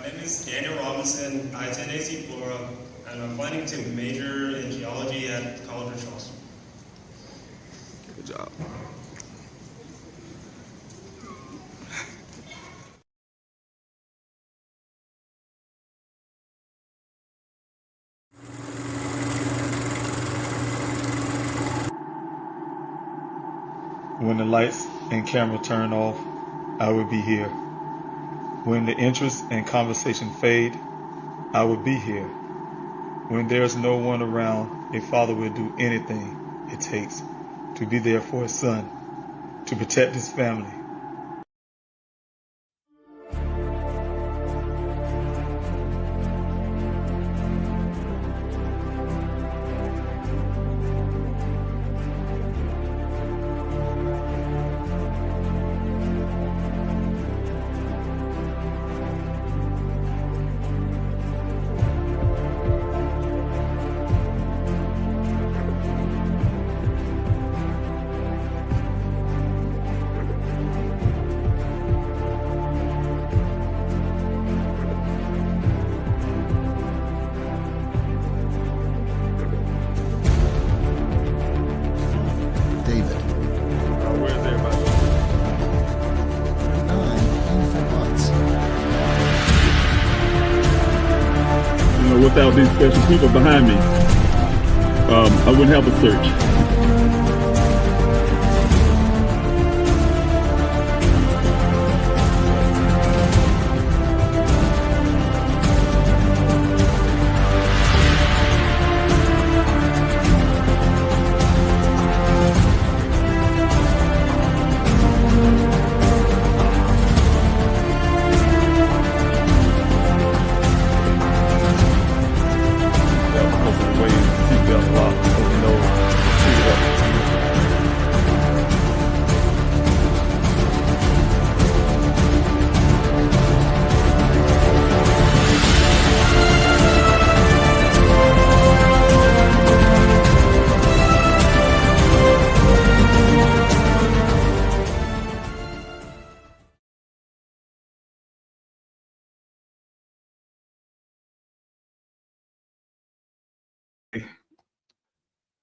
name is Daniel Robinson. I attend AC Flora, and I'm planning to major in geology at College of Charleston. Good job. When the lights and camera turn off, I will be here. When the interest and conversation fade, I will be here. When there's no one around, a father will do anything it takes to be there for his son, to protect his family. David. Where's everybody? 9 in for months. Without these special people behind me, I wouldn't have a search.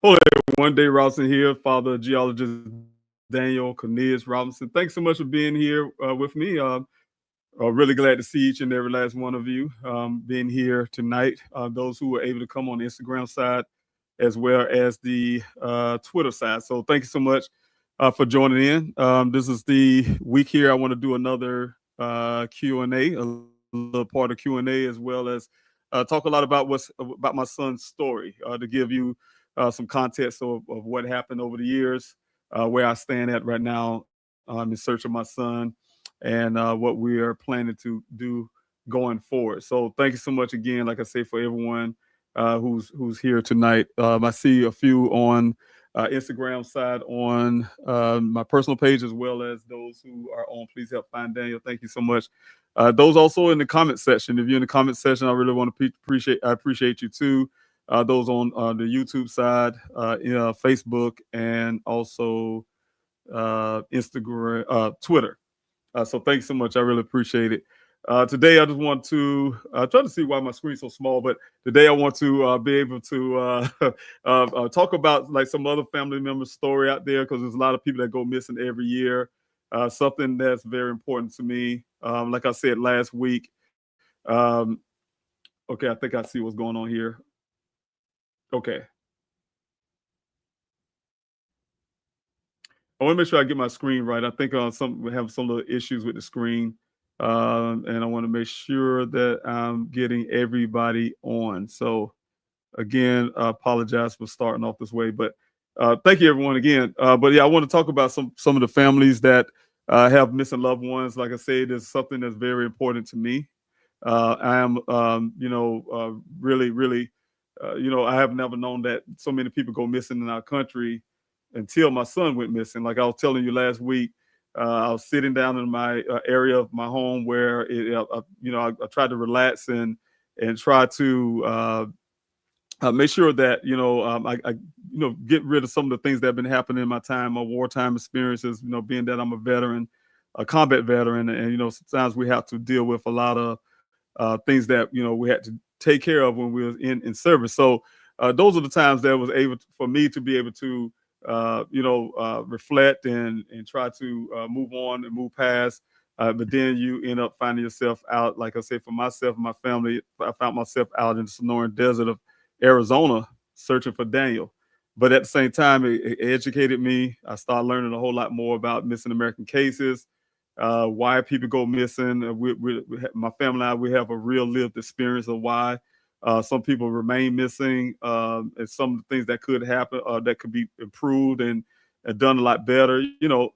Hello, everyone. Dave Robinson here, father of geologist Daniel Robinson. Thanks so much for being here with me. Really glad to see each and every last one of you being here tonight. Those who were able to come on the Instagram side as well as the Twitter side. So thank you so much for joining in. This is the week here. I want to do another Q&A, a little part of Q&A, as well as talk a lot about about my son's story to give you some context of what happened over the years, where I stand at right now in search of my son, and what we are planning to do going forward. So thank you so much again, like I say, for everyone who's here tonight. I see a few on Instagram side, on my personal page, as well as those who are on Please Help Find Daniel. Thank you so much. Those also in the comment section. If you're in the comment section, I really want to appreciate you too. Those on the YouTube side, Facebook, and also Instagram, Twitter. So thanks so much. I really appreciate it. Today, I just want to try to see why my screen's so small, but today I want to be able to talk about like some other family members' story out there, because there's a lot of people that go missing every year. Something that's very important to me. Like I said last week. Okay, I think I see what's going on here. Okay. I want to make sure I get my screen right. I think we have some little issues with the screen, and I want to make sure that I'm getting everybody on. So, again, I apologize for starting off this way, but thank you, everyone, again. But yeah, I want to talk about some of the families that have missing loved ones. Like I said, it's something that's very important to me. I am, really, I have never known that so many people go missing in our country until my son went missing. Like I was telling you last week, I was sitting down in my area of my home where I tried to relax and try to make sure that I get rid of some of the things that have been happening in my time, my wartime experiences. Being that I'm a veteran, a combat veteran, and sometimes we have to deal with a lot of things that we had to take care of when we were in service. So those are the times that was able for me to be able to reflect and try to move on and move past. But then you end up finding yourself out, like I said, for myself and my family, I found myself out in the Sonoran Desert of Arizona searching for Daniel. But at the same time, it educated me. I started learning a whole lot more about missing American cases, why people go missing. My family and I, we have a real lived experience of why some people remain missing, and some of the things that could happen, that could be improved and done a lot better.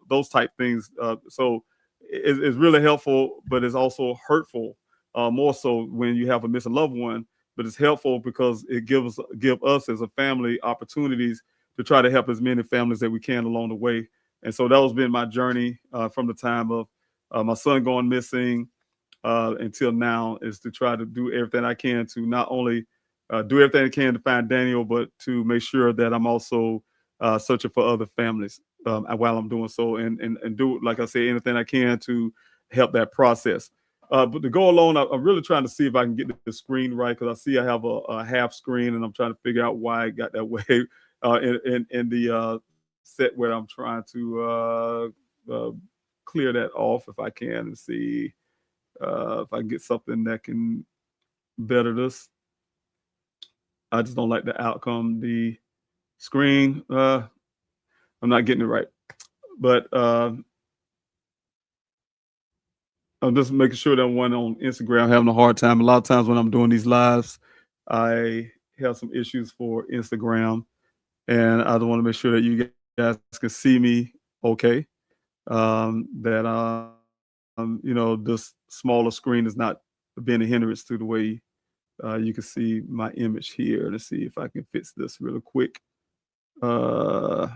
Those type things. So it's really helpful, but it's also hurtful, more so when you have a missing loved one. But it's helpful because it give us as a family opportunities to try to help as many families that we can along the way. And so that has been my journey from the time of my son going missing until now, is to try to do everything I can to not only do everything I can to find Daniel, but to make sure that I'm also searching for other families while I'm doing so, and do, like I said, anything I can to help that process. But to go along, I'm really trying to see if I can get the screen right, because I see I have a half screen, and I'm trying to figure out why it got that way in the set where I'm trying to clear that off if I can, and see if I can get something that can better this. I just don't like the outcome. The screen, I'm not getting it right. But I'm just making sure that one on Instagram having a hard time. A lot of times when I'm doing these lives, I have some issues for Instagram, and I want to make sure that you guys can see me okay. That this smaller screen is not being a hindrance to the way you can see my image here. Let's see if I can fix this real quick. There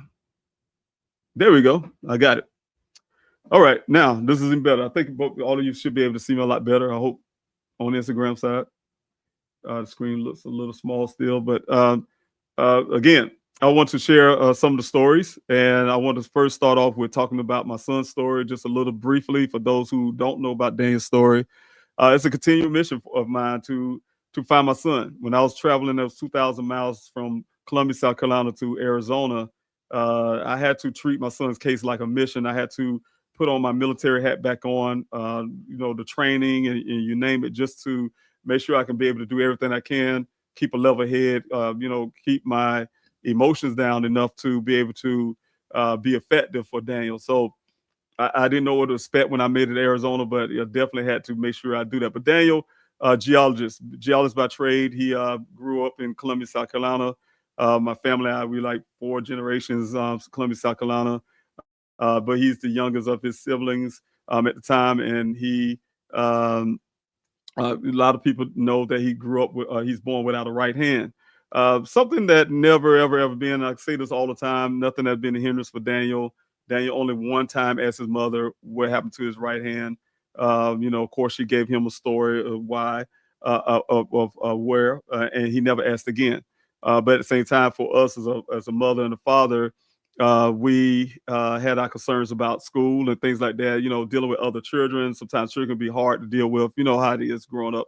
we go. I got it. All right, now this is even better. I think all of you should be able to see me a lot better. I hope on the Instagram side. The screen looks a little small still, but again, I want to share some of the stories, and I want to first start off with talking about my son's story just a little briefly for those who don't know about Daniel's story. It's a continual mission of mine to find my son. When I was traveling those 2,000 miles from Columbia, South Carolina to Arizona, I had to treat my son's case like a mission. I had to put on my military hat back on, the training and you name it, just to make sure I can be able to do everything I can, keep a level head, keep my emotions down enough to be able to be effective for Daniel. So I didn't know what to expect when I made it to Arizona, but I definitely had to make sure I do that. But Daniel, geologist by trade. He grew up in Columbia, South Carolina. My family, we like 4 generations, Columbia, South Carolina. But he's the youngest of his siblings at the time, and he a lot of people know that he grew up with he's born without a right hand. Something that never ever been, I say this all the time, nothing that's been a hindrance for Daniel. Daniel only one time asked his mother what happened to his right hand. Of course, she gave him a story of why, of where, and he never asked again. But at the same time, for us as a mother and a father, we had our concerns about school and things like that, dealing with other children. Sometimes children can be hard to deal with. You know how it is growing up,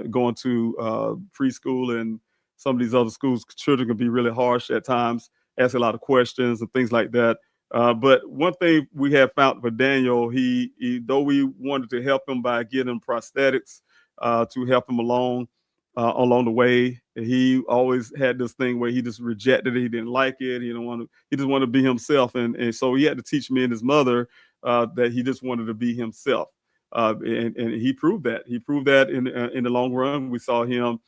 going to preschool and some of these other schools. Children can be really harsh at times, ask a lot of questions and things like that. But one thing we have found for Daniel, he though we wanted to help him by getting him prosthetics to help him along the way, he always had this thing where he just rejected it. He didn't like it. He just wanted to be himself. And so he had to teach me and his mother that he just wanted to be himself. And he proved that. He proved that in the long run. We saw him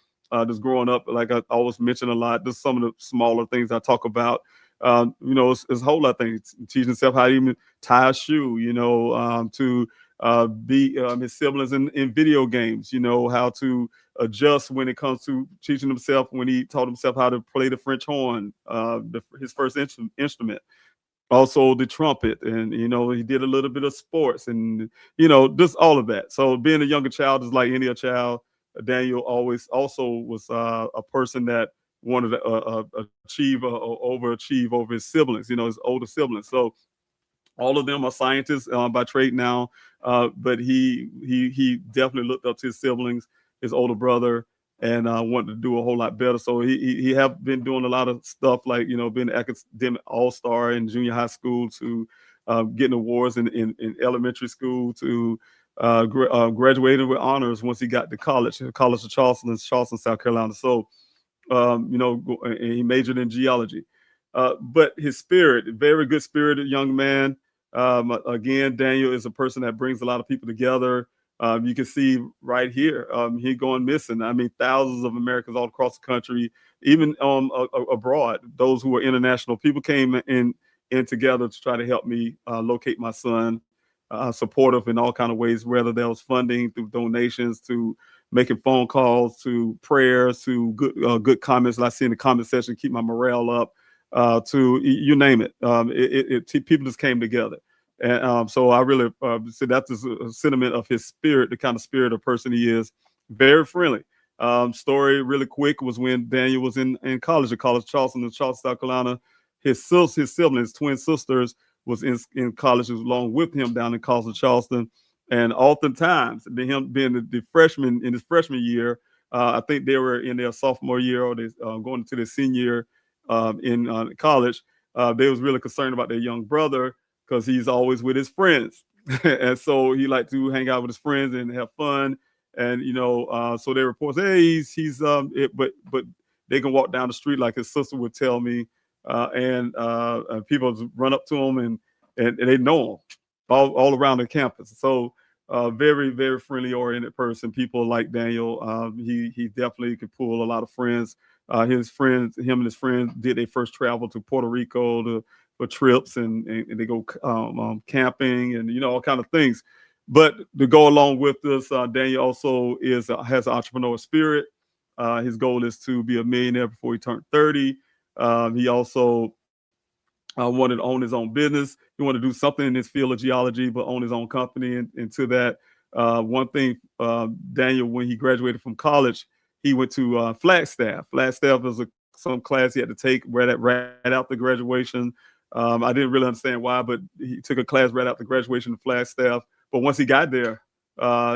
just growing up, like I always mention a lot, just some of the smaller things I talk about. It's a whole lot of things. Teaching himself how to even tie a shoe, to be his siblings in video games, how to adjust when it comes to teaching himself, when he taught himself how to play the French horn, his first instrument. Also the trumpet, and he did a little bit of sports, and just all of that. So being a younger child is like any other child. Daniel always also was a person that wanted to achieve or overachieve over his siblings, his older siblings. So All of them are scientists by trade now, but he definitely looked up to his siblings, his older brother, and wanted to do a whole lot better. So he have been doing a lot of stuff like, you know, being an academic all-star in junior high school, to getting awards in elementary school, to graduating with honors once he got to College of Charleston, South Carolina. So you know, and he majored in geology. But his spirit, very good spirited young man. Again, Daniel is a person that brings a lot of people together. You can see right here, he going missing. I mean, thousands of Americans all across the country, even abroad, those who were international people came in together to try to help me locate my son, supportive in all kind of ways, whether that was funding through donations, to making phone calls, to prayers, to good comments that I see in the comment section, keep my morale up, to you name it. People just came together. And so I really say that's a sentiment of his spirit, the kind of spirit of person he is. Very friendly. Story really quick was when Daniel was in college at College of Charleston, in Charleston, South Carolina. His siblings, twin sisters, was in college along with him down in College of Charleston. And oftentimes, him being the freshman in his freshman year, I think they were in their sophomore year, or they going into their senior year in college. They was really concerned about their young brother because he's always with his friends, and so he liked to hang out with his friends and have fun. And you know, so they report, hey, but they can walk down the street like his sister would tell me, and people run up to him and they know him all around the campus. So very, very friendly oriented person. People like Daniel. He definitely could pull a lot of friends. Him and his friends did their first travel to Puerto Rico for trips, and they go camping and, you know, all kind of things. But to go along with this, Daniel also has an entrepreneurial spirit. His goal is to be a millionaire before he turned 30. He also wanted to own his own business. He wanted to do something in this field of geology, but own his own company. And to that, one thing, Daniel, when he graduated from college, he went to Flagstaff. Flagstaff was some class he had to take right after graduation. I didn't really understand why, but he took a class right after graduation in Flagstaff. But once he got there,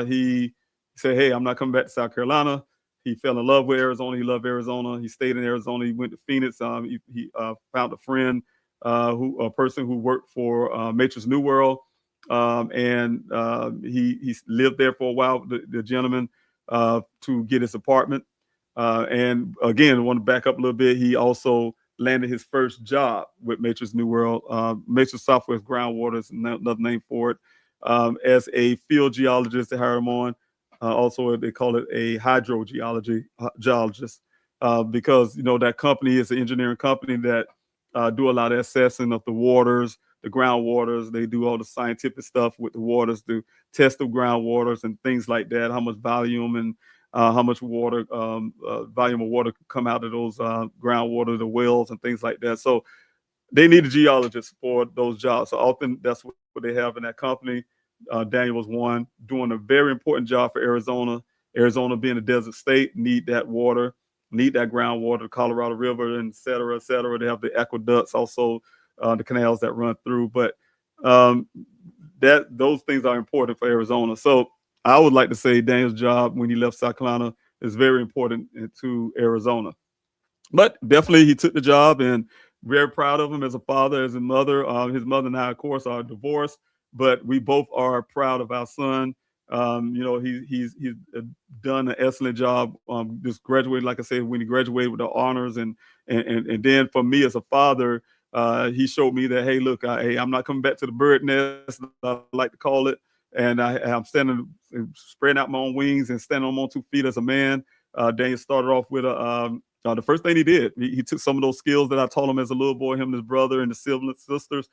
he said, hey, I'm not coming back to South Carolina. He fell in love with Arizona. He loved Arizona. He stayed in Arizona. He went to Phoenix. He found a friend, a person who worked for Matrix New World, and he lived there for a while. The gentleman to get his apartment, and again, I want to back up a little bit. He also landed his first job with Matrix New World. Matrix Southwest Groundwater is another name for it. As a field geologist, they hired him on. Also, they call it a hydrogeologist, because, you know, that company is an engineering company that do a lot of assessing of the waters, the groundwaters. They do all the scientific stuff with the waters, to test the groundwaters and things like that, how much volume and how much water, volume of water could come out of those groundwater, the wells and things like that. So they need a geologist for those jobs. So often that's what they have in that company. Daniel was one, doing a very important job for Arizona. Arizona being a desert state, need that water, need that groundwater, the Colorado River, and et cetera, et cetera. They have the aqueducts, also the canals that run through. But those things are important for Arizona. So I would like to say Daniel's job when he left South Carolina is very important to Arizona. But definitely he took the job, and very proud of him as a father, as a mother. His mother and I, of course, are divorced, but we both are proud of our son. You know, he's done an excellent job. Just graduated, like I said, when he graduated with the honors, and then for me as a father, he showed me that, hey, look, hey, I'm not coming back to the bird nest, I like to call it, and I'm standing, spreading out my own wings and standing on my own 2 feet as a man. Daniel started off with the first thing he did, he took some of those skills that I taught him as a little boy, him and his brother and the sisters,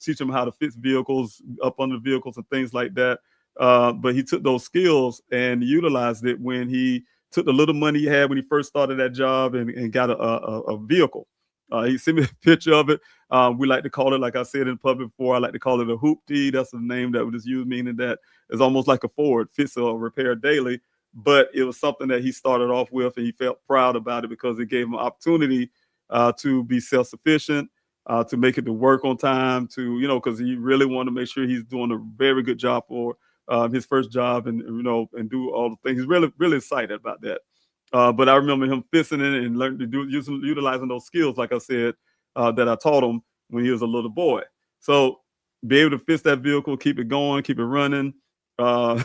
teach him how to fix vehicles, up under the vehicles and things like that. But he took those skills and utilized it when he took the little money he had when he first started that job and got a vehicle. He sent me a picture of it. We like to call it, like I said in public before, I like to call it a hoopty. That's the name that we just use, meaning that it's almost like a Ford, fits or repair daily. But it was something that he started off with, and he felt proud about it because it gave him an opportunity to be self-sufficient, to make it to work on time, to, you know, because he really wanted to make sure he's doing a very good job for his first job, and, you know, and do all the things. He's really, really excited about that. But I remember him fixing it and learning to utilizing those skills, like I said, that I taught him when he was a little boy. So be able to fix that vehicle, keep it going, keep it running. Uh,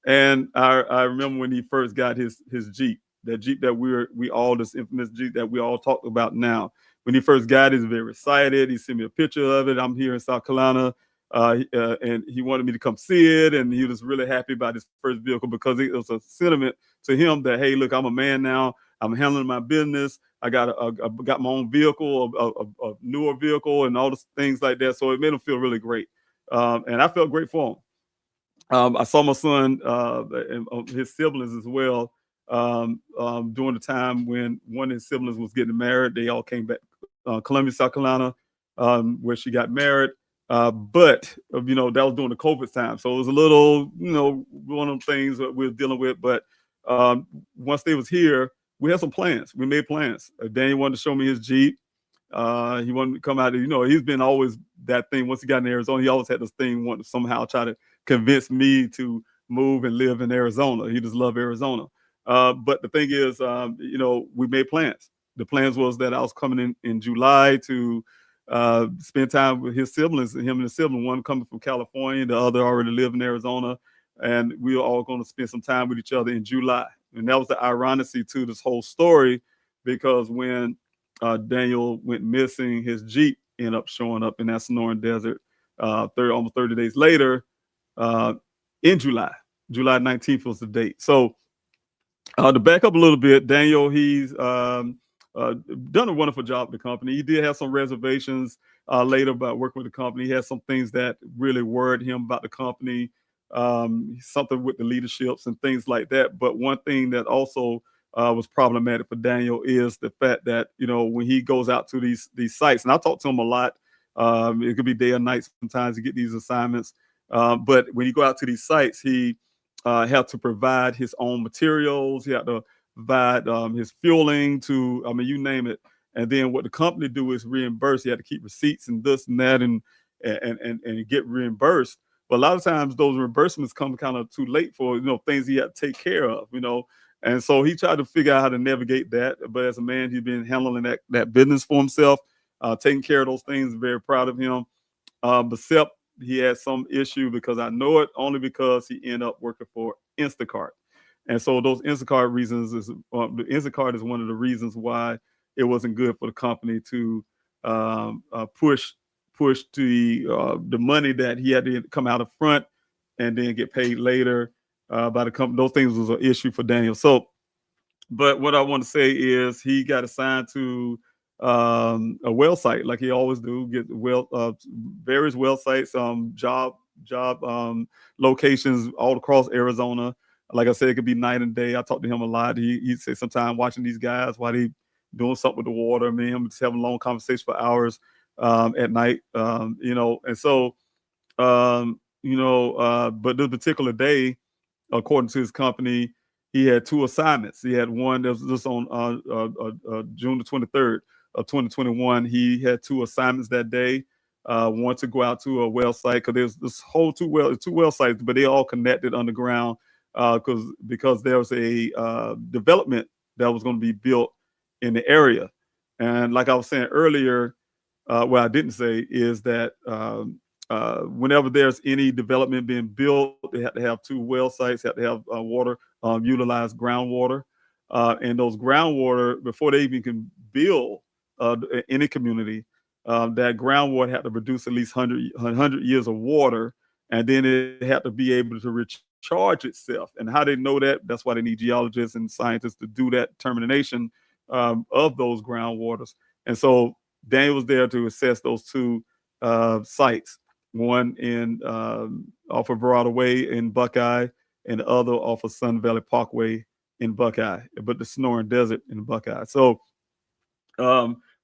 and I remember when he first got his Jeep, that Jeep that we all, this infamous Jeep that we all talked about now. When he first got it, he was very excited. He sent me a picture of it. I'm here in South Carolina, and he wanted me to come see it. And he was really happy about his first vehicle because it was a sentiment to him that, hey, look, I'm a man now. I'm handling my business. I got got my own vehicle, a newer vehicle, and all the things like that. So it made him feel really great, and I felt great for him. I saw my son and his siblings as well during the time when one of his siblings was getting married. They all came back Columbia, South Carolina, where she got married. But you know, that was during the COVID time, so it was a little, you know, one of the things that we were dealing with. But once they was here, we had some plans. We made plans. Daniel wanted to show me his Jeep. He wanted to come out. You know, he's been always that thing. Once he got in Arizona, he always had this thing, wanting to somehow try to convince me to move and live in Arizona. He just loved Arizona. But the thing is, you know, we made plans. The plans was that I was coming in July to spend time with his siblings, him and his sibling, one coming from California, the other already lived in Arizona. And we were all going to spend some time with each other in July. And that was the ironicity to this whole story, because when Daniel went missing, his Jeep ended up showing up in that Sonoran Desert almost 30 days later in July. July 19th was the date. So to back up a little bit, Daniel, he's done a wonderful job at the company. He did have some reservations later about working with the company. He had some things that really worried him about the company, something with the leaderships and things like that. But one thing that also was problematic for Daniel is the fact that, you know, when he goes out to these sites, and I talk to him a lot, it could be day or night sometimes to get these assignments. But when you go out to these sites, he had to provide his own materials. He had to provide his fueling to, I mean, you name it. And then what the company do is reimburse. He had to keep receipts and this and that and get reimbursed. But a lot of times those reimbursements come kind of too late for, you know, things he had to take care of, you know. And so he tried to figure out how to navigate that. But as a man, he's been handling that business for himself, taking care of those things. Very proud of him. But except he had some issue, because I know it only because he ended up working for Instacart. And so those Instacart reasons is the Instacart is one of the reasons why it wasn't good for the company to push the money that he had to come out of front and then get paid later by the company. Those things was an issue for Daniel. So, but what I want to say is he got assigned to a well site, like he always do, get various well sites, job locations all across Arizona. Like I said, it could be night and day. I talked to him a lot. He'd say sometimes watching these guys while they doing something with the water. Me and him just having long conversations for hours at night. You know, and so but this particular day, according to his company, he had two assignments. He had one that was just on June the 23rd of 2021. He had two assignments that day. One to go out to a well site, because there's this whole two well sites, but they all connected underground because there was a development that was going to be built in the area. And like I was saying earlier, what I didn't say is that whenever there's any development being built, they have to have two well sites, have to have water, utilize groundwater. And those groundwater, before they even can build any community, that groundwater had to produce at least 100 years of water, and then it had to be able to recharge itself. And how they know that? That's why they need geologists and scientists to do that determination of those groundwaters. And so Daniel was there to assess those two sites, one in off of Verada Way in Buckeye, and the other off of Sun Valley Parkway in Buckeye, but the Sonoran Desert in Buckeye. So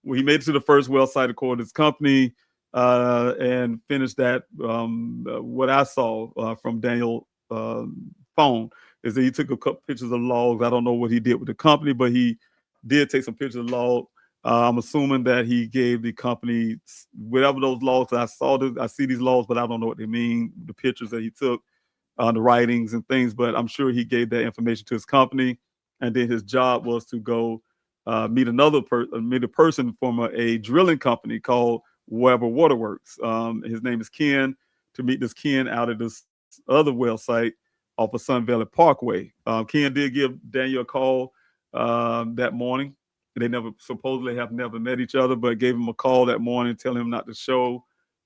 we made it to the first well site according to his company, and finished that. What I saw from Daniel's phone is that he took a couple pictures of logs. I don't know what he did with the company, but he did take some pictures of log I'm assuming that he gave the company whatever those laws. I see these laws, but I don't know what they mean. The pictures that he took, the writings and things, but I'm sure he gave that information to his company, and then his job was to go meet a person from a drilling company called Weber Waterworks. His name is Ken. To meet this Ken out at this other well site off of Sun Valley Parkway. Ken did give Daniel a call that morning. They supposedly have never met each other, but gave him a call that morning, telling him not to show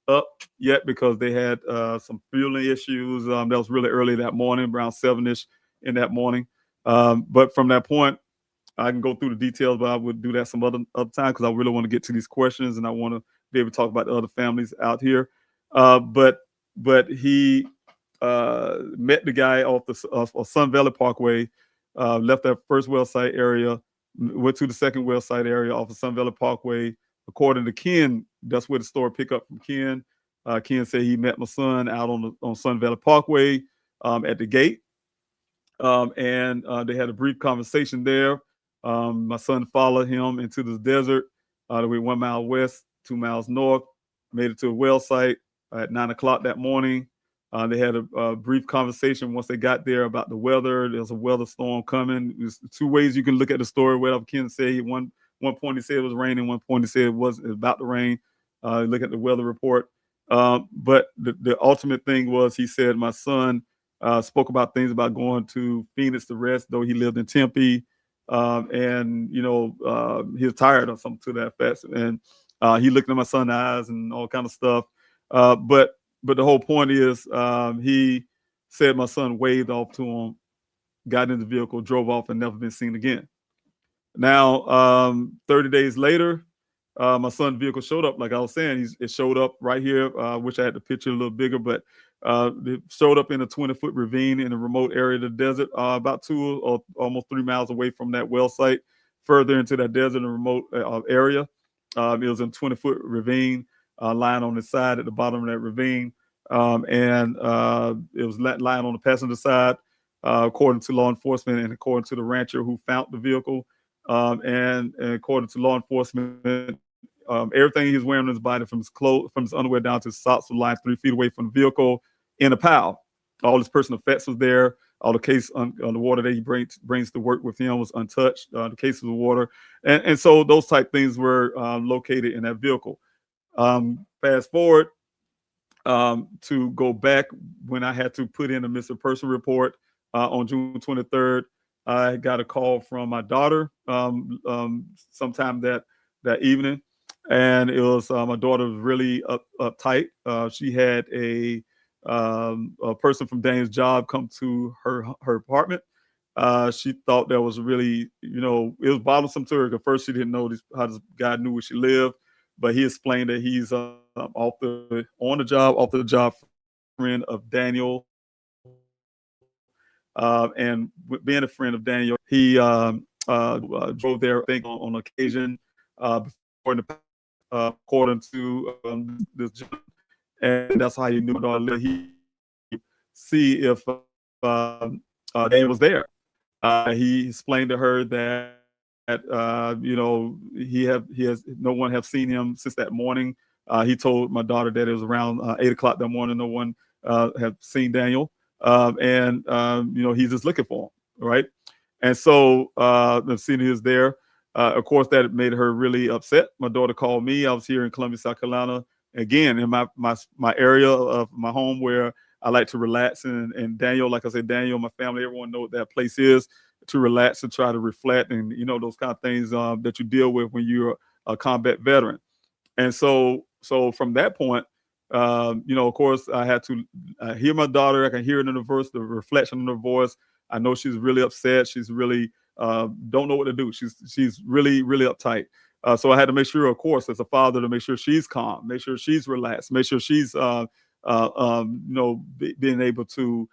up yet because they had some fueling issues. That was really early that morning, around 7-ish in that morning. But from that point, I can go through the details, but I would do that some other time because I really want to get to these questions and I want to be able to talk about the other families out here. But he met the guy off Sun Valley Parkway, left that first well site area, went to the second well site area off of Sun Valley Parkway. According to Ken, that's where the story picked up from Ken. Ken said he met my son out on Sun Valley Parkway at the gate, and they had a brief conversation there. My son followed him into the desert. We 1 mile west, 2 miles north, made it to a well site at 9 o'clock that morning. They had a brief conversation once they got there about the weather. There's a weather storm coming. There's two ways you can look at the story. Whatever Ken said, one point he said it was raining, one point he said it was about to rain. Look at the weather report. But the ultimate thing was he said my son spoke about things about going to Phoenix to rest, though he lived in Tempe. And he was tired or something to that effect. And he looked at my son's eyes and all kind of stuff. But the whole point is he said my son waved off to him, got in the vehicle, drove off, and never been seen again. Now, 30 days later, my son's vehicle showed up. Like I was saying, it showed up right here. I wish I had the picture a little bigger, but it showed up in a 20-foot ravine in a remote area of the desert, about 2 or almost 3 miles away from that well site, further into that desert and remote area. It was in a 20-foot ravine, lying on the side at the bottom of that ravine. And it was lying on the passenger side, according to law enforcement and according to the rancher who found the vehicle. And according to law enforcement, everything he was wearing on his body, from his clothes, from his underwear down to his socks, was lying 3 feet away from the vehicle in a pile. All his personal effects was there. All the case on the water that he brings to work with him was untouched. The cases of water, and so those type things were located in that vehicle. Fast forward to go back when I had to put in a missing person report on June 23rd. I got a call from my daughter sometime that evening, and it was my daughter was really uptight. She had a person from Dane's job come to her apartment. She thought that was really, it was bothersome to her. At first, she didn't know how this guy knew where she lived, but he explained that he's off the job friend of Daniel. And being a friend of Daniel, he drove there, I think, on occasion according to this gentleman, and that's how he knew that he see if Daniel was there. He explained to her that no one have seen him since that morning. He told my daughter that it was around 8 o'clock that morning. No one had seen Daniel. And he's just looking for him, right? And so seeing he was there, of course, that made her really upset. My daughter called me. I was here in Columbia, South Carolina, again in my area of my home where I like to relax. And Daniel, like I said, Daniel, my family, everyone knows what that place is, to relax and try to reflect, and those kind of things that you deal with when you're a combat veteran. And so from that point, of course, I had to hear my daughter. I can hear it in the voice, the reflection in her voice. I know she's really upset. She's really don't know what to do. She's really, really uptight. So I had to make sure, of course, as a father, to make sure she's calm, make sure she's relaxed, make sure she's being able to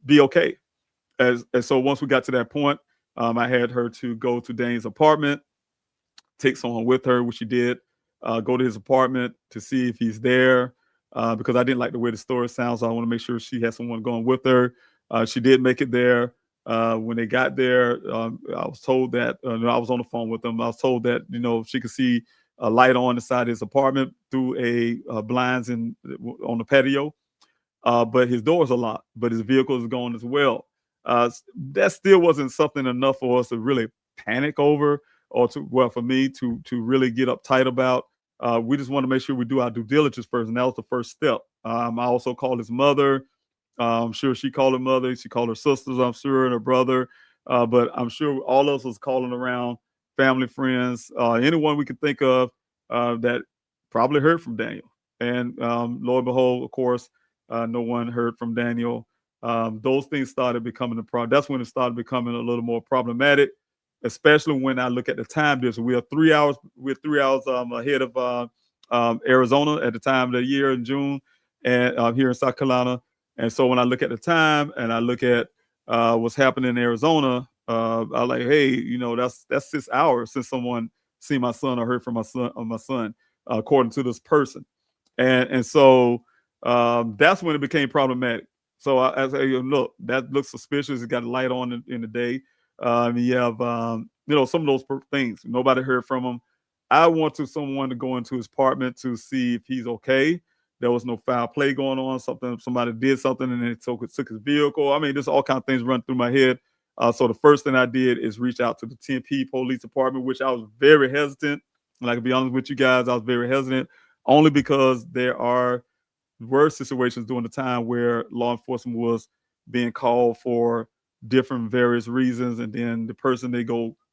be okay. And so once we got to that point, I had her to go to Dane's apartment, take someone with her, which she did. Go to his apartment to see if he's there, because I didn't like the way the story sounds. So I want to make sure she has someone going with her. She did make it there. When they got there, I was told that I was on the phone with them. I was told that she could see a light on inside his apartment through a blinds on the patio, but his doors are locked. But his vehicle is gone as well. That still wasn't something enough for us to really panic over, or for me to really get uptight about. We just want to make sure we do our due diligence first, and that was the first step. I also called his mother. I'm sure she called her mother. She called her sisters, I'm sure, and her brother. But I'm sure all of us was calling around family, friends, anyone we could think of that probably heard from Daniel. And lo and behold, of course, no one heard from Daniel. Those things started becoming a problem. That's when it started becoming a little more problematic, especially when I look at the time difference. We are 3 hours. We're 3 hours ahead of Arizona at the time of the year in June, and here in South Carolina. And so when I look at the time and I look at what's happening in Arizona, I'm like, hey, that's 6 hours since someone seen my son or heard from my son, according to this person. And so that's when it became problematic. So I say, look, that looks suspicious. It got a light on in the day. You have, some of those things. Nobody heard from him. I want someone to go into his apartment to see if he's okay. There was no foul play going on. Somebody did something and then took his vehicle. I mean, there's all kinds of things run through my head. So the first thing I did is reach out to the Tempe Police Department, which I was very hesitant. Like, to be honest with you guys, I was very hesitant, only because there were situations during the time where law enforcement was being called for different various reasons, and then the person they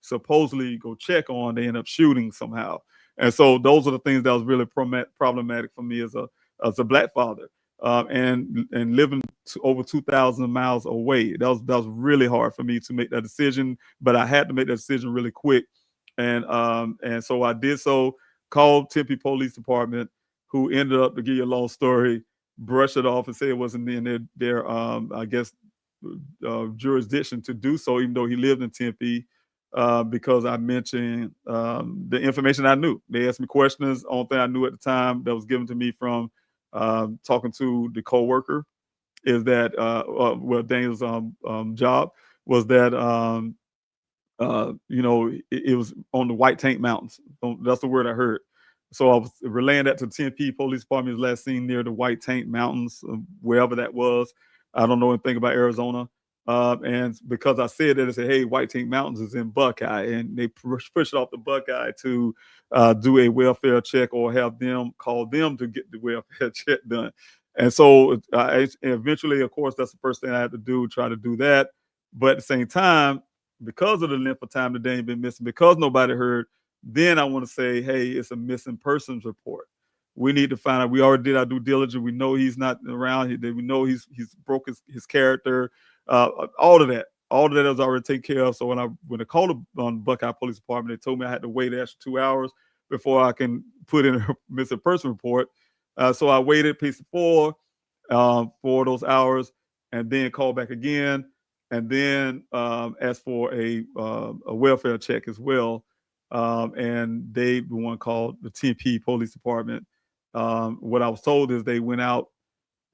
supposedly go check on, they end up shooting somehow. And so those are the things that was really problematic for me as a Black father, and living over 2,000 miles away. That was really hard for me to make that decision, but I had to make that decision really quick. And so I did so, called Tempe Police Department, who ended up, to give you a long story, brush it off and say it wasn't in their I guess, jurisdiction to do so, even though he lived in Tempe, because I mentioned the information I knew. They asked me questions. Only thing I knew at the time that was given to me from talking to the co-worker is that, Daniel's job was that, it was on the White Tank Mountains. That's the word I heard. So I was relaying that to Tempe Police Department, last seen near the White Tank Mountains, wherever that was. I don't know anything about Arizona. And because I said that, they said, hey, White Tank Mountains is in Buckeye. And they push it off the Buckeye to do a welfare check, or have them call them to get the welfare check done. And so eventually, of course, that's the first thing I had to do, try to do that. But at the same time, because of the length of time that Daniel been missing, because nobody heard, then I want to say, hey, it's a missing persons report. We need to find out. We already did our due diligence. We know he's not around. We know he's broke his character. All of that is already taken care of. So when I called the Buckeye Police Department, they told me I had to wait an extra 2 hours before I can put in a missing person report. So I waited piece of 4 for those hours, and then called back again, and then asked for a welfare check as well. And they the one called the Tempe Police Department. What I was told is they went out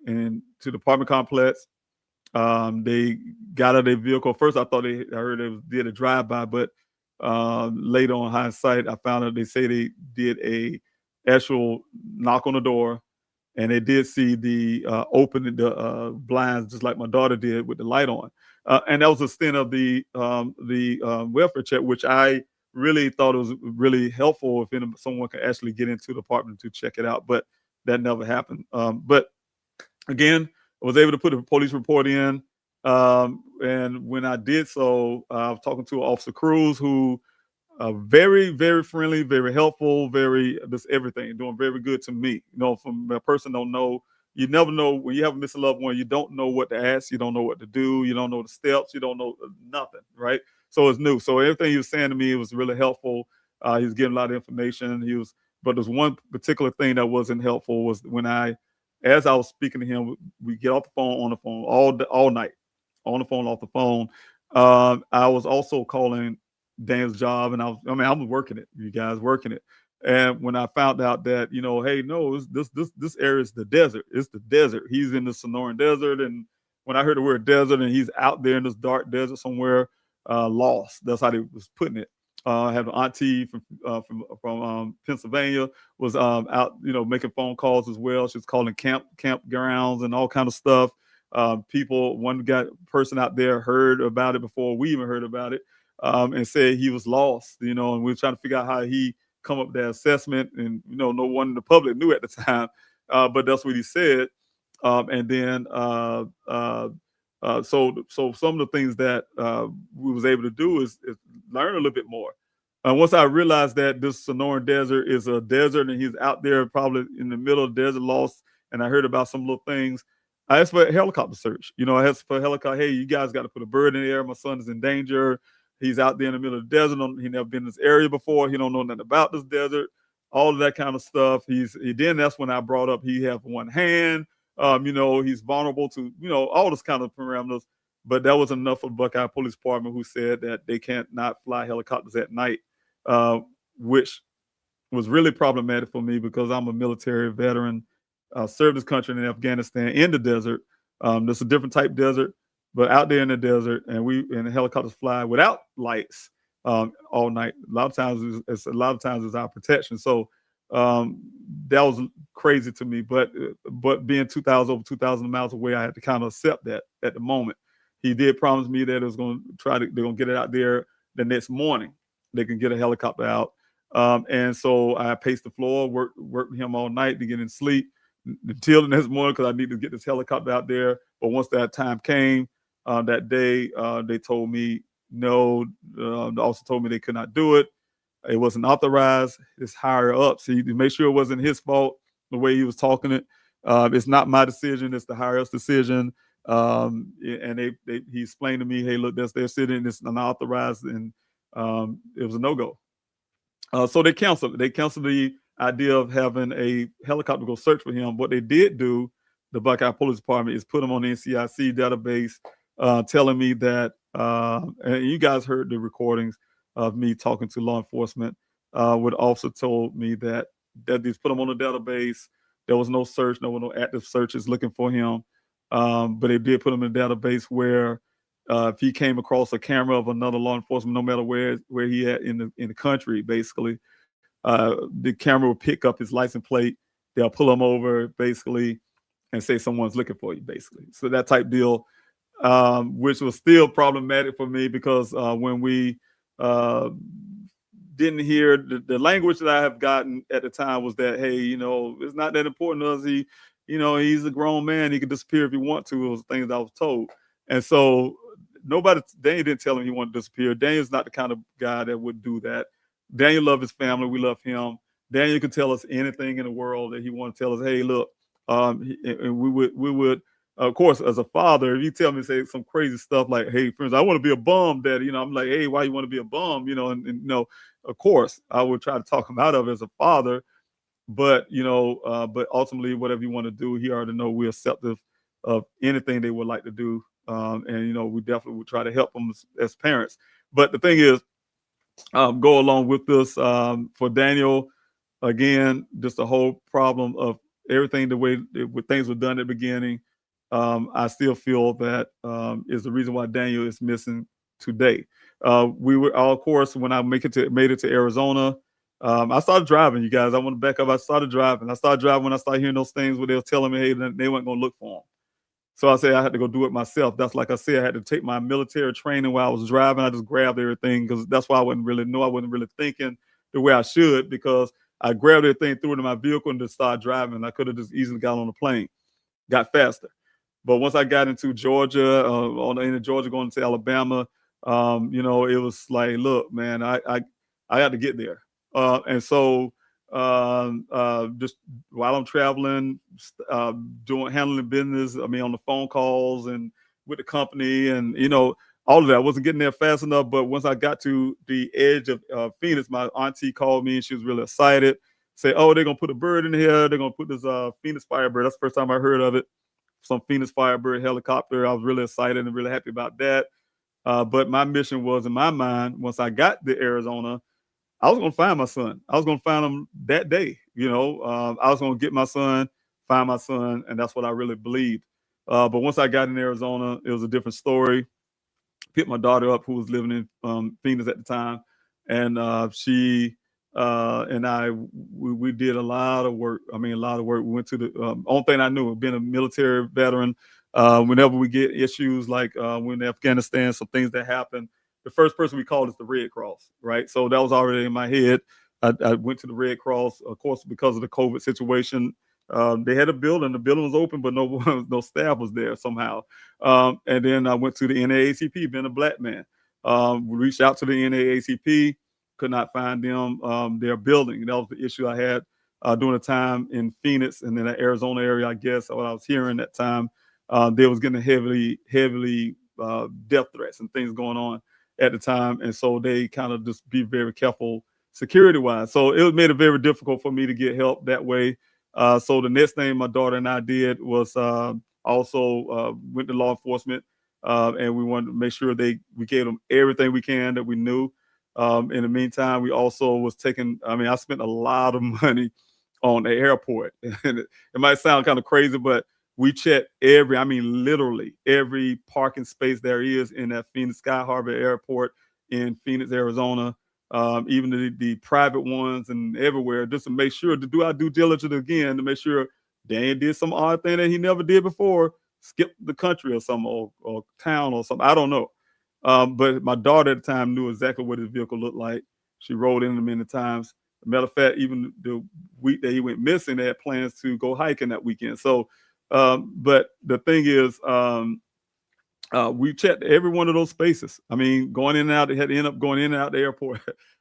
to the apartment complex. They got out of their vehicle. First, I heard they did a drive-by, but later on, hindsight, I found out they say they did a actual knock on the door, and they did see the opening the blinds, just like my daughter did, with the light on. And that was the extent of the welfare check, which I really thought it was really helpful if someone could actually get into the apartment to check it out, but that never happened. But again, I was able to put a police report in, and when I did so, I was talking to Officer Cruz, who very, very friendly, very helpful, just everything, doing very good to me. From a person don't know, you never know when you have a missing loved one, you don't know what to ask, you don't know what to do, you don't know the steps, you don't know nothing, right? So it's new. So everything he was saying to me was really helpful. He was getting a lot of information. But there's one particular thing that wasn't helpful, was when as I was speaking to him, we get off the phone, on the phone all night, on the phone, off the phone. I was also calling Dan's job, and I was working it, you guys, working it. And when I found out that, hey, no, this area is the desert. It's the desert. He's in the Sonoran Desert, and when I heard the word desert and he's out there in this dark desert somewhere, lost. That's how they was putting it. I have an auntie from Pennsylvania was out, making phone calls as well. She was calling campgrounds and all kind of stuff. One person out there heard about it before we even heard about it, and said he was lost. And we were trying to figure out how he come up with that assessment, and no one in the public knew at the time, but that's what he said. And then so some of the things that we was able to do is learn a little bit more. Once I realized that this Sonoran Desert is a desert and he's out there probably in the middle of the desert lost, and I heard about some little things, I asked for a helicopter search. I asked for a helicopter. Hey, you guys got to put a bird in the air. My son is in danger. He's out there in the middle of the desert. He never been in this area before. He don't know nothing about this desert. All of that kind of stuff. Then that's when I brought up he have one hand. He's vulnerable to, all this kind of parameters. But that was enough for the Buckeye Police Department, who said that they can't not fly helicopters at night, which was really problematic for me because I'm a military veteran, served this country in Afghanistan in the desert. There's a different type desert, but out there in the desert, and the helicopters fly without lights all night. A lot of times it's our protection. So that was crazy to me. But being over 2,000 miles away, I had to kind of accept that at the moment. He did promise me that they're going to get it out there the next morning. They can get a helicopter out. And so I paced the floor, worked with him all night to get in sleep until the next morning because I needed to get this helicopter out there. But once that time came that day, they told me no. They also told me they could not do it. It wasn't authorized. It's higher up. So you make sure it wasn't his fault the way he was talking it. It's not my decision. It's the higher up's decision. And he explained to me, hey, look, that's their city and it's unauthorized, and it was a no-go. So they canceled it. They canceled the idea of having a helicopter go search for him. What they did do, the Buckeye Police Department, is put him on the NCIC database, telling me that, and you guys heard the recordings of me talking to law enforcement, would also told me that these put him on the database. There was no search, no active searches looking for him. But they did put him in a database where if he came across a camera of another law enforcement, no matter where he at in the country, basically, the camera will pick up his license plate. They'll pull him over, basically, and say someone's looking for you, basically. So that type deal, which was still problematic for me because when we didn't hear the language that I have gotten at the time was that, hey, it's not that important to us. He's a grown man. He can disappear if he want to. It was things I was told. And so Daniel didn't tell him he wanted to disappear. Daniel's not the kind of guy that would do that. Daniel loved his family. We love him. Daniel could tell us anything in the world that he wanted to tell us. Hey, look, and we would, of course, as a father, if you tell me, say some crazy stuff like, hey, friends, I want to be a bum, Daddy. I'm like, hey, why you want to be a bum? And of course, I would try to talk him out of it as a father. But but ultimately, whatever you want to do, he already know we're acceptive of anything they would like to do, and we definitely would try to help them as parents. But the thing is, go along with this for Daniel. Again, just the whole problem of everything the way things were done at the beginning. I still feel that is the reason why Daniel is missing today. We were, of course, when I made it to Arizona. I started driving, you guys. I want to back up. I started driving when I started hearing those things where they were telling me, hey, they weren't going to look for him. So I said I had to go do it myself. That's like I said, I had to take my military training while I was driving. I just grabbed everything because that's why I wasn't really thinking the way I should, because I grabbed everything, threw it in my vehicle, and just started driving. I could have just easily got on the plane, got faster. But once I got into Georgia, into Georgia going to Alabama, it was like, look, man, I got to get there. And so just while I'm traveling, handling business, on the phone calls and with the company and, all of that. I wasn't getting there fast enough. But once I got to the edge of Phoenix, my auntie called me and she was really excited. Say, oh, they're going to put a bird in here. They're going to put this Phoenix Firebird. That's the first time I heard of it. Some Phoenix Firebird helicopter. I was really excited and really happy about that. But my mission was, in my mind, once I got to Arizona, I was going to find my son. I was going to find him that day. I was going to get my son, find my son, and that's what I really believed. But once I got in Arizona, it was a different story. Picked my daughter up, who was living in Phoenix at the time, and she and we did a lot of work. I mean, a lot of work. We went to the only thing I knew, being a military veteran. Whenever we get issues like when in Afghanistan, some things that happen, the first person we called is the Red Cross, right? So that was already in my head. I went to the Red Cross, of course, because of the COVID situation. They had a building. The building was open, but no staff was there somehow. And then I went to the NAACP, being a black man. We reached out to the NAACP, could not find them, their building. That was the issue I had during the time in Phoenix and then the Arizona area, I guess, what I was hearing at that time. They was getting heavily death threats and things going on at the time. And so they kind of just be very careful security-wise. So it made it very difficult for me to get help that way. So the next thing my daughter and I did was also went to law enforcement, and we wanted to make sure we gave them everything we can that we knew. In the meantime, we also was I spent a lot of money on the airport. And it might sound kind of crazy, but we checked literally every parking space there is in that Phoenix Sky Harbor Airport in Phoenix, Arizona. Even the private ones and everywhere, just to make sure to do our due diligence again, to make sure Dan did some odd thing that he never did before, skip the country or something, or town or something. I don't know. But my daughter at the time knew exactly what his vehicle looked like. She rode in him many times. As a matter of fact, even the week that he went missing, they had plans to go hiking that weekend. So, but the thing is, we checked every one of those spaces. I mean, going in and out, they had to end up going in and out the airport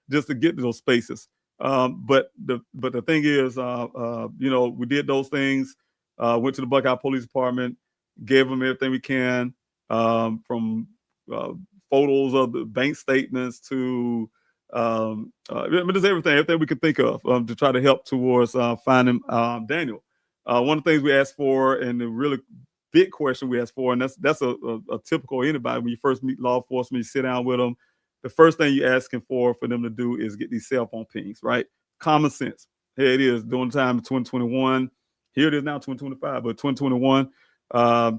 just to get to those spaces. But the thing is, we did those things. Went to the Buckeye Police Department, gave them everything we can, from photos of the bank statements to just everything we could think of to try to help towards finding Daniel. One of the things we asked for, and the really big question we asked for, and that's a typical anybody. When you first meet law enforcement, you sit down with them, the first thing you're asking for them to do is get these cell phone pings, right? Common sense. Here it is, during the time of 2021. Here it is now, 2025, but 2021,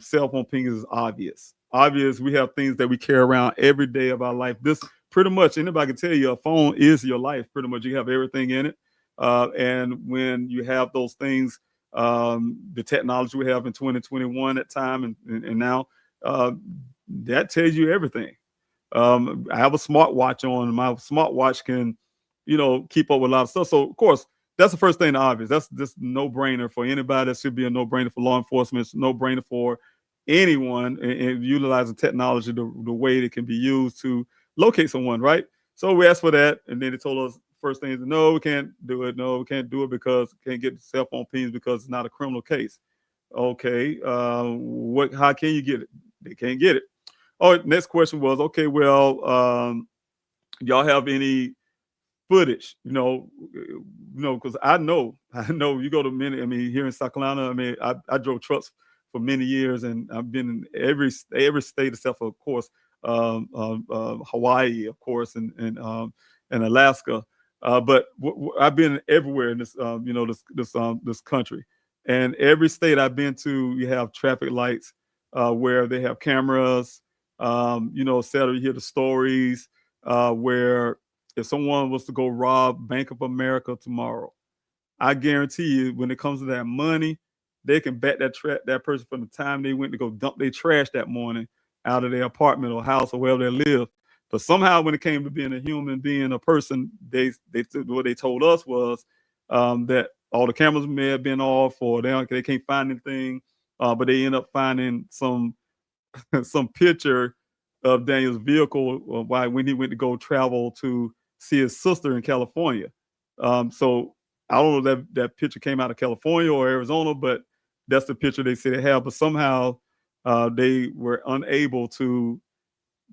cell phone ping is obvious. Obvious, we have things that we carry around every day of our life. This pretty much, anybody can tell you a phone is your life. Pretty much, you have everything in it. And when you have those things, the technology we have in 2021 at time and now, that tells you everything. I have a smartwatch on, and my smartwatch can, keep up with a lot of stuff. So of course, that's the first thing obvious. That's just no brainer for anybody. That should be a no brainer for law enforcement. It's no brainer for anyone in utilizing technology the way it can be used to locate someone, right? So we asked for that, and then they told us first thing is, no, we can't do it. No, we can't do it because we can't get cell phone pings because it's not a criminal case. Okay, how can you get it? They can't get it. Oh, next question was, okay, well, y'all have any footage, because I know you go to many, here in South Carolina, I drove trucks for many years, and I've been in every state except for, of course, Hawaii, of course, and Alaska. But I've been everywhere in this, this country, and every state I've been to, you have traffic lights where they have cameras, you hear the stories where if someone was to go rob Bank of America tomorrow, I guarantee you, when it comes to that money, they can bet that person from the time they went to go dump their trash that morning out of their apartment or house or wherever they live. But somehow, when it came to being a human being, a person, what they told us was that all the cameras may have been off, or they can't find anything, but they end up finding some picture of Daniel's vehicle when he went to go travel to see his sister in California. So I don't know if that picture came out of California or Arizona, but that's the picture they say they have. But somehow they were unable to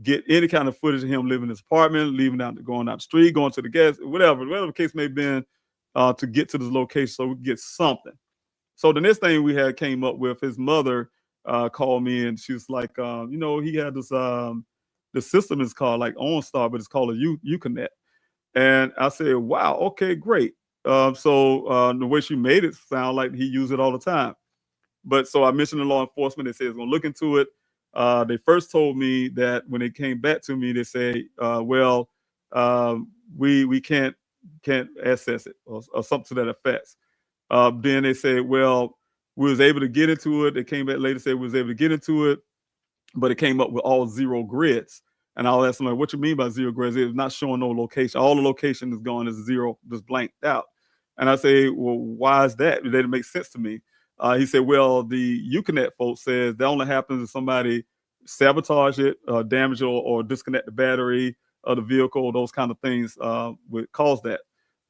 get any kind of footage of him living in his apartment, going out the street, going to the gas, whatever the case may have been, to get to this location so we could get something. So the next thing we had came up with, his mother called me, and she was like, he had this, the system is called like OnStar, but it's called a Uconnect. And I said, wow, okay, great. So the way she made it sound like he used it all the time. But so I mentioned to law enforcement. They said it's going to look into it. They first told me that when they came back to me, they say, well, we can't access it, or something to that effect. Then they said, well, we was able to get into it. They came back later, said we was able to get into it, but it came up with all 0 grids. And I'll ask them, like, what you mean by 0 grids? It's not showing no location. All the location is gone, is 0, just blanked out. And I say, well, why is that? It didn't make sense to me. He said, well, the Uconnect folks says that only happens if somebody sabotage it, damage or disconnect the battery of the vehicle. Those kind of things would cause that.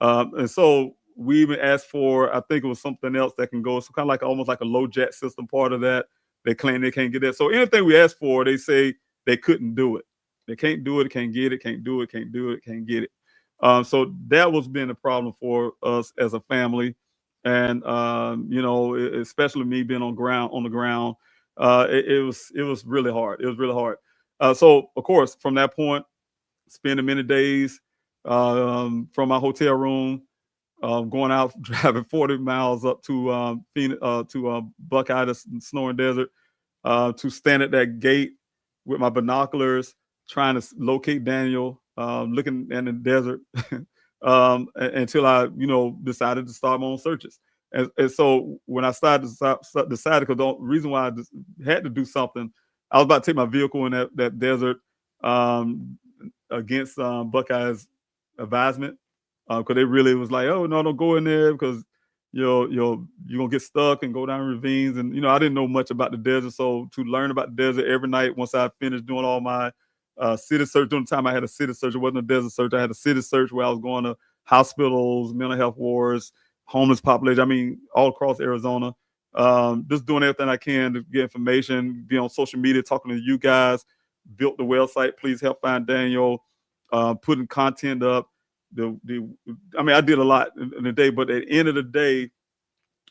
And so we even asked for, I think it was something else that can go, so kind of like almost like a low jack system part of that. They claim they can't get that. So anything we asked for, they say they couldn't do it. They can't do it, can't get it, can't do it, can't do it, can't get it. So that was been a problem for us as a family. And you know, especially me being on the ground, it was really hard. It was really hard. So of course, from that point, spending many days from my hotel room, going out driving 40 miles up to Phoenix, to Buckeye, the Snoring Desert, to stand at that gate with my binoculars, trying to locate Daniel, looking in the desert, until I, you know, decided to start my own searches. And so when I decided, because the reason why I just had to do something, I was about to take my vehicle in that desert against Buckeye's advisement, because they really was like, oh no, don't go in there because you're gonna get stuck and go down ravines. And you know, I didn't know much about the desert, so to learn about the desert every night once I finished doing all my city search. During the time I had a city search, it wasn't a desert search. I had a city search where I was going to hospitals, mental health wards, homeless population. I mean, all across Arizona. Just doing everything I can to get information, be on social media, talking to you guys. Built the website, Please Help Find Daniel. Putting content up. I mean, I did a lot in the day, but at the end of the day,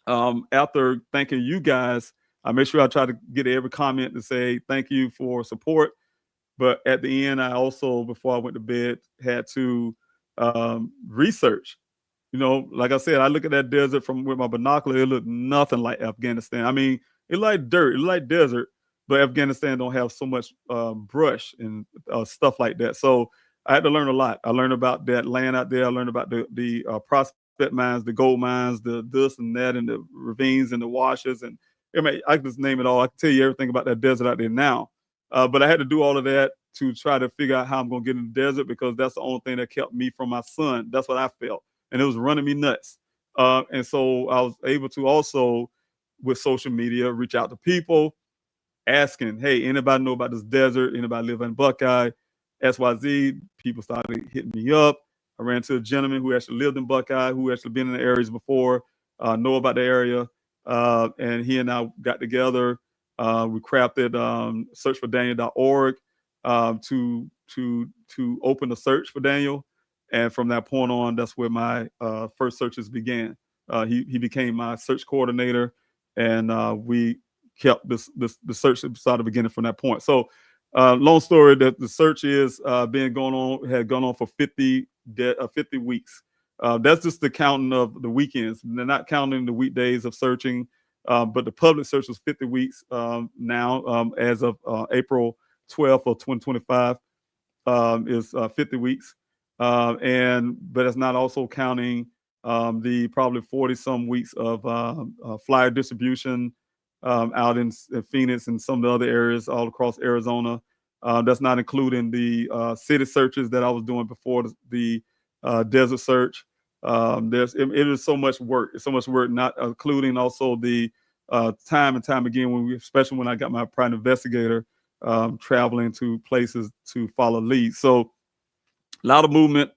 after thanking you guys, I made sure I try to get every comment to say thank you for support. But at the end, I also, before I went to bed, had to research. You know, like I said, I look at that desert with my binocular. It looked nothing like Afghanistan. I mean, it like dirt, it like desert, but Afghanistan don't have so much brush and stuff like that. So I had to learn a lot. I learned about that land out there. I learned about the prospect mines, the gold mines, the this and that, and the ravines and the washes. And I mean, I can just name it all. I can tell you everything about that desert out there now. But I had to do all of that to try to figure out how I'm going to get in the desert, because that's the only thing that kept me from my son. That's what I felt. And it was running me nuts. And so I was able to also, with social media, reach out to people asking, hey, anybody know about this desert? Anybody live in Buckeye? XYZ. People started hitting me up. I ran to a gentleman who actually lived in Buckeye, who actually been in the areas before, know about the area. And he and I got together. We crafted searchfordaniel.org to open a search for Daniel. And from that point on, that's where my first searches began. He became my search coordinator, and we kept the search started beginning from that point. So long story, that the search is had gone on for 50 weeks. That's just the counting of the weekends. They're not counting the weekdays of searching, but the public search was 50 weeks now, as of April 12th of 2025, is 50 weeks. But it's not also counting the probably 40 some weeks of flyer distribution out in Phoenix and some of the other areas all across Arizona. That's not including the city searches that I was doing before the desert search. It is so much work. It's so much work, not including also the time and time again, especially when I got my private investigator traveling to places to follow leads. So a lot of movement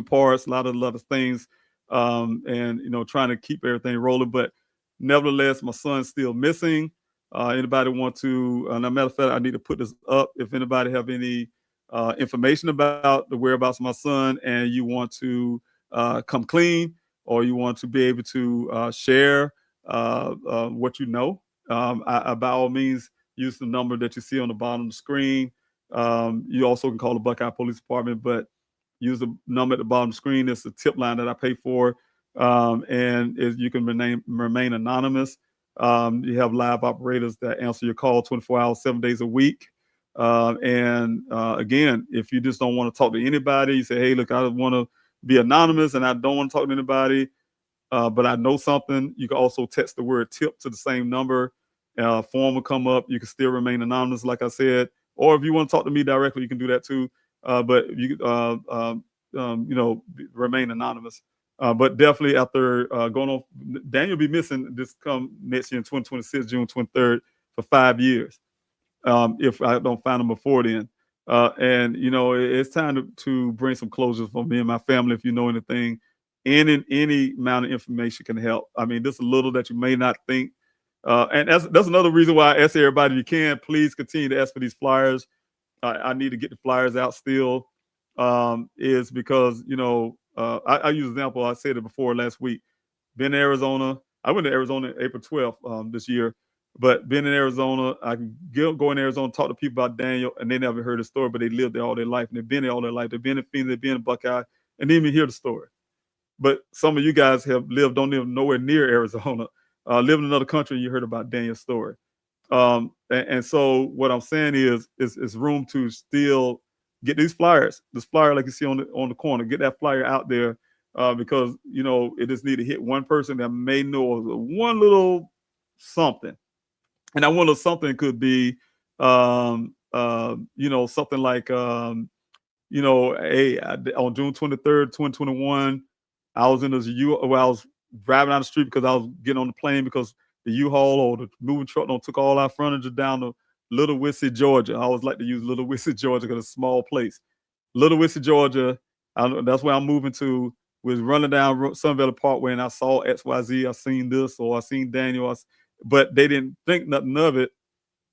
parts, a lot of things, and you know, trying to keep everything rolling. But nevertheless, my son's still missing. Anybody want to? And a matter of fact, I need to put this up. If anybody have any information about the whereabouts of my son, and you want to come clean, or you want to be able to share what you know, I by all means use the number that you see on the bottom of the screen. You also can call the Buckeye Police Department, but use the number at the bottom of the screen. It's a tip line that I pay for, and you can remain anonymous. You have live operators that answer your call 24 hours, 7 days a week. Again, if you just don't want to talk to anybody, you say, hey, look, I want to be anonymous and I don't want to talk to anybody, but I know something. You can also text the word tip to the same number. Form will come up. You can still remain anonymous, like I said. Or if you want to talk to me directly, you can do that too. But you remain anonymous. But definitely after going on, Daniel will be missing this come next year in 2026, June 23rd, for 5 years. If I don't find him before then. It's time to bring some closure for me and my family. If you know anything, any amount of information can help. I mean, this is a little that you may not think. And that's another reason why I ask everybody, if you can, please continue to ask for these flyers. I need to get the flyers out still, is because, I use an example. I said it before last week. Been in Arizona. I went to Arizona April 12th this year, but been in Arizona. I can go in Arizona, talk to people about Daniel, and they never heard the story, but they lived there all their life, and they've been there all their life. They've been in Phoenix, they've been in Buckeye, and didn't even hear the story. But some of you guys don't live nowhere near Arizona, live in another country, and you heard about Daniel's story. And so what I'm saying is room to still get these flyers. This flyer, like you see on the corner, get that flyer out there, because it just need to hit one person that may know one little something. And that one little something could be something like on June 23rd, 2021, I was in I was driving down the street because I was getting on the plane because the U-Haul or the moving truck took all our furniture down to Little Wissy, Georgia. I always like to use Little Wissy, Georgia because it's a small place. Little Wissy, Georgia, that's where I'm moving to. Was running down Sun Valley Parkway and I saw XYZ. I seen this or I seen Daniel, but they didn't think nothing of it.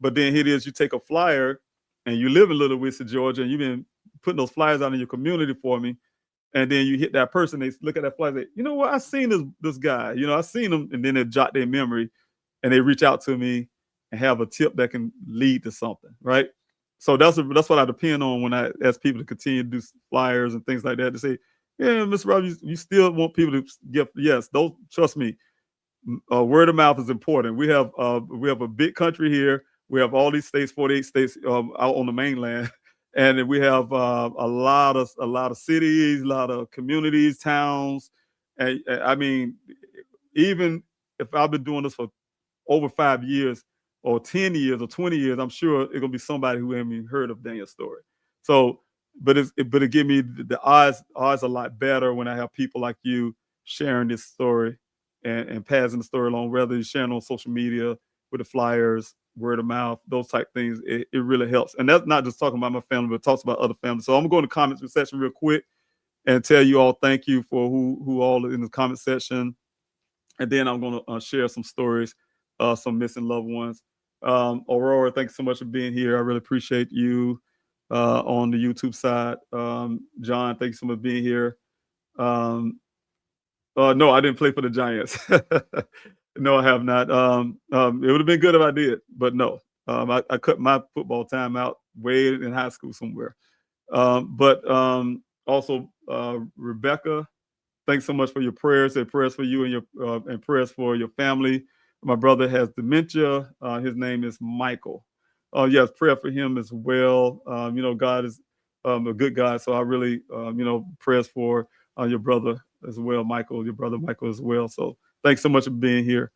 But then here it is, you take a flyer and you live in Little Wissy, Georgia, and you've been putting those flyers out in your community for me. And then you hit that person, they look at that flyer and say, you know what, I seen this guy, I seen him, and then they jot their memory and they reach out to me and have a tip that can lead to something, right? So that's what I depend on when I ask people to continue to do flyers and things like that, to say, yeah, Mr. Rob, you still want people to give, yes, don't trust me. Word of mouth is important. We have a big country here. We have all these states, 48 states out on the mainland. And we have a lot of cities, a lot of communities, towns. And I mean, even if I've been doing this for over 5 years or 10 years or 20 years, I'm sure it's gonna be somebody who haven't even heard of Daniel's story. So, but it give me the odds a lot better when I have people like you sharing this story and passing the story along, whether you're sharing on social media with the flyers, word of mouth, those type things. It really helps. And that's not just talking about my family, but it talks about other families. So I'm going to comments section real quick and tell you all thank you for who all in the comment section. And then I'm going to share some stories, some missing loved ones. Aurora, thanks so much for being here. I really appreciate you on the YouTube side. John, thank you so much for being here. No, I didn't play for the Giants. No, I have not. It would have been good if I did, but no. I cut my football time out way in high school somewhere. But also, Rebecca, thanks so much for your prayers. And prayers for you and prayers for your family. My brother has dementia. His name is Michael. Yes, prayer for him as well. God is a good God, so I really, prayers for your brother as well, Michael, your brother Michael as well. So thanks so much for being here.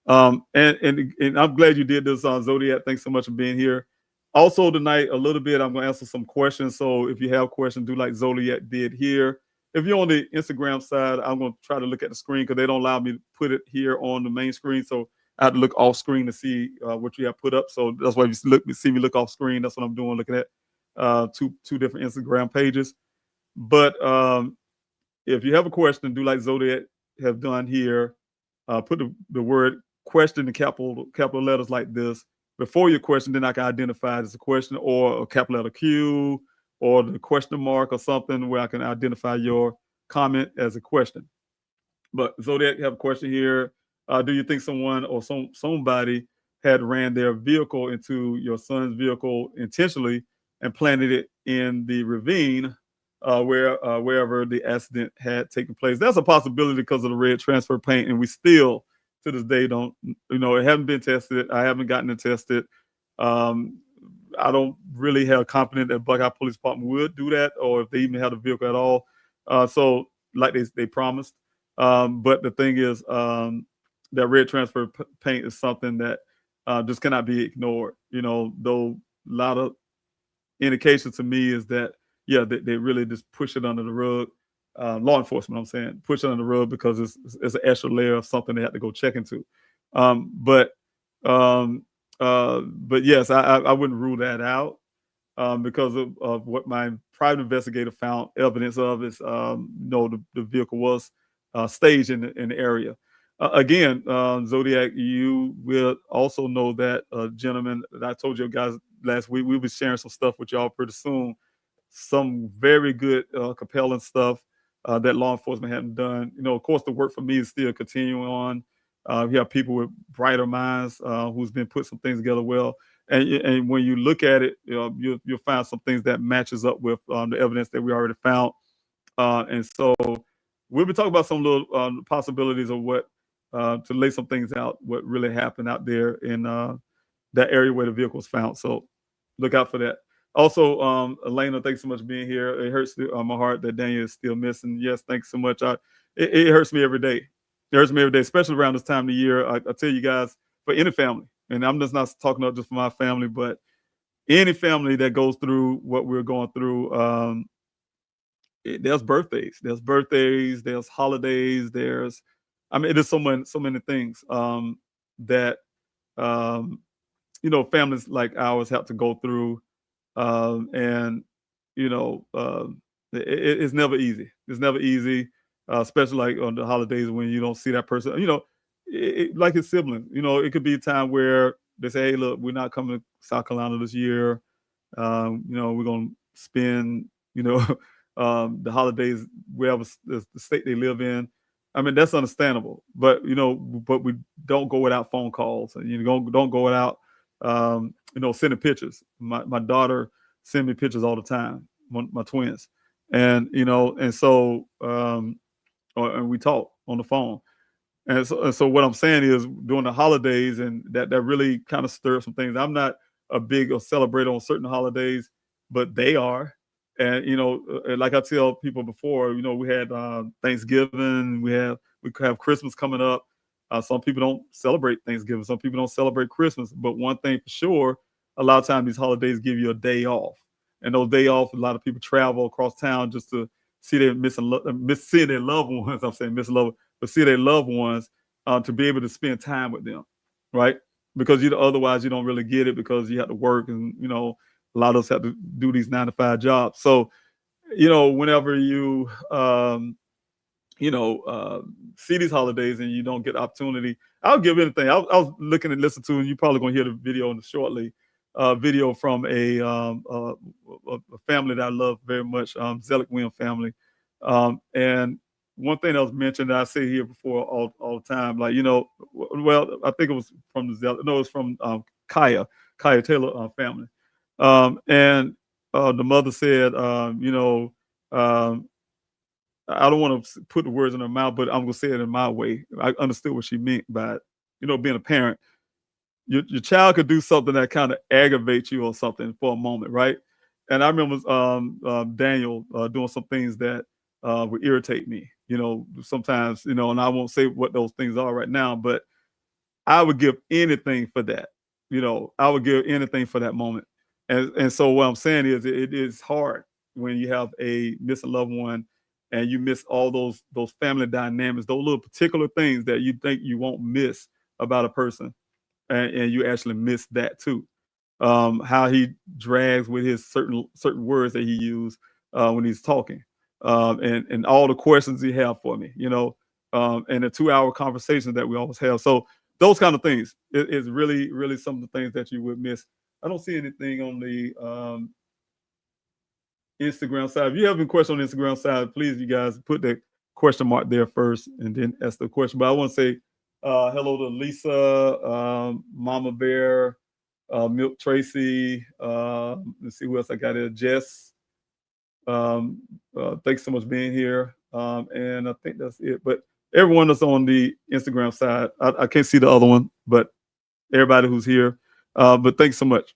And I'm glad you did this on Zodiac. Thanks so much for being here. Also tonight, a little bit, I'm going to answer some questions. So if you have questions, do like Zodiac did here. If you're on the Instagram side, I'm going to try to look at the screen because they don't allow me to put it here on the main screen. So I have to look off screen to see what you have put up. So that's why you see me look off screen. That's what I'm doing, looking at two different Instagram pages. But if you have a question, do like Zodiac have done here. Put the word question in capital letters like this before your question, then I can identify it as a question or a capital letter Q or the question mark or something where I can identify your comment as a question. But Zodiac have a question here. Do you think someone or somebody had ran their vehicle into your son's vehicle intentionally and planted it in the ravine wherever the accident had taken place? That's a possibility because of the red transfer paint, and we still to this day don't, it haven't been tested. I haven't gotten it tested. I don't really have confidence that Buckeye Police Department would do that, or if they even have the vehicle at all. So like they promised. But the thing is, that red transfer paint is something that just cannot be ignored. Though a lot of indication to me is that, yeah, they really just push it under the rug. Law enforcement, I'm saying, push it under the rug because it's an extra layer of something they have to go check into. But yes, I wouldn't rule that out because of what my private investigator found evidence of is, the vehicle was staged in the area. Again, Zodiac, you will also know that gentleman that I told you guys last week, we'll be sharing some stuff with y'all pretty soon. Some very good, compelling stuff that law enforcement hadn't done. Of course, the work for me is still continuing on. We have people with brighter minds who's been put some things together well. And when you look at it, you'll find some things that matches up with the evidence that we already found. And so we'll be talking about some little possibilities of what to lay some things out, what really happened out there in that area where the vehicle was found. So look out for that. Also, Elena, thanks so much for being here. It hurts my heart that Daniel is still missing. Yes, thanks so much. It hurts me every day. It hurts me every day, especially around this time of the year. I tell you guys, for any family, and I'm just not talking about just for my family, but any family that goes through what we're going through, there's birthdays, there's holidays, there's so many things that families like ours have to go through, and it's never easy. It's never easy, especially like on the holidays when you don't see that person. Like his siblings. It could be a time where they say, "Hey, look, we're not coming to South Carolina this year. We're gonna spend, the holidays wherever the state they live in." That's understandable, but but we don't go without phone calls, and don't go without sending pictures. My daughter send me pictures all the time, my twins, and so and we talk on the phone. And so what I'm saying is during the holidays, and that really kind of stirs some things. I'm not a big celebrator on certain holidays, but they are. And like I tell people before, we had Thanksgiving, we could have Christmas coming up. Some people don't celebrate Thanksgiving, some people don't celebrate Christmas. But one thing for sure, a lot of times these holidays give you a day off, and those day off, a lot of people travel across town just to see their see their loved ones. I'm saying miss love, but see their loved ones to be able to spend time with them, right? Because otherwise you don't really get it because you have to work, and a lot of us have to do these 9-to-5 jobs. So whenever you see these holidays and you don't get the opportunity, I'll give anything. I was looking and listening to, and you're probably gonna hear the video shortly. Video from a family that I love very much, Zelic Wim family. And one thing that was mentioned that I say here before all the time, like, well, I think it was from the Zelic, no, it's from Kaya Taylor family. And the mother said, I don't want to put the words in her mouth, but I'm going to say it in my way. I understood what she meant by, being a parent. Your child could do something that kind of aggravates you or something for a moment, right? And I remember Daniel doing some things that would irritate me, sometimes, and I won't say what those things are right now, but I would give anything for that. I would give anything for that moment. And so what I'm saying is it is hard when you have a missing loved one and you miss all those family dynamics, those little particular things that you think you won't miss about a person. And you actually miss that too. How he drags with his certain words that he used when he's talking, and all the questions he have for me, and the 2-hour conversations that we always have. So those kind of things is really, really some of the things that you would miss. I don't see anything on the Instagram side. If you have any question on the Instagram side, please, you guys, put the question mark there first and then ask the question. But I want to say hello to Lisa, Mama Bear, Milk Tracy. Let's see who else I got here. Jess. Thanks so much for being here. And I think that's it. But everyone that's on the Instagram side. I can't see the other one, but everybody who's here. But thanks so much.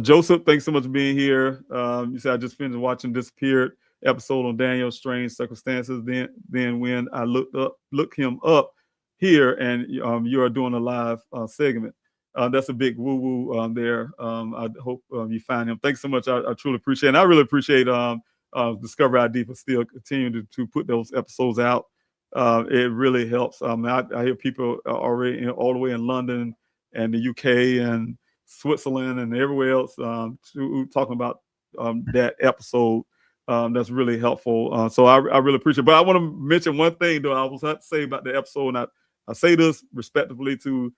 Joseph, thanks so much for being here. You said I just finished watching Disappeared episode on Daniel's strange circumstances. Then when I looked him up here, and you are doing a live segment. That's a big woo-woo there. I hope you find him. Thanks so much. I truly appreciate it. And I really appreciate Discovery ID for still continuing to put those episodes out. It really helps. I hear people already all the way in London and the UK and Switzerland and everywhere else talking about that episode. That's really helpful. So I really appreciate it. But I want to mention one thing, though. I was have to say about the episode, and I say this respectively to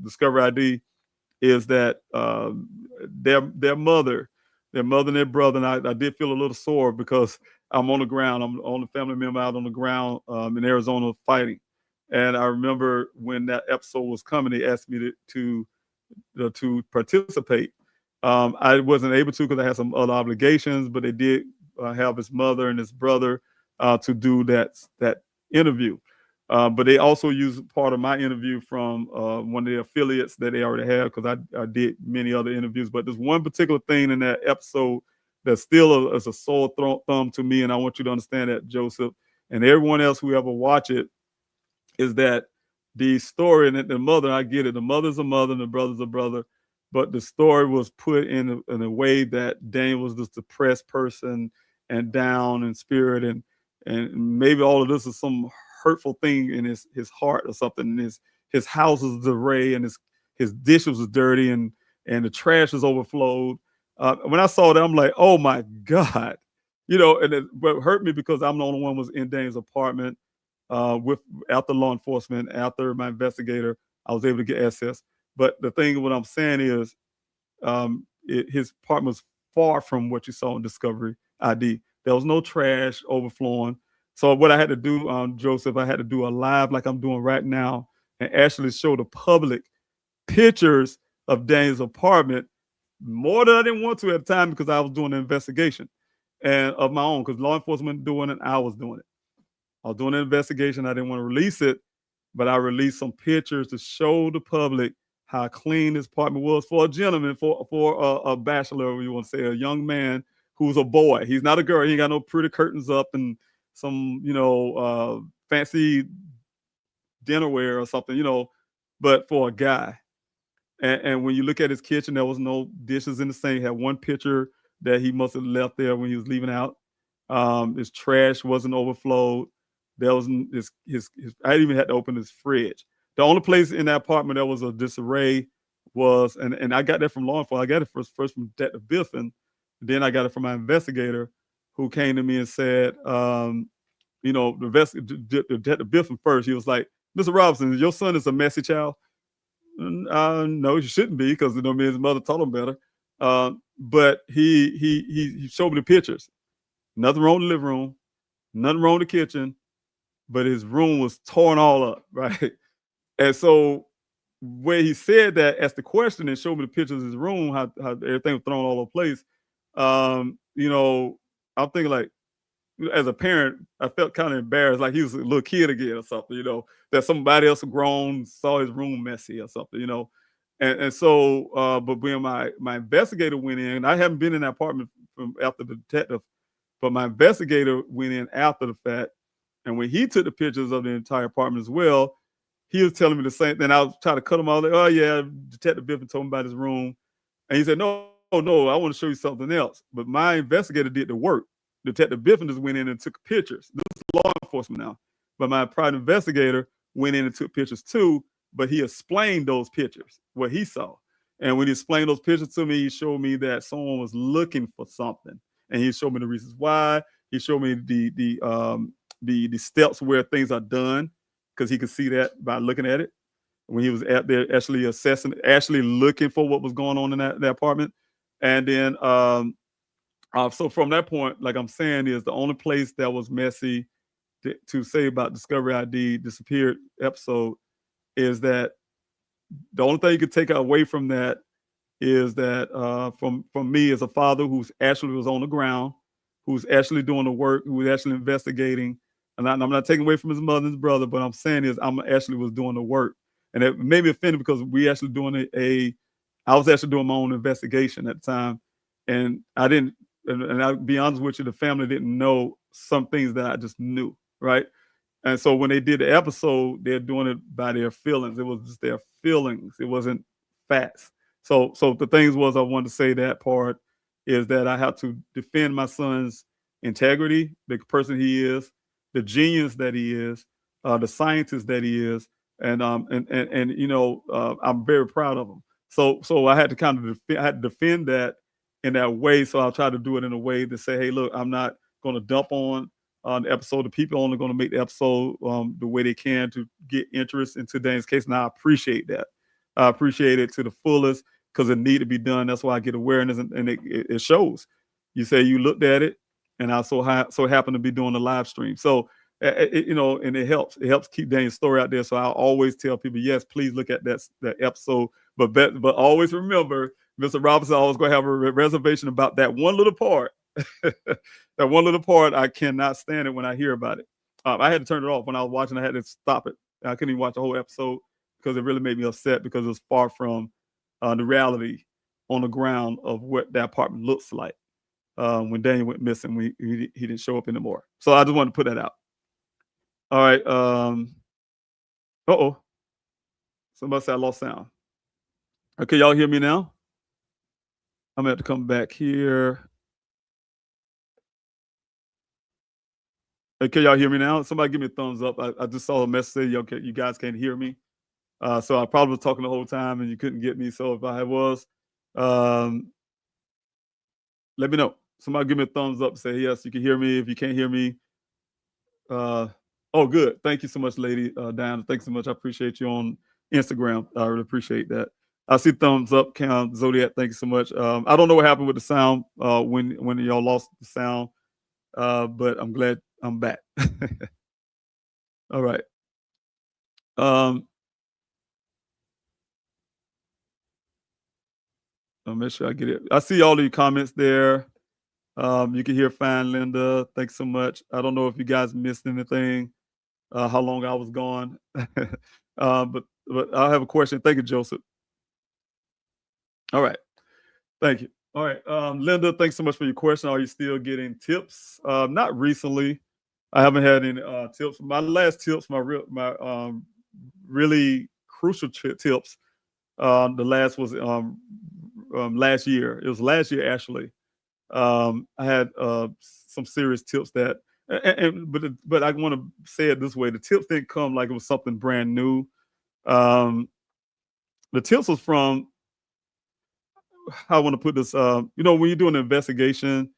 Discovery ID, is that their mother and their brother, and I did feel a little sore because I'm on the ground. I'm on the family member out on the ground in Arizona fighting. And I remember when that episode was coming, they asked me to participate. I wasn't able to because I had some other obligations, but they did have his mother and his brother to do that interview. But they also used part of my interview from one of the affiliates that they already have, because I did many other interviews. But there's one particular thing in that episode that still is a sore thumb to me, and I want you to understand that, Joseph, and everyone else who ever watch it, is that the story, and the mother, I get it, the mother's a mother and the brother's a brother, but the story was put in a way that Daniel was this depressed person and down in spirit, and maybe all of this is some hurtful thing in his heart or something. And his house is disarray, and his dishes was dirty, and the trash is overflowed. When I saw that, I'm like, oh my God, and it hurt me because I'm the only one who was in Daniel's apartment. After law enforcement, after my investigator, I was able to get access. But the thing, what I'm saying is, his apartment was far from what you saw in Discovery ID. There was no trash overflowing. So what I had to do, Joseph, I had to do a live like I'm doing right now, and actually show the public pictures of Daniel's apartment, more than I didn't want to at the time because I was doing an investigation and of my own, because law enforcement doing it, I was doing it. I was doing an investigation. I didn't want to release it, but I released some pictures to show the public how clean this apartment was for a gentleman, for a bachelor, you want to say, a young man who's a boy. He's not a girl. He ain't got no pretty curtains up and some, fancy dinnerware or something, but for a guy. And when you look at his kitchen, there was no dishes in the sink. He had one picture that he must have left there when he was leaving out. His trash wasn't overflowed. There was I even had to open his fridge. The only place in that apartment that was a disarray was, and I got that from law enforcement. I got it first from Detective Biffin. Then I got it from my investigator, who came to me and said, Detective Biffin first, he was like, Mr. Robinson, your son is a messy child. No, he shouldn't be, because his mother told him better. But he showed me the pictures. Nothing wrong with the living room, nothing wrong with the kitchen, but his room was torn all up, right? And so when he said that, asked the question and showed me the pictures of his room, how everything was thrown all over the place, I'm thinking, like, as a parent, I felt kind of embarrassed, like he was a little kid again or something, that somebody else grown saw his room messy or something, And so, but when my investigator went in, I haven't been in that apartment from after the detective, but my investigator went in after the fact. And when he took the pictures of the entire apartment as well, he was telling me the same thing. I was trying to cut him off. Like, oh yeah, Detective Biffin told me about his room. And he said, no, I want to show you something else. But my investigator did the work. Detective Biffin just went in and took pictures. This is law enforcement now. But my private investigator went in and took pictures too, but he explained those pictures, what he saw. And when he explained those pictures to me, he showed me that someone was looking for something. And he showed me the reasons why. He showed me the steps where things are done, because he could see that by looking at it. When he was out there actually assessing, actually looking for what was going on in that apartment. And then, so from that point, like I'm saying, is the only place that was messy to say about Discovery ID Disappeared episode is that the only thing you could take away from that is that from me as a father who's actually was on the ground, who's actually doing the work, who's actually investigating. And I'm not taking away from his mother and his brother, but I'm saying is I'm actually was doing the work. And it made me offended because we actually doing I was actually doing my own investigation at the time. And I didn't, and I'll be honest with you, the family didn't know some things that I just knew, right? And so when they did the episode, they're doing it by their feelings. It was just their feelings. It wasn't facts. So the things was I wanted to say that part is that I have to defend my son's integrity, the person he is, the genius that he is, the scientist that he is, and I'm very proud of him. So I had to kind of defend that in that way. So I'll try to do it in a way to say, hey, look, I'm not going to dump on the episode. The people only going to make the episode the way they can to get interest in today's case. And I appreciate that. I appreciate it to the fullest because it need to be done. That's why I get awareness, and it shows. You say you looked at it, and I so happen to be doing the live stream. So and it helps. It helps keep Daniel's story out there. So I always tell people, yes, please look at that episode, but always remember, Mr. Robinson always going to have a reservation about that one little part. That one little part, I cannot stand it when I hear about it. I had to turn it off when I was watching. I had to stop it. I couldn't even watch the whole episode because it really made me upset because it was far from the reality on the ground of what that apartment looks like. When Daniel went missing, he didn't show up anymore. So I just wanted to put that out. All right. Somebody said I lost sound. Okay, y'all hear me now? I'm gonna have to come back here. Okay, y'all hear me now? Somebody give me a thumbs up. I just saw a message say, okay, you guys can't hear me. So I probably was talking the whole time and you couldn't get me. So if I was, let me know. Somebody give me a thumbs up and say, yes, you can hear me. If you can't hear me, oh, good. Thank you so much, Lady Diana. Thanks so much. I appreciate you on Instagram. I really appreciate that. I see thumbs up, Count Zodiac. Thank you so much. I don't know what happened with the sound when y'all lost the sound, but I'm glad I'm back. All right. I'll make sure I get it. I see all of your comments there. You can hear fine, Linda. Thanks so much. I don't know if you guys missed anything, how long I was gone. But I have a question. Thank you, Joseph. All right. Thank you. All right. Linda, thanks so much for your question. Are you still getting tips? Not recently. I haven't had any tips. My last tips, my really crucial tips. The last was last year. It was last year actually. I had some serious tips that, but I want to say it this way: the tips didn't come like it was something brand new. The tips was from, how I want to put this. When you're doing an investigation,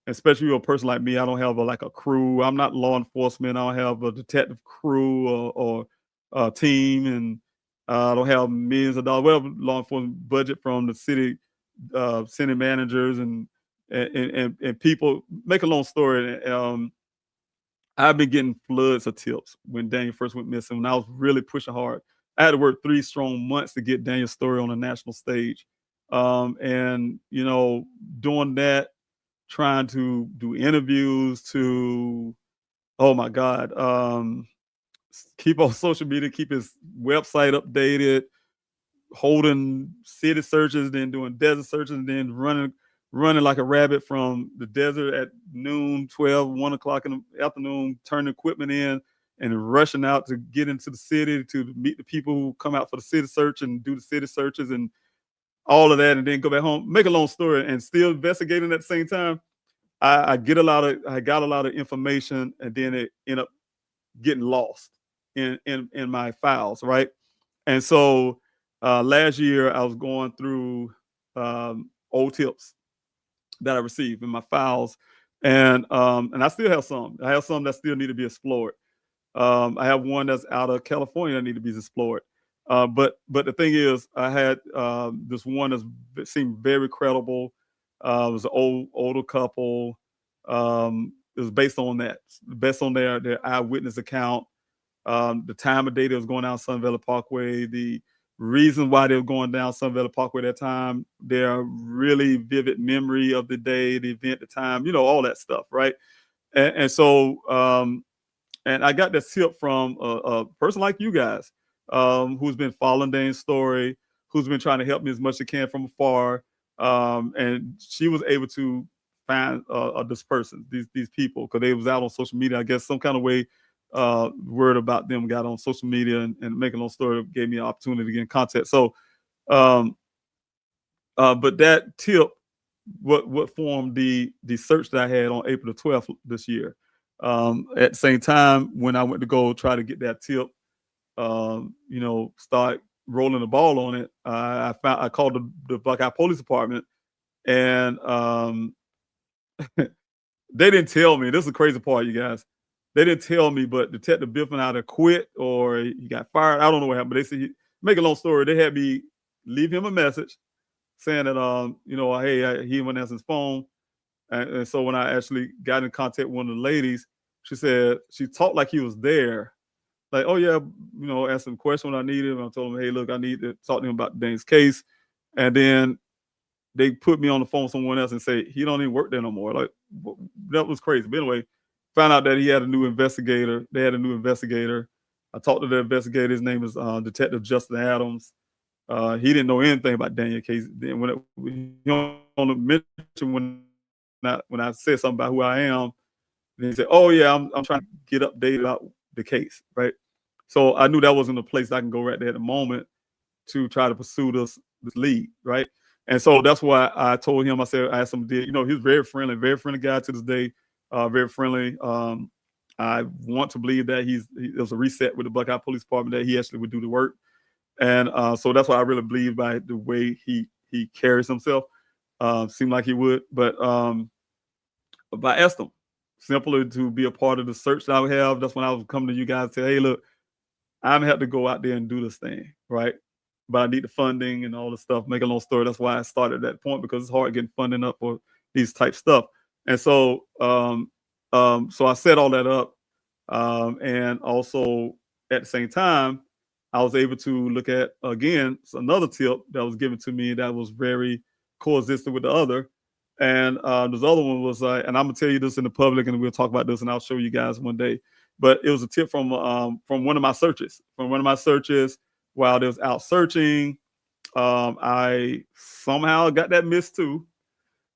especially you're a person like me, I don't have a crew. I'm not law enforcement. I don't have a detective crew or a team, and I don't have millions of dollars. Whatever law enforcement budget from the city managers and people. Make a long story. I've been getting floods of tips when Daniel first went missing. When I was really pushing hard, I had to work 3 strong months to get Daniel's story on a national stage. And doing that, trying to do interviews, to, oh my God, keep on social media, keep his website updated, holding city searches, then doing desert searches, and then running like a rabbit from the desert at noon, 1 o'clock in the afternoon, turning equipment in and rushing out to get into the city to meet the people who come out for the city search and do the city searches and all of that, and then go back home. Make a long story, and still investigating at the same time. I got a lot of information, and then it ended up getting lost in my files, right? And so last year I was going through old tips that I received in my files, and I still have some. I have some that still need to be explored. I have one that's out of California that need to be explored. But the thing is, I had this one that seemed very credible. It was an older couple. It was based on their eyewitness account. The time of day that was going out Sun Valley Parkway, the reasons why they were going down Sun Valley Parkway at that time, their really vivid memory of the day, the event, the time, all that stuff, right? And so, and I got that tip from a person like you guys, who's been following Dane's story, who's been trying to help me as much as she can from afar. And she was able to find this person, these people, because they was out on social media. I guess some kind of way word about them got on social media, and making a long story gave me an opportunity to get in contact. So, but that tip, what formed the search that I had on April the 12th this year. At the same time, when I went to go try to get that tip, start rolling the ball on it, I called the Buckeye Police Department, and they didn't tell me. This is the crazy part, you guys. They didn't tell me, but Detective Biffman either quit or he got fired. I don't know what happened. But they said, make a long story, they had me leave him a message saying that, hey, he went answer his phone. And so when I actually got in contact with one of the ladies, she said she talked like he was there. Like, oh yeah, asked him a question when I needed him. I told him, hey, look, I need to talk to him about Dane's case. And then they put me on the phone with someone else and say he don't even work there no more. Like, that was crazy. But anyway, found out that he had a new investigator. They had a new investigator. I talked to the investigator. His name is Detective Justin Adams. He didn't know anything about Daniel's case. Then when he mentioned when I said something about who I am, and he said, "Oh yeah, I'm trying to get updated about the case, right?" So I knew that wasn't a place I can go right there at the moment to try to pursue this lead, right? And so that's why I told him. I asked him, he was very friendly guy to this day, very friendly. I want to believe that there was a reset with the Buckeye Police Department, that he actually would do the work, and so that's why I really believe by the way he carries himself. Seemed like he would, but I asked him simply to be a part of the search that I would have. That's when I was coming to you guys and say, hey, look, I'm gonna have to go out there and do this thing, right? But I need the funding and all the stuff. Make a long story, that's why I started at that point, because it's hard getting funding up for these type stuff. And so, so I set all that up, and also at the same time, I was able to look at again another tip that was given to me that was very coexistent with the other. And this other one was, and I'm gonna tell you this in the public, and we'll talk about this, and I'll show you guys one day. But it was a tip from one of my searches. While they was out searching, I somehow got that missed too.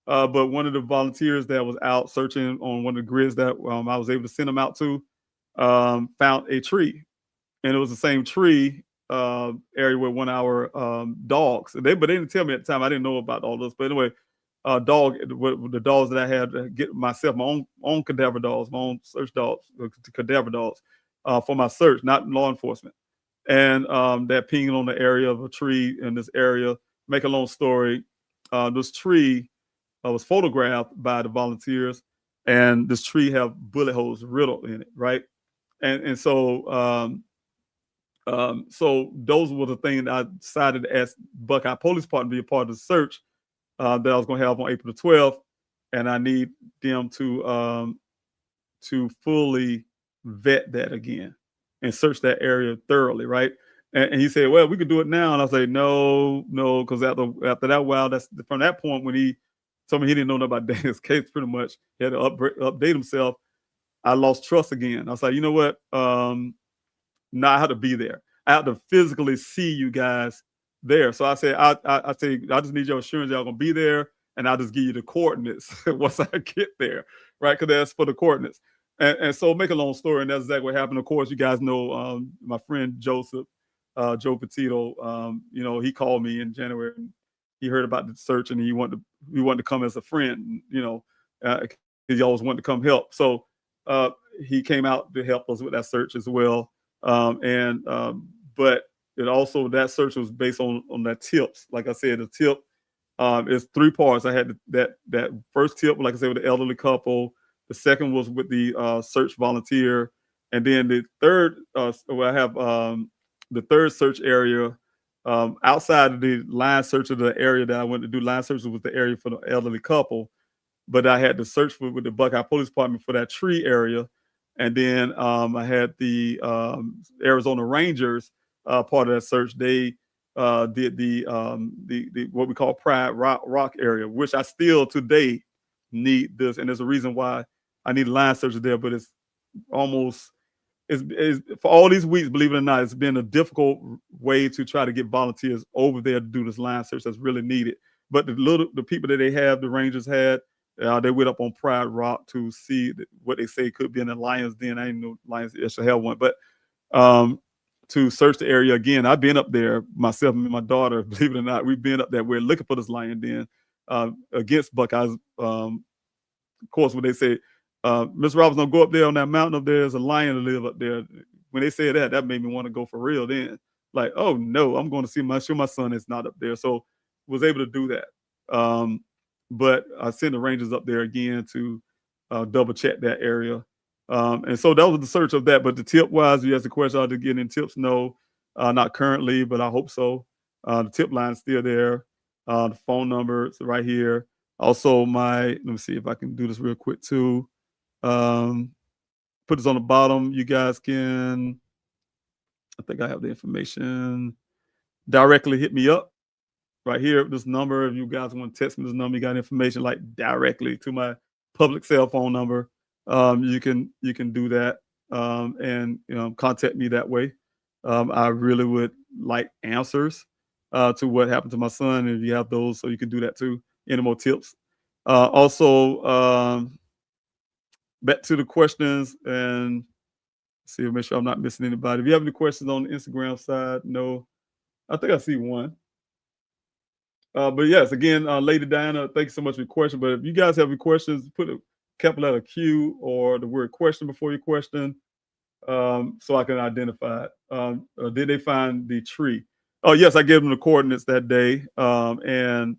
But one of the volunteers that was out searching on one of the grids that I was able to send them out to, found a tree, and it was the same tree area where one of our dogs. But they didn't tell me at the time. I didn't know about all this. But anyway, the dogs that I had to get myself, my own cadaver dogs, my own search dogs, cadaver dogs, for my search, not law enforcement. And that pinging on the area of a tree in this area. Make a long story, this tree was photographed by the volunteers, and this tree have bullet holes riddled in it, right? And so so those were the things that I decided to ask Buckeye Police Department to be a part of the search that I was going to have on April the 12th, and I need them to fully vet that again and search that area thoroughly, right? And he said, "Well, we could do it now," and I say, "No, because after that while, that's from that point when he told me he didn't know nothing about Daniel's case, pretty much he had to update himself. I lost trust again. I was like, you know what? Now I have to be there. I have to physically see you guys there. So I said, I just need your assurance y'all gonna be there, and I'll just give you the coordinates once I get there, right? Because that's for the coordinates. And so, make a long story, and that's exactly what happened. Of course, you guys know my friend Joseph, Joe Petito. He called me in January. And he heard about the search, and he wanted to come as a friend. He always wanted to come help. So he came out to help us with that search as well. But it also, that search was based on that tips. Like I said, the tip is 3 parts. I had that first tip, like I said, with the elderly couple. The second was with the search volunteer, and then the third, I have the third search area outside of the line search of the area that I went to do line search was the area for the elderly couple. But I had to search with the Buckeye Police Department for that tree area. And then I had the Arizona Rangers part of that search. They did the what we call Pride Rock area, which I still today need this, and there's a reason why I need a line searcher there, but it's almost it's for all these weeks, believe it or not, it's been a difficult way to try to get volunteers over there to do this line search that's really needed. But the people that they have, the Rangers had, they went up on Pride Rock to see what they say could be in the Lions Den. I didn't know Lions actually have one, but to search the area again. I've been up there myself and my daughter, believe it or not. We've been up there. We're looking for this lion den against Buckeyes. Of course, when they say, Miss Robinson, don't go up there on that mountain up there. There's a lion to live up there. When they said that, that made me want to go for real then. Like, oh, no, I'm going to show my son it's not up there. So was able to do that. But I sent the Rangers up there again to double check that area. And so that was the search of that. But the tip wise, you asked the question, are they getting tips? No, not currently, but I hope so. The tip line is still there. The phone number is right here. Also, let me see if I can do this real quick too. Put this on the bottom. You guys can, I think I have the information. Directly hit me up right here. This number, if you guys want to text me this number, you got information like directly to my public cell phone number. You can do that and contact me that way. I really would like answers to what happened to my son. If you have those, so you can do that too. Any more tips? Also, back to the questions and see, make sure I'm not missing anybody. If you have any questions on the Instagram side, no, I think I see one. But yes, again, Lady Diana, thanks so much for your question. But if you guys have any questions, put a capital letter Q or the word question before your question, so I can identify it. Did they find the tree? Oh, yes, I gave them the coordinates that day. And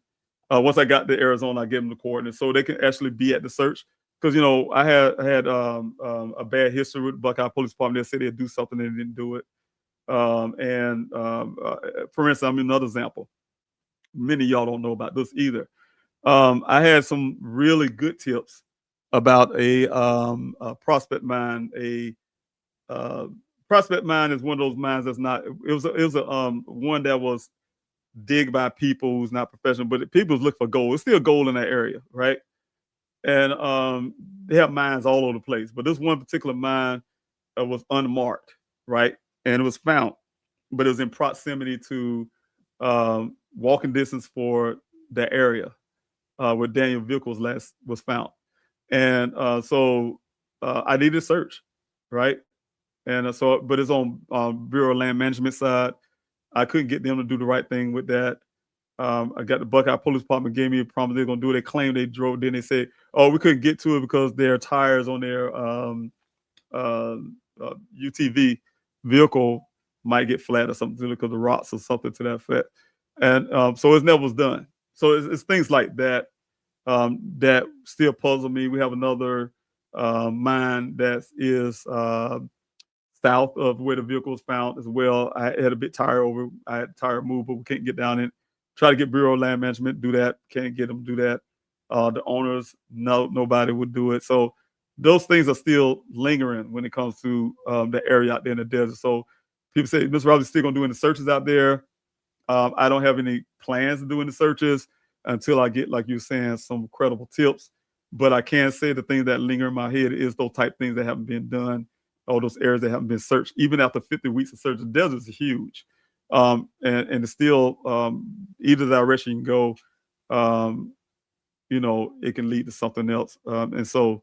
once I got to Arizona, I gave them the coordinates so they can actually be at the search. Because, I had a bad history with Buckeye Police Department. They said they'd do something and they didn't do it. For instance, I'm another example. Many of y'all don't know about this either. I had some really good tips about a prospect mine. Prospect mine is one of those mines that's not. It was a one that was digged by people who's not professional, but people look for gold. It's still gold in that area, right? And they have mines all over the place, but this one particular mine was unmarked, right? And it was found, but it was in proximity to walking distance for the area where Daniel vehicles last was found. And so I needed a search, right? And so, but it's on Bureau of Land Management side. I couldn't get them to do the right thing with that. I got the Buckeye Police Department gave me a promise they're gonna do it. They claimed they drove. Then they said, "Oh, we couldn't get to it because their tires on their UTV vehicle might get flat or something because of rocks or something to that effect." And so it never was done. So it's things like that that still puzzle me. We have another mine that is south of where the vehicle was found as well. I had a bit tire over. I had tire moved, but we can't get down in. Try to get Bureau of Land Management do that. Can't get them to do that. The owners, nobody would do it. So those things are still lingering when it comes to the area out there in the desert. So people say, Ms. Robinson's still gonna do any searches out there. I don't have any plans of doing the searches until I get, like you were saying, some credible tips. But I can say the things that linger in my head is those type things that haven't been done, or those areas that haven't been searched. Even after 50 weeks of search, the desert is huge. And it's still either direction you can go, it can lead to something else. And so,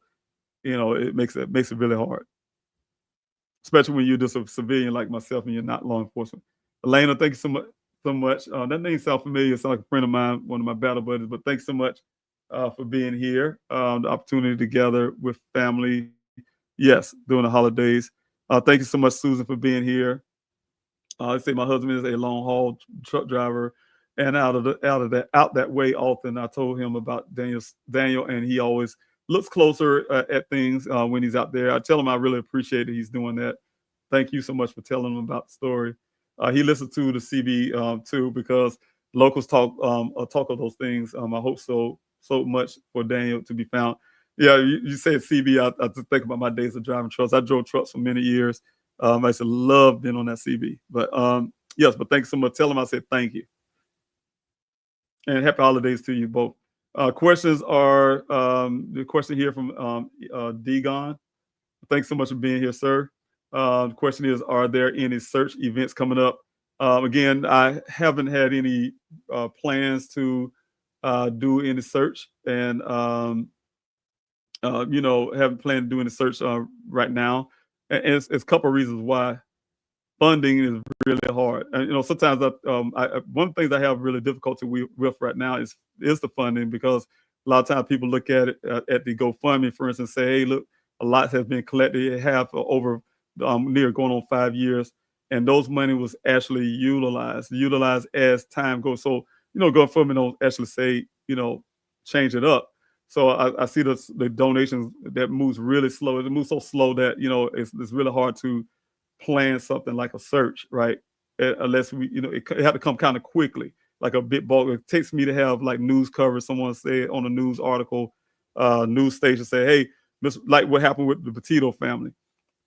it makes it really hard, especially when you're just a civilian like myself and you're not law enforcement. Elena, thank you so much. That name sounds familiar. It sounds like a friend of mine, one of my battle buddies. But thanks so much for being here. The opportunity together with family. Yes, during the holidays. Thank you so much, Susan, for being here. I say my husband is a long haul truck driver, and out that way often. I told him about Daniel, and he always looks closer at things when he's out there. I tell him I really appreciate that he's doing that. Thank you so much for telling him about the story. He listened to the CB too, because locals talk of those things. I hope so much for Daniel to be found. Yeah, you said CB. I just think about my days of driving trucks. I drove trucks for many years. I used to love being on that CB. But Yes, but thanks so much. Tell them I said thank you. And happy holidays to you both. Questions are the question here from Degon. Thanks so much for being here, sir. The question is, are there any search events coming up? Again, I haven't had any plans to do any search, and haven't planned to do any search right now. And it's a couple of reasons why. Funding is really hard, and sometimes one of the things I have really difficulty with right now is the funding, because a lot of times people look at it at the GoFundMe, for instance, say, hey, look, a lot has been collected, half over near going on 5 years, and those money was actually utilized as time goes. So GoFundMe don't actually say change it up. So I see the donations that moves really slow. It moves so slow that it's really hard to plan something like a search, right? Unless it had to come kind of quickly, like a bit bulk. It takes me to have like news coverage. Someone say on a news article, news station say, hey, like what happened with the Petito family.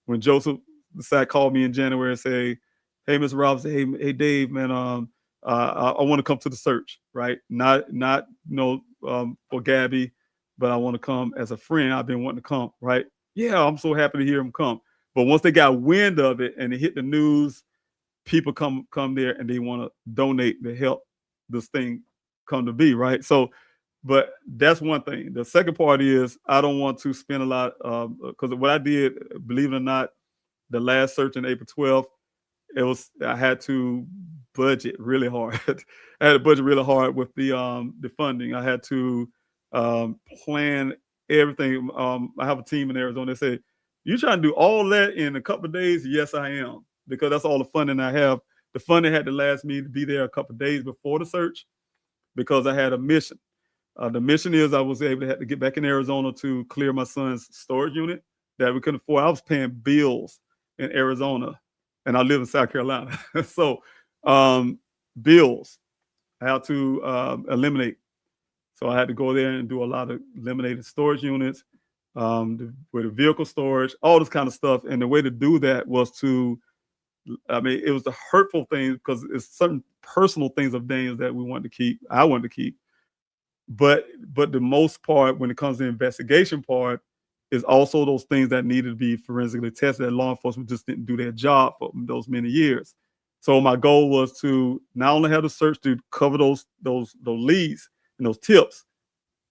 When Joseph decided called me in January and say, hey, Mr. Robinson, hey Dave, man, I want to come to the search, right? Not for Gabby, but I want to come as a friend. I've been wanting to come, right? Yeah, I'm so happy to hear him come. But once they got wind of it and it hit the news, people come there and they want to donate to help this thing come to be, right? So, but that's one thing. The second part is I don't want to spend a lot, because what I did, believe it or not, the last search in April 12th, I had to budget really hard. I had to budget really hard with the funding. I had to plan everything. I have a team in Arizona. They say, you trying to do all that in a couple of days? Yes, I am, because that's all the funding I have. The funding had to last me to be there a couple of days before the search, because I had a mission. The mission is I was able to have to get back in Arizona to clear my son's storage unit that we couldn't afford. I was paying bills in Arizona, and I live in South Carolina. So bills I had to eliminate. So I had to go there and do a lot of eliminating storage units, with the vehicle storage, all this kind of stuff. And the way to do that was it was the hurtful things, because it's certain personal things of Daniel's that I wanted to keep. But the most part, when it comes to the investigation part, is also those things that needed to be forensically tested, that law enforcement just didn't do their job for those many years. So my goal was to not only have the search to cover those leads and those tips,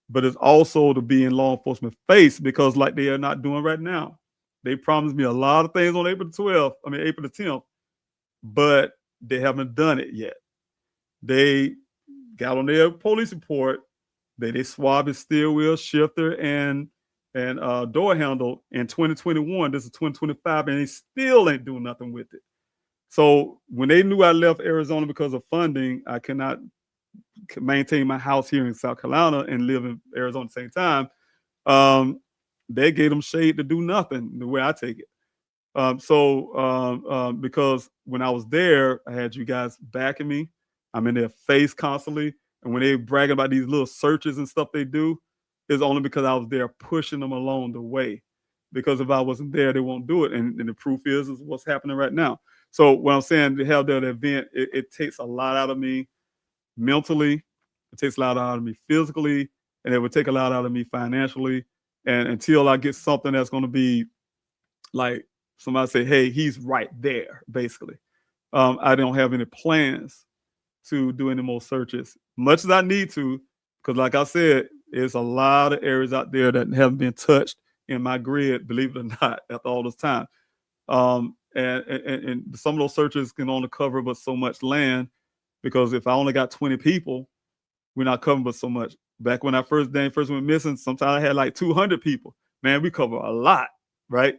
but it's also to be in law enforcement face, because like they are not doing right now. They promised me a lot of things on April the 10th, but they haven't done it yet. They got on their police report, they swabbed his steering wheel, shifter, and door handle in 2021. This is 2025, and they still ain't doing nothing with it. So when they knew I left Arizona because of funding, I cannot maintain my house here in South Carolina and live in Arizona at the same time. They gave them shade to do nothing, the way I take it. Because when I was there, I had you guys backing me. I'm in their face constantly. And when they bragging about these little searches and stuff they do, it's only because I was there pushing them along the way. Because if I wasn't there, they won't do it. And the proof is what's happening right now. So what I'm saying, to have that event, it takes a lot out of me mentally. It takes a lot out of me physically, and it would take a lot out of me financially. And until I get something that's going to be like somebody say, hey, he's right there, basically. I don't have any plans to do any more searches, much as I need to, because like I said, there's a lot of areas out there that haven't been touched in my grid, believe it or not, after all this time. And some of those searches can only cover but so much land, because if I only got 20 people, we're not covering but so much. Back when Daniel first went missing, sometimes I had like 200 people. Man, we cover a lot, right?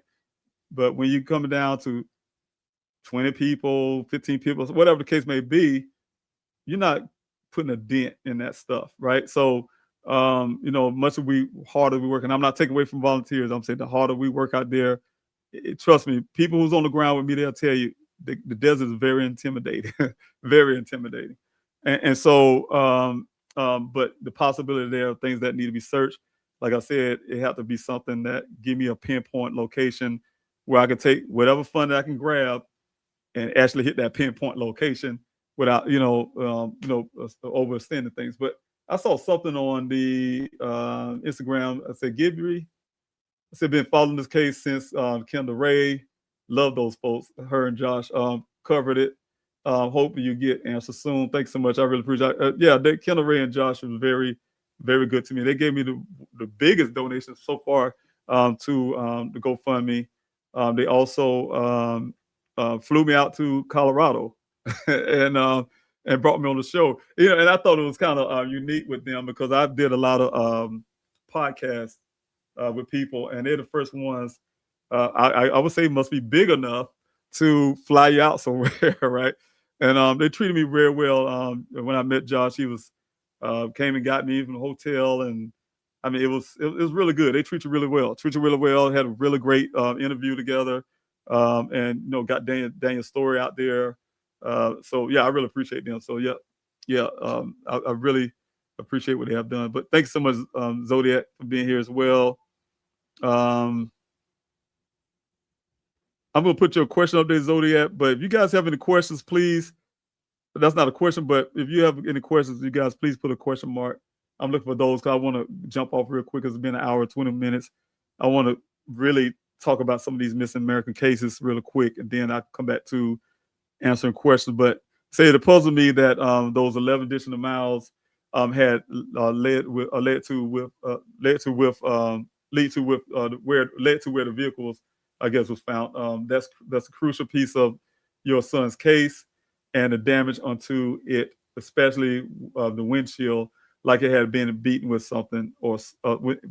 But when you come down to 20 people, 15 people, whatever the case may be, you're not putting a dent in that stuff, right? So, much harder we work, and I'm not taking away from volunteers. I'm saying the harder we work out there, trust me, people who's on the ground with me, they'll tell you the desert is very intimidating, very intimidating. And so, but the possibility there of things that need to be searched, like I said, it have to be something that give me a pinpoint location where I can take whatever fund I can grab and actually hit that pinpoint location without overextending things. But I saw something on the Instagram. I said Gibri. I said been following this case since Kendall Ray. Love those folks. Her and Josh covered it. Hope you get answers soon. Thanks so much. I really appreciate it. Kendall Ray and Josh was very, very good to me. They gave me the biggest donation so far to the GoFundMe. They also flew me out to Colorado and brought me on the show. And I thought it was kind of unique with them because I did a lot of podcasts with people, and they're the first ones I would say must be big enough to fly you out somewhere, right? And they treated me very well. When I met Josh, he was came and got me from the hotel, and I mean it was really good. They treat you really well. Had a really great interview together, and got Daniel's story out there. So yeah, I really appreciate them. So I really appreciate what they have done. But thanks so much, Zodiac, for being here as well. I'm going to put your question up there, Zodiac, but if you guys have any questions, please, that's not a question, but if you have any questions, you guys, please put a question mark. I'm looking for those because I want to jump off real quick. It's been an hour, 20 minutes. I want to really talk about some of these missing American cases real quick, and then I come back to answering questions. But say it puzzled me that those 11 additional miles had led to where the vehicles, I guess, was found. That's a crucial piece of your son's case, and the damage onto it, especially the windshield, like it had been beaten with something or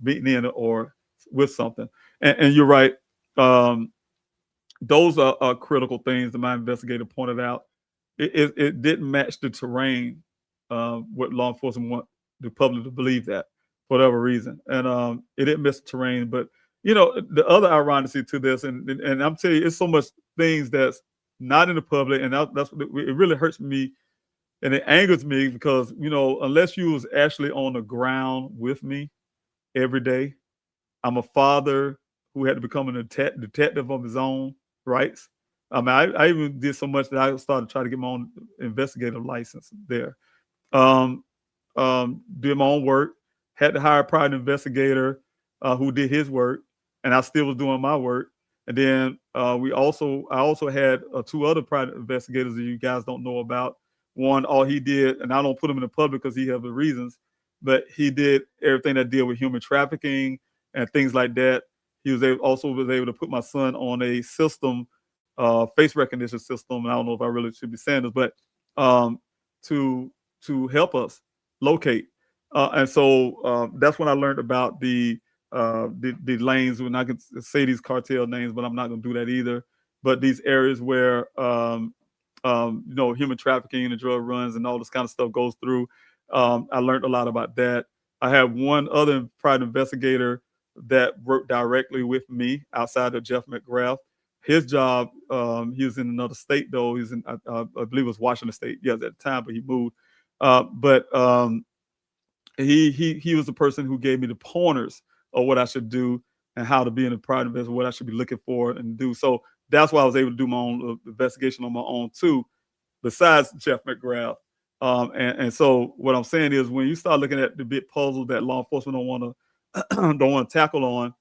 beaten in or with something. And you're right. Those are critical things that my investigator pointed out. It didn't match the terrain. What law enforcement want the public to believe that for whatever reason, and it didn't miss the terrain. But the other ironicity to this, and I'm telling you, it's so much things that's not in the public, and that's it really hurts me, and it angers me because unless you was actually on the ground with me every day, I'm a father who had to become a detective of his own rights. I mean, I even did so much that I started trying to get my own investigative license there. Did my own work, had to hire a private investigator who did his work, and I still was doing my work. And then I also had two other private investigators that you guys don't know about. One, all he did, and I don't put him in the public because he has the reasons, but he did everything that deal with human trafficking and things like that. He was able to put my son on a system, face recognition system. And I don't know if I really should be saying this, but to help us locate. And so that's when I learned about the lanes. When I could say these cartel names, but I'm not going to do that either. But these areas where human trafficking and drug runs and all this kind of stuff goes through. I learned a lot about that. I have one other private investigator that worked directly with me outside of Jeff McGrath. His job, he was in another state though. He's in, I believe it was Washington State. Yes, at the time, but he moved. But he was the person who gave me the pointers of what I should do and how to be in a private investor, what I should be looking for and do. So that's why I was able to do my own investigation on my own too, besides Jeff McGrath. And so what I'm saying is when you start looking at the big puzzle that law enforcement don't want to tackle on,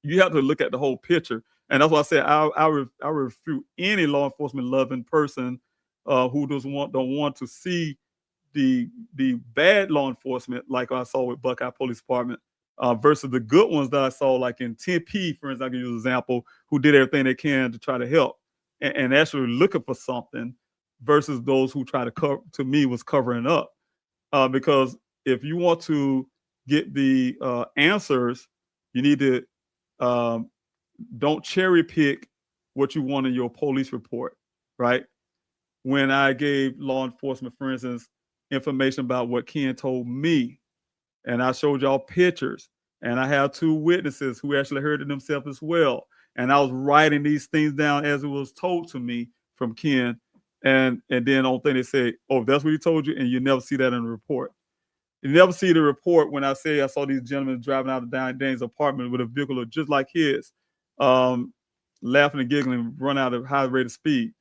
you have to look at the whole picture. And that's why I said I refute any law enforcement loving person who don't want to see the bad law enforcement like I saw with Buckeye Police Department versus the good ones that I saw like in Tempe, for instance. I can use an example, who did everything they can to try to help and actually looking for something versus those who try to cover, to me, was covering up. Because if you want to get the answers, you need to don't cherry pick what you want in your police report, right? When I gave law enforcement, for instance, information about what Ken told me, and I showed y'all pictures, and I have two witnesses who actually heard it themselves as well, and I was writing these things down as it was told to me from Ken, and then on thing they say, oh, that's what he told you, and you never see that in the report. You never see the report when I say I saw these gentlemen driving out of Dan's apartment with a vehicle just like his, laughing and giggling, run out at a high rate of speed.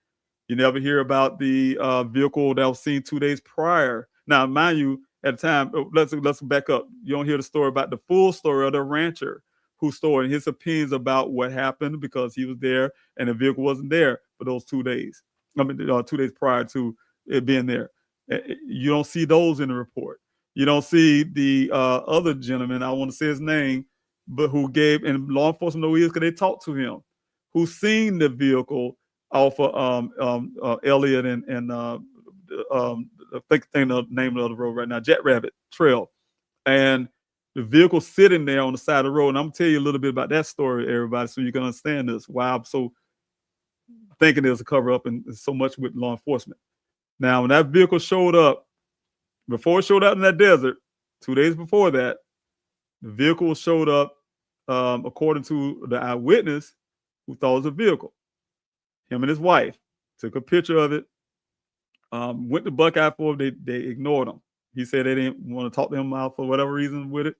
You never hear about the vehicle that was seen 2 days prior. Now, mind you, at the time, let's back up. You don't hear the story about the full story of the rancher who's storing his opinions about what happened because he was there and the vehicle wasn't there for those 2 days. I mean, 2 days prior to it being there. You don't see those in the report. You don't see the other gentleman, I want to say his name, but who gave, and law enforcement know he is because they talked to him, who seen the vehicle off of Elliott and I think the name of the road right now, Jackrabbit Trail. And the vehicle sitting there on the side of the road. And I'm gonna tell you a little bit about that story, everybody, so you can understand this. Why I'm so thinking there's a cover up and so much with law enforcement. Now, when that vehicle showed up, before it showed up in that desert, 2 days before that, the vehicle showed up, according to the eyewitness who thought it was a vehicle. Him and his wife took a picture of it, went to Buckeye for it. They ignored him. He said they didn't want to talk to him out for whatever reason with it.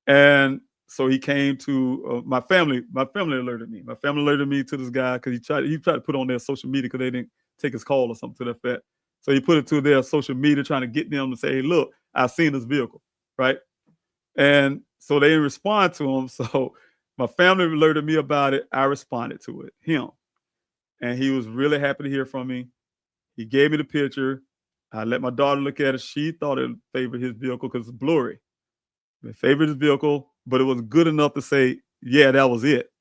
And so he came to my family. My family alerted me. My family alerted me to this guy because he tried to put on their social media because they didn't take his call or something to that effect. So he put it to their social media trying to get them to say, hey, look, I've seen this vehicle, right? And so they didn't respond to him. So my family alerted me about it. I responded to it, him. And he was really happy to hear from me. He gave me the picture. I let my daughter look at it. She thought it favored his vehicle because it's blurry. It favored his vehicle, but it was good enough to say, yeah, that was it.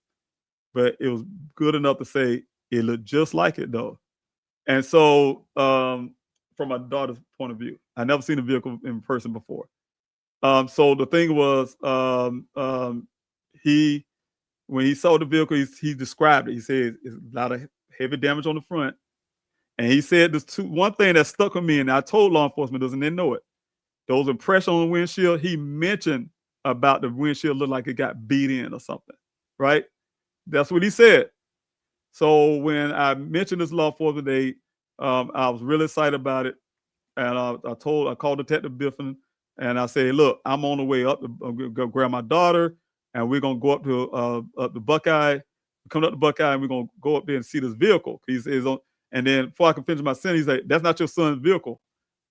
But it was good enough to say it looked just like it, though. And so, from my daughter's point of view, I never seen a vehicle in person before. So the thing was, when he saw the vehicle, he described it. He said it's a lot of heavy damage on the front. And he said there's one thing that stuck with me, and I told law enforcement this, and they know it. Those impressions on the windshield, he mentioned about the windshield looked like it got beat in or something, right? That's what he said. So when I mentioned this law enforcement, I was really excited about it. And I called Detective Biffin, and I said, look, I'm on the way up to go grab my daughter, and we're going to go up to Buckeye, come up to Buckeye, and we're going to go up there and see this vehicle. And then before I can finish my sentence, he's like, that's not your son's vehicle.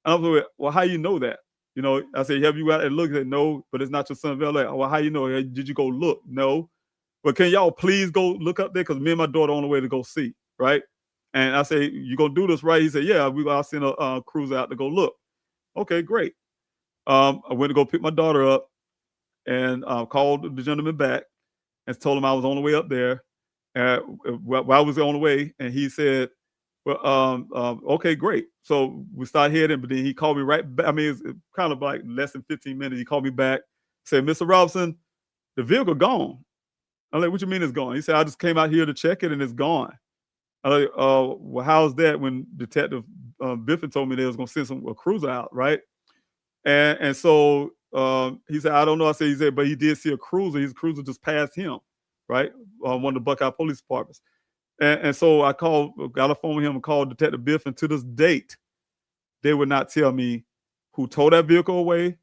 And I was like, well, how you know that? You know, I said, have you out and looked? He said, no, but it's not your son's vehicle. Like, well, how you know? Did you go look? No. But can y'all please go look up there? Because me and my daughter are on the way to go see, right? And I say, you gonna do this, right? He said, yeah, I'll send a cruiser out to go look. Okay, great. I went to go pick my daughter up and called the gentleman back and told him I was on the way up there. While I was on the way, and he said, well, okay, great. So we started heading, but then he called me right back. I mean, it's kind of like less than 15 minutes. He called me back, said, Mr. Robinson, the vehicle gone. I'm like, what you mean it's gone? He said, I just came out here to check it and it's gone. I'm like, well, how's that when Detective Biffin told me they was going to send a cruiser out, right? And so he said, I don't know. He said, but he did see a cruiser. His cruiser just passed him, right? One of the Buckeye Police Departments. And so I got a phone with him and called Detective Biffin. To this date, they would not tell me who towed that vehicle away,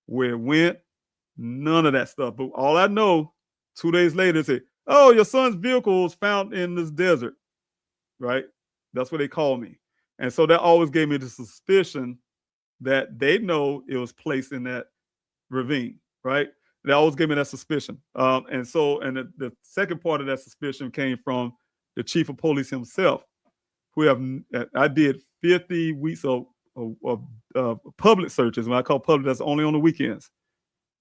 where it went, none of that stuff. But all I know, 2 days later, they say, oh, your son's vehicle was found in this desert, right? That's what they called me. And so that always gave me the suspicion that they know it was placed in that ravine, right? They always gave me that suspicion. And the second part of that suspicion came from the chief of police himself, I did 50 weeks of public searches. When I call public, that's only on the weekends,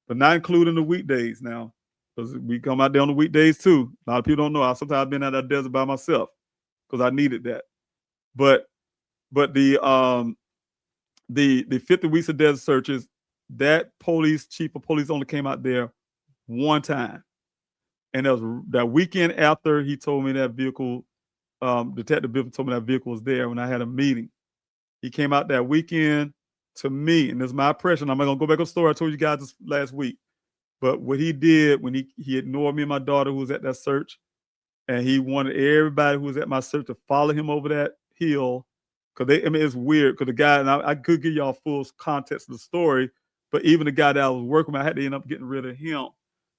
but not including the weekdays now, because we come out there on the weekdays too. A lot of people don't know. Sometimes I've been out that desert by myself because I needed that. But the 50 weeks of desert searches, that chief of police only came out there one time. And that was that weekend after he told me that vehicle, Detective Biffin told me that vehicle was there when I had a meeting. He came out that weekend to me, and this is my impression. I'm not going to go back on the story I told you guys this last week. But what he did when he ignored me and my daughter who was at that search, and he wanted everybody who was at my search to follow him over that hill. Because it's weird because the guy, and I could give y'all full context of the story, but even the guy that I was working with, I had to end up getting rid of him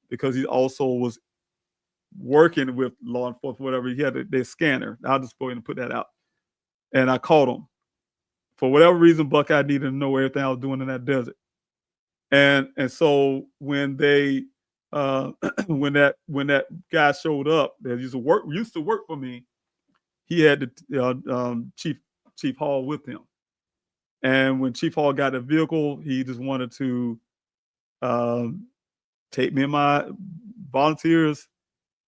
because he also was working with law enforcement, whatever. He had their scanner. I'll just go ahead and put that out. and I caught him. For whatever reason, Buckeye needed to know everything I was doing in that desert. And so when they when that guy showed up that used to work for me, he had the Chief Hall with him. And when Chief Hall got the vehicle, he just wanted to take me and my volunteers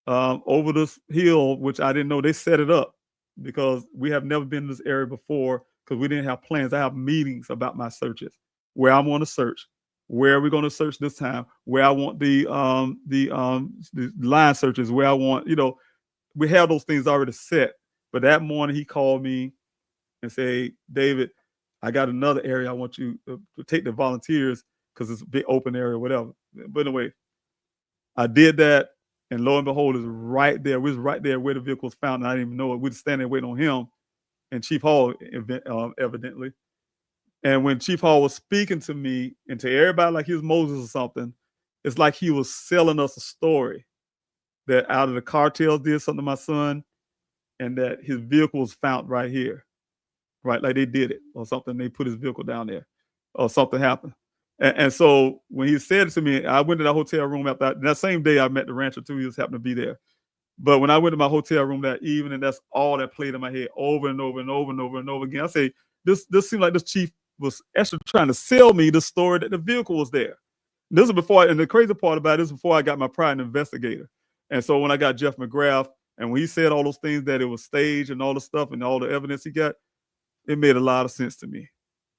over this hill, which I didn't know they set it up because we have never been in this area before because we didn't have plans. I have meetings about my searches, where I want to search, where are we going to search this time, where I want the line searches, where I want, we have those things already set. But that morning he called me and said, David, I got another area I want you to take the volunteers because it's a big open area or whatever. But anyway, I did that, and lo and behold, it's right there. We was right there where the vehicle was found, and I didn't even know it. We were standing there waiting on him and Chief Hall, evidently. And when Chief Hall was speaking to me and to everybody like he was Moses or something, it's like he was selling us a story that out of the cartels did something to my son and that his vehicle was found right here, right? Like they did it or something. They put his vehicle down there or something happened. And so when he said it to me, I went to that hotel room after that same day I met the rancher too. He just happened to be there. But when I went to my hotel room that evening, that's all that played in my head over and over and over and over and over again. I say, this seemed like this chief was actually trying to sell me the story that the vehicle was there. This is before, and the crazy part about it is before I got my private investigator. And so when I got Jeff McGrath, and when he said all those things that it was staged and all the stuff and all the evidence he got, it made a lot of sense to me.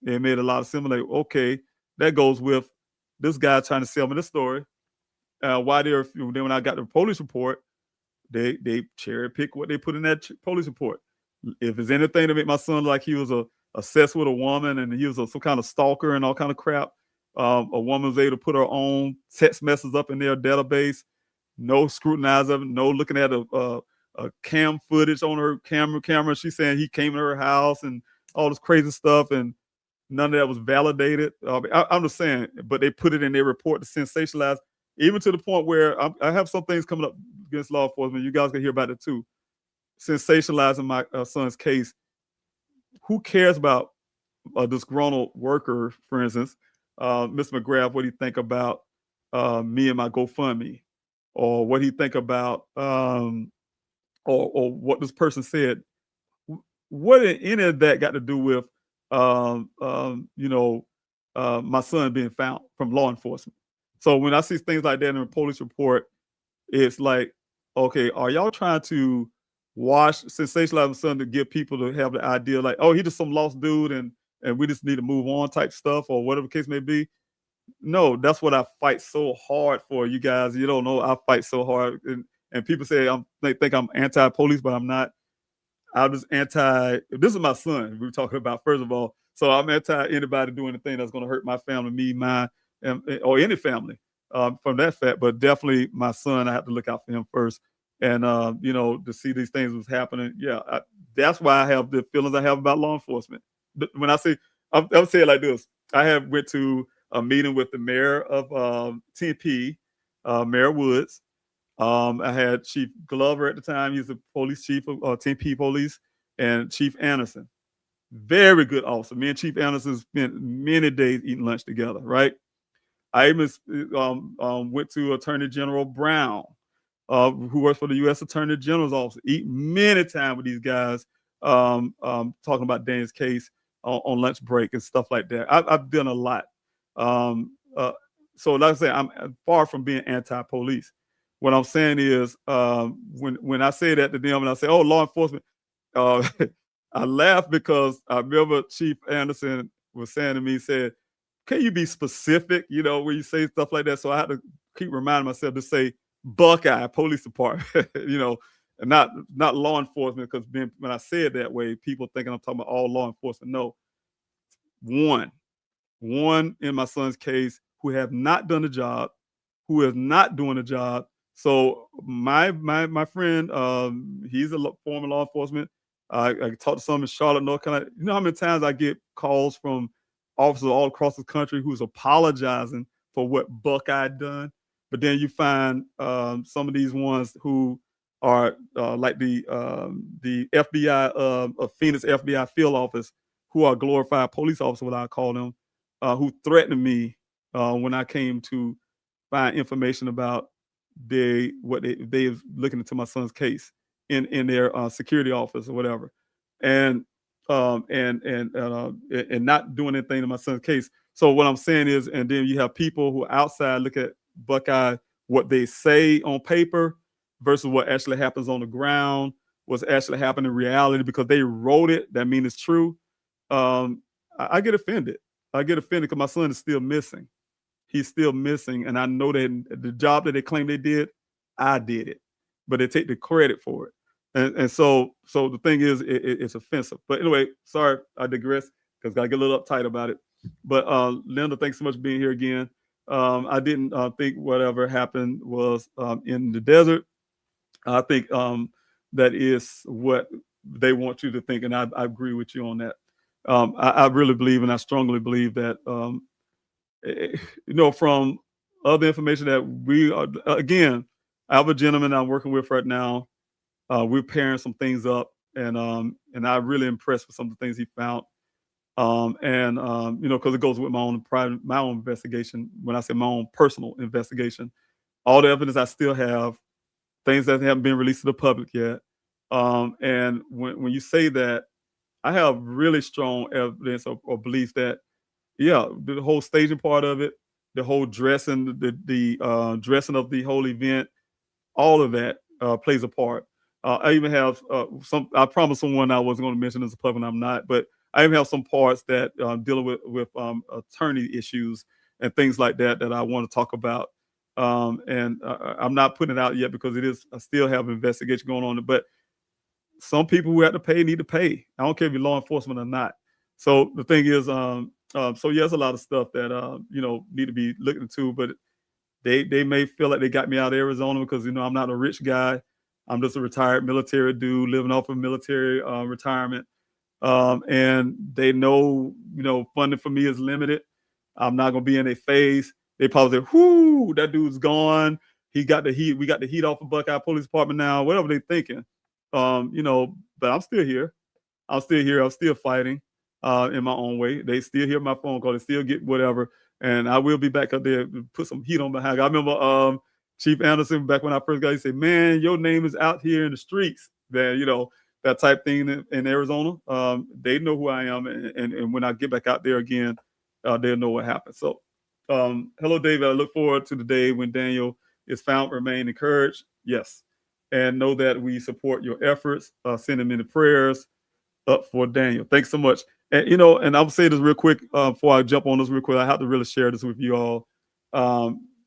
It made a lot of sense. Like, okay, that goes with this guy trying to sell me this story. Then when I got the police report, they cherry pick what they put in that police report. If there's anything to make my son like he was obsessed with a woman and he was some kind of stalker and all kind of crap, a woman was able to put her own text messages up in their database, no scrutinize of it, no looking at a cam footage on her camera. She's saying he came to her house and all this crazy stuff, and none of that was validated. I'm just saying, but they put it in their report to sensationalize, even to the point where I have some things coming up against law enforcement. You guys can hear about it too. Sensationalizing my son's case. Who cares about a disgruntled worker, for instance, Mr. McGrath, what do you think about me and my GoFundMe? Or what do you think about, or what this person said? What any of that got to do with, my son being found from law enforcement? So when I see things like that in a police report, it's like, okay, are y'all trying to sensationalize my son to get people to have the idea like, oh, he's just some lost dude and we just need to move on type stuff or whatever the case may be? No, that's what I fight so hard for. You guys, you don't know, I fight so hard. And people say they think I'm anti-police, but I'm not. I'm just this is my son we were talking about, first of all. So I'm anti anybody doing anything that's going to hurt my family, me, mine, or any family from that fact. But definitely my son, I have to look out for him first. And, to see these things was happening. Yeah, that's why I have the feelings I have about law enforcement. When I say, I'll say it like this. I went to a meeting with the mayor of Tempe, Mayor Woods. I had Chief Glover at the time. He's the police chief of Tempe Police, and Chief Anderson. Very good officer. Me and Chief Anderson spent many days eating lunch together, right? I even went to Attorney General Brown, who works for the U.S. Attorney General's office. Eat many times with these guys talking about Daniel's case on lunch break and stuff like that. I've done a lot. So like I say, I'm far from being anti-police. What I'm saying is when I say that to them and I say, oh, law enforcement, I laugh because I remember Chief Anderson was saying to me, said, can you be specific, when you say stuff like that? So I had to keep reminding myself to say Buckeye Police Department, and not law enforcement, because when I say it that way, people thinking I'm talking about all law enforcement. No, one in my son's case who have not done the job, who is not doing the job. So my friend, he's a former law enforcement. I talked to some in Charlotte, North Carolina. You know how many times I get calls from officers all across the country who's apologizing for what Buckeye done? But then you find some of these ones who or like the FBI of Phoenix FBI field office, who are glorified police officers, what I call them, who threatened me when I came to find information about they was looking into my son's case in their security office or whatever, and not doing anything to my son's case. So what I'm saying is, and then you have people who outside look at Buckeye, what they say on paper versus what actually happens on the ground, what's actually happening in reality, because they wrote it. That means it's true. I get offended. I get offended because my son is still missing. He's still missing, and I know that the job that they claim they did, I did it, but they take the credit for it. And so the thing is, it's offensive. But anyway, sorry, I digress because I get a little uptight about it. But Linda, thanks so much for being here again. I didn't think whatever happened was in the desert. I think that is what they want you to think, and I agree with you on that. I really believe, and I strongly believe that from other information that we are, again, I have a gentleman I'm working with right now. We're pairing some things up, and I'm really impressed with some of the things he found. Because it goes with my own investigation. When I say my own personal investigation, all the evidence I still have, things that haven't been released to the public yet. And when you say that, I have really strong evidence or belief that, yeah, the whole staging part of it, the whole dressing, the dressing of the whole event, all of that plays a part. I even have I promised someone I wasn't going to mention this in public, and I'm not, but I even have some parts that dealing with attorney issues and things like that I want to talk about. I'm not putting it out yet because I still have an investigation going on. But some people who have to pay need to pay. I don't care if you're law enforcement or not. So the thing is, there's a lot of stuff that need to be looked into. But they may feel like they got me out of Arizona because I'm not a rich guy. I'm just a retired military dude living off of military retirement. And they know, funding for me is limited. I'm not going to be in their face. They probably say, whoo, that dude's gone. He got the heat. We got the heat off of Buckeye Police Department now, whatever they're thinking. But I'm still here. I'm still fighting in my own way. They still hear my phone call. They still get whatever. And I will be back up there to put some heat on behind. I remember Chief Anderson, back when I first got, he said, man, your name is out here in the streets. That, that type thing in Arizona. They know who I am. And when I get back out there again, they'll know what happened. So, hello, David. I look forward to the day when Daniel is found. Remain encouraged. Yes. And know that we support your efforts. Send them in the prayers up for Daniel. Thanks so much. And, and I'll say this real quick before I jump on this real quick. I have to really share this with you all.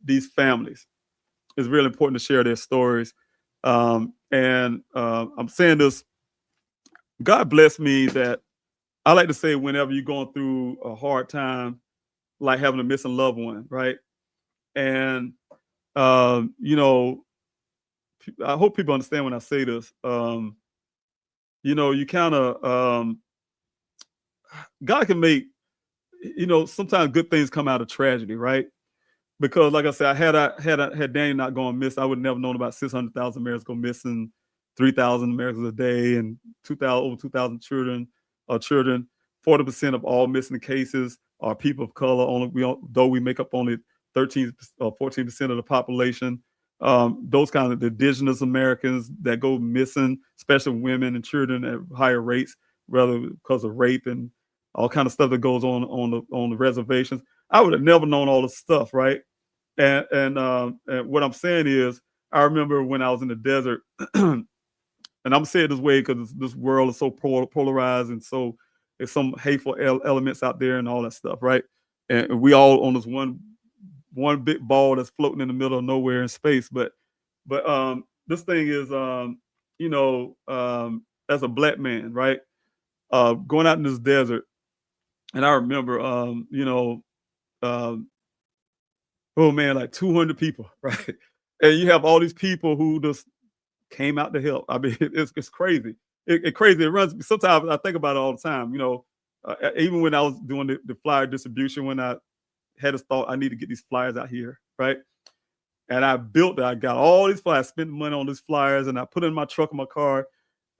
These families, it's really important to share their stories. I'm saying this, God bless me that I like to say whenever you're going through a hard time, like having a missing loved one, right? And, I hope people understand when I say this. You kind of, God can make, sometimes good things come out of tragedy, right? Because, like I said, had Daniel not gone missing, I would have never known about 600,000 Americans go missing, 3,000 Americans a day, and over 2,000 children. 40% of all missing cases are people of color. Though we make up only 13 or 14% of the population. Those kind of indigenous Americans that go missing, especially women and children at higher rates, rather because of rape and all kind of stuff that goes on the reservations. I would have never known all this stuff, right? And what I'm saying is, I remember when I was in the desert, and I'm saying it this way because this world is so polarized, and so there's some hateful elements out there and all that stuff, right? And we all on this one big ball that's floating in the middle of nowhere in space. But this thing is, as a black man, right? Going out in this desert, and I remember, like 200 people, right? And you have all these people who just came out to help. I mean, it's crazy. It's crazy. It runs. Sometimes I think about it all the time. Even when I was doing the flyer distribution, when I had this thought, I need to get these flyers out here, right? And I built it. I got all these flyers, spent money on these flyers, and I put it in my truck in my car.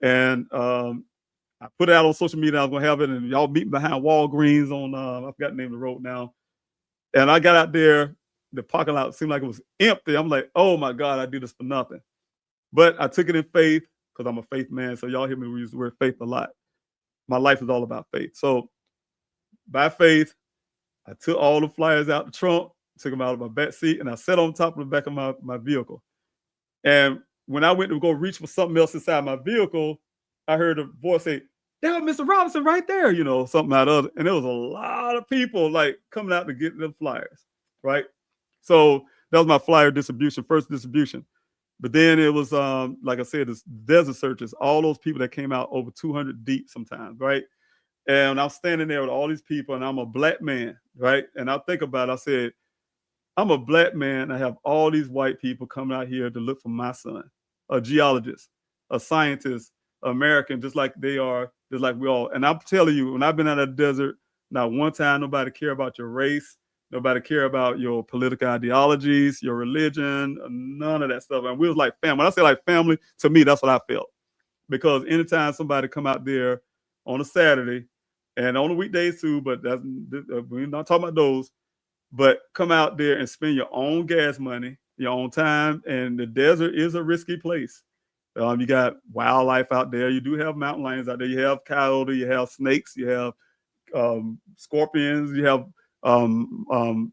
And I put it out on social media. I was gonna have it, and y'all meet behind Walgreens on I forgot the name of the road now. And I got out there, the parking lot seemed like it was empty. I'm like, oh my God, I do this for nothing. But I took it in faith because I'm a faith man. So y'all hear me use the word faith a lot. My life is all about faith. So by faith, I took all the flyers out the trunk, took them out of my back seat, and I sat on top of the back of my vehicle. And when I went to go reach for something else inside my vehicle, I heard a voice say, "That was Mr. Robinson right there," something out of it. And there was a lot of people like coming out to get them flyers, right? So that was my flyer distribution, first distribution. But then it was, like I said, it's desert searches, all those people that came out over 200 deep sometimes, right? And I'm standing there with all these people, and I'm a black man, right? And I think about it, I said, I'm a black man. I have all these white people coming out here to look for my son, a geologist, a scientist, American, just like they are, just like we all. And I'm telling you, when I've been out of the desert, not one time nobody care about your race, nobody care about your political ideologies, your religion, none of that stuff. And we was like family. When I say like family, to me, that's what I felt. Because anytime somebody come out there on a Saturday, and on the weekdays too, but we're not talking about those, but come out there and spend your own gas money, your own time. And the desert is a risky place. You got wildlife out there. You do have mountain lions out there. You have coyote, you have snakes, you have scorpions, you have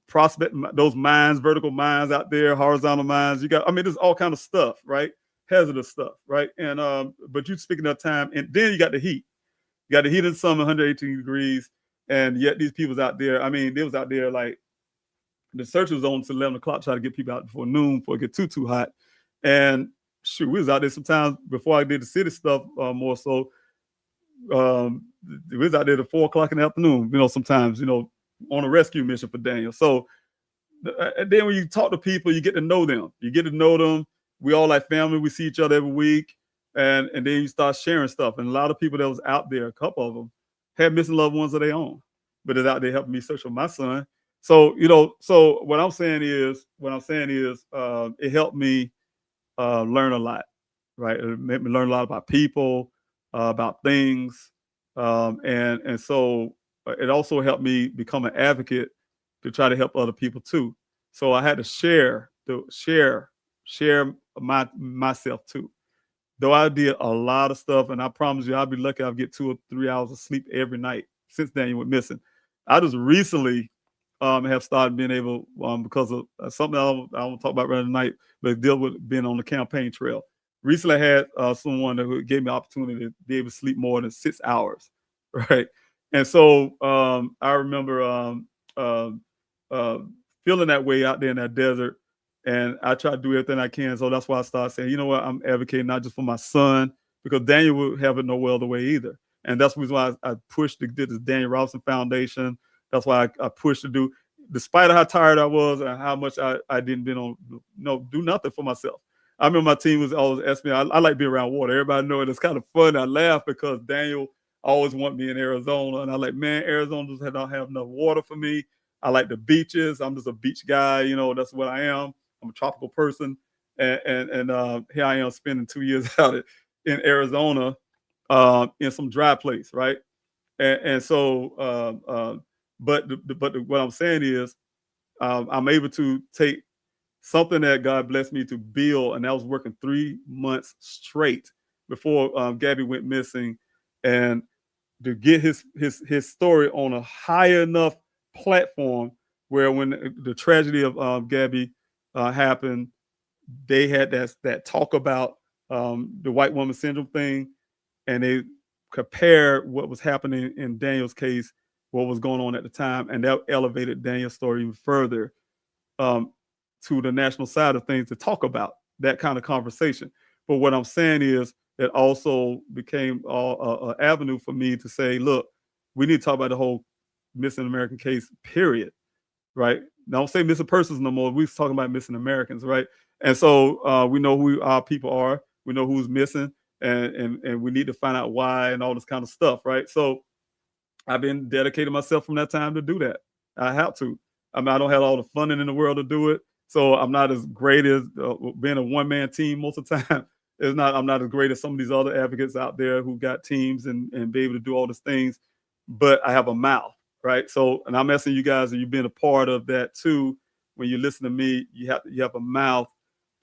prospect, those mines, vertical mines out there, horizontal mines. There's all kind of stuff, right? Hazardous stuff, right? And but you speaking of time, and then you got the heat. You got the heat in the summer, 118 degrees, and yet these people's out there. They was out there like the search was on to 11 o'clock, trying to get people out before noon, before it get too hot. And shoot, we was out there sometimes before I did the city stuff more so. We was out there at 4 o'clock in the afternoon, sometimes, on a rescue mission for Daniel. So and then when you talk to people, you get to know them. We all like family. We see each other every week. And then you start sharing stuff. And a lot of people that was out there, a couple of them, had missing loved ones of their own, but it's out there helping me search for my son. So, so what I'm saying is, it helped me learn a lot, right? It made me learn a lot about people, about things. And so it also helped me become an advocate to try to help other people too. So I had to share myself too. Though I did a lot of stuff, and I promise you, I'll be lucky I'll get 2 or 3 hours of sleep every night since Daniel went missing. I just recently have started being able, because of something I won't talk about right tonight, but deal with being on the campaign trail. Recently, I had someone that gave me an opportunity to be able to sleep more than 6 hours, right? And so I remember feeling that way out there in that desert. And I try to do everything I can. So that's why I started saying, you know what, I'm advocating not just for my son, because Daniel would have it no other way either. And that's the reason why I pushed to get this Daniel Robinson Foundation. That's why I pushed to do, despite of how tired I was and how much I didn't do nothing for myself. I remember my team was always asking me, I like being around water. Everybody know it. It's kind of fun. I laugh because Daniel always wanted me in Arizona. And I like, man, Arizona just don't have enough water for me. I like the beaches. I'm just a beach guy. That's what I am. I'm a tropical person, and here I am spending 2 years out in Arizona, in some dry place, right? And so, but what I'm saying is, I'm able to take something that God blessed me to build, and I was working 3 months straight before Gabby went missing, and to get his story on a high enough platform where when the tragedy of Gabby happened, they had that talk about the white woman syndrome thing, and they compared what was happening in Daniel's case, what was going on at the time, and that elevated Daniel's story even further to the national side of things to talk about that kind of conversation. But what I'm saying is it also became an avenue for me to say, look, we need to talk about the whole missing American case, period. Right? Don't say missing persons no more. We're talking about missing Americans, right? And so we know who our people are. We know who's missing, and we need to find out why and all this kind of stuff, right? So I've been dedicating myself from that time to do that. I have to. I don't have all the funding in the world to do it. So I'm not as great as being a one-man team most of the time. I'm not as great as some of these other advocates out there who got teams and be able to do all these things, but I have a mouth, right? So, and I'm asking you guys, and you've been a part of that too. When you listen to me, you have a mouth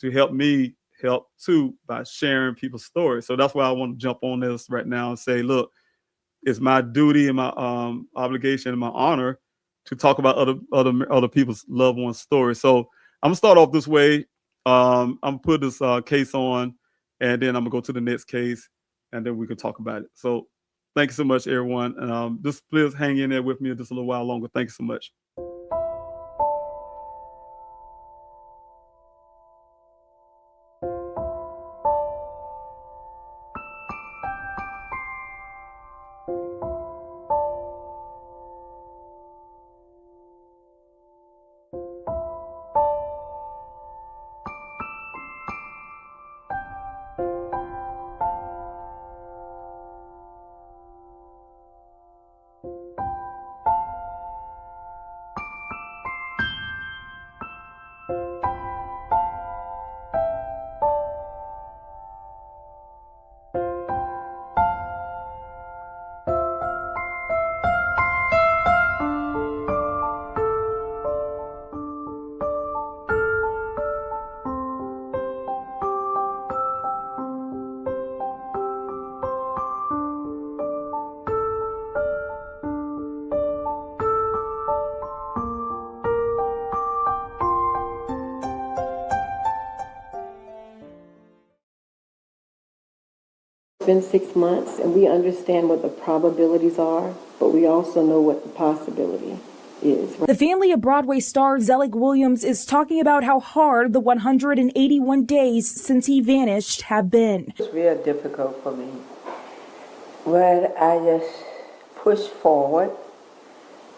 to help me help too by sharing people's stories. So that's why I want to jump on this right now and say, look, it's my duty and my obligation and my honor to talk about other people's loved ones' stories. So I'm gonna start off this way. I'm gonna put this case on, and then I'm gonna go to the next case, and then we can talk about it. So thank you so much, everyone. And just please hang in there with me just a little while longer. Thank you so much. Been 6 months, and we understand what the probabilities are, but we also know what the possibility is. The family of Broadway star Zelig Williams is talking about how hard the 181 days since he vanished have been. It's real difficult for me, but I just push forward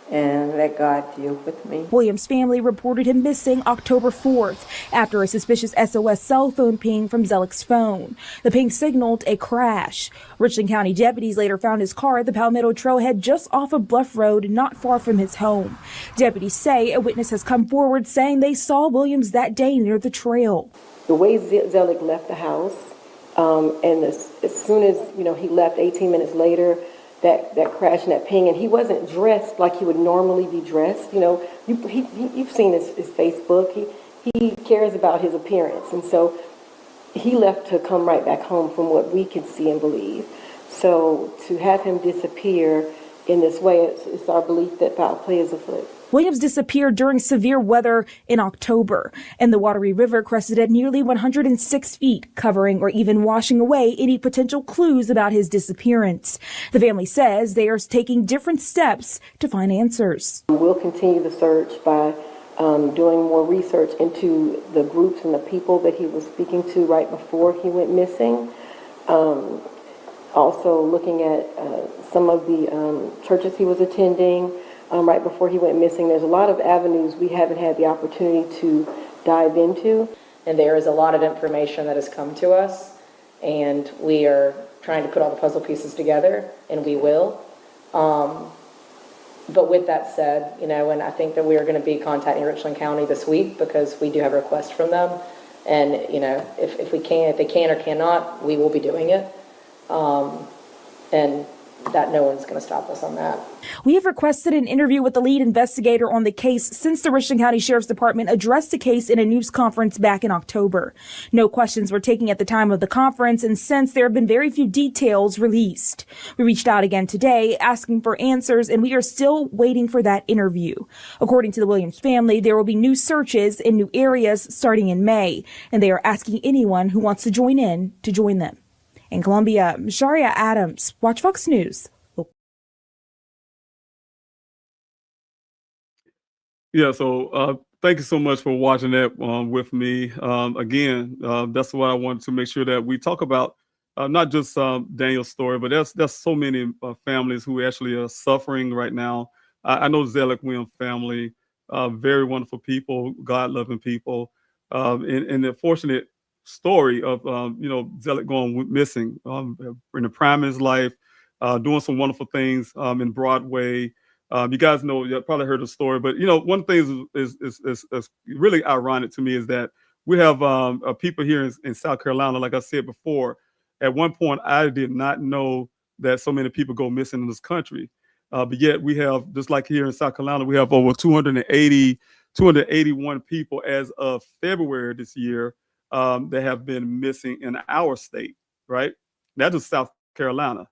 and let God deal with me. Williams' family reported him missing October 4th after a suspicious SOS cell phone ping from Zelig's phone. The ping signaled a crash. Richland County deputies later found his car at the Palmetto Trailhead just off of Bluff Road, not far from his home. Deputies say a witness has come forward saying they saw Williams that day near the trail. The way Zelig left the house, and as soon as he left 18 minutes later, that crash and that ping, and he wasn't dressed like he would normally be dressed. You've seen his Facebook. He cares about his appearance, and so he left to come right back home from what we can see and believe. So to have him disappear in this way, it's our belief that foul play is afoot. Williams disappeared during severe weather in October, and the watery river crested at nearly 106 feet, covering or even washing away any potential clues about his disappearance. The family says they are taking different steps to find answers. We'll continue the search by doing more research into the groups and the people that he was speaking to right before he went missing. Also looking at some of the churches he was attending right before he went missing. There's a lot of avenues we haven't had the opportunity to dive into. And there is a lot of information that has come to us, and we are trying to put all the puzzle pieces together, and we will. But with that said, and I think that we are going to be contacting Richland County this week because we do have requests from them. And, if they can or cannot, we will be doing it. And that no one's going to stop us on that. We have requested an interview with the lead investigator on the case since the Richland County Sheriff's Department addressed the case in a news conference back in October. No questions were taken at the time of the conference, and since there have been very few details released. We reached out again today asking for answers, and we are still waiting for that interview. According to the Williams family, there will be new searches in new areas starting in May, and they are asking anyone who wants to join in to join them. In Columbia, Sharia Adams, Watch Fox News. Yeah, so thank you so much for watching that with me. Again, that's what I wanted to make sure that we talk about, not just Daniel's story, but there's so many families who actually are suffering right now. I know Zelig Williams family, very wonderful people, God-loving people, and the fortunate story of Zelig going missing in the prime of his life, doing some wonderful things in Broadway, You guys know, you probably heard the story, but one thing is really ironic to me is that we have people here in South Carolina. Like I said before, at one point I did not know that so many people go missing in this country, but yet we have, just like here in South Carolina, we have over 281 people as of February this year that have been missing in our state. Right, that's just South Carolina.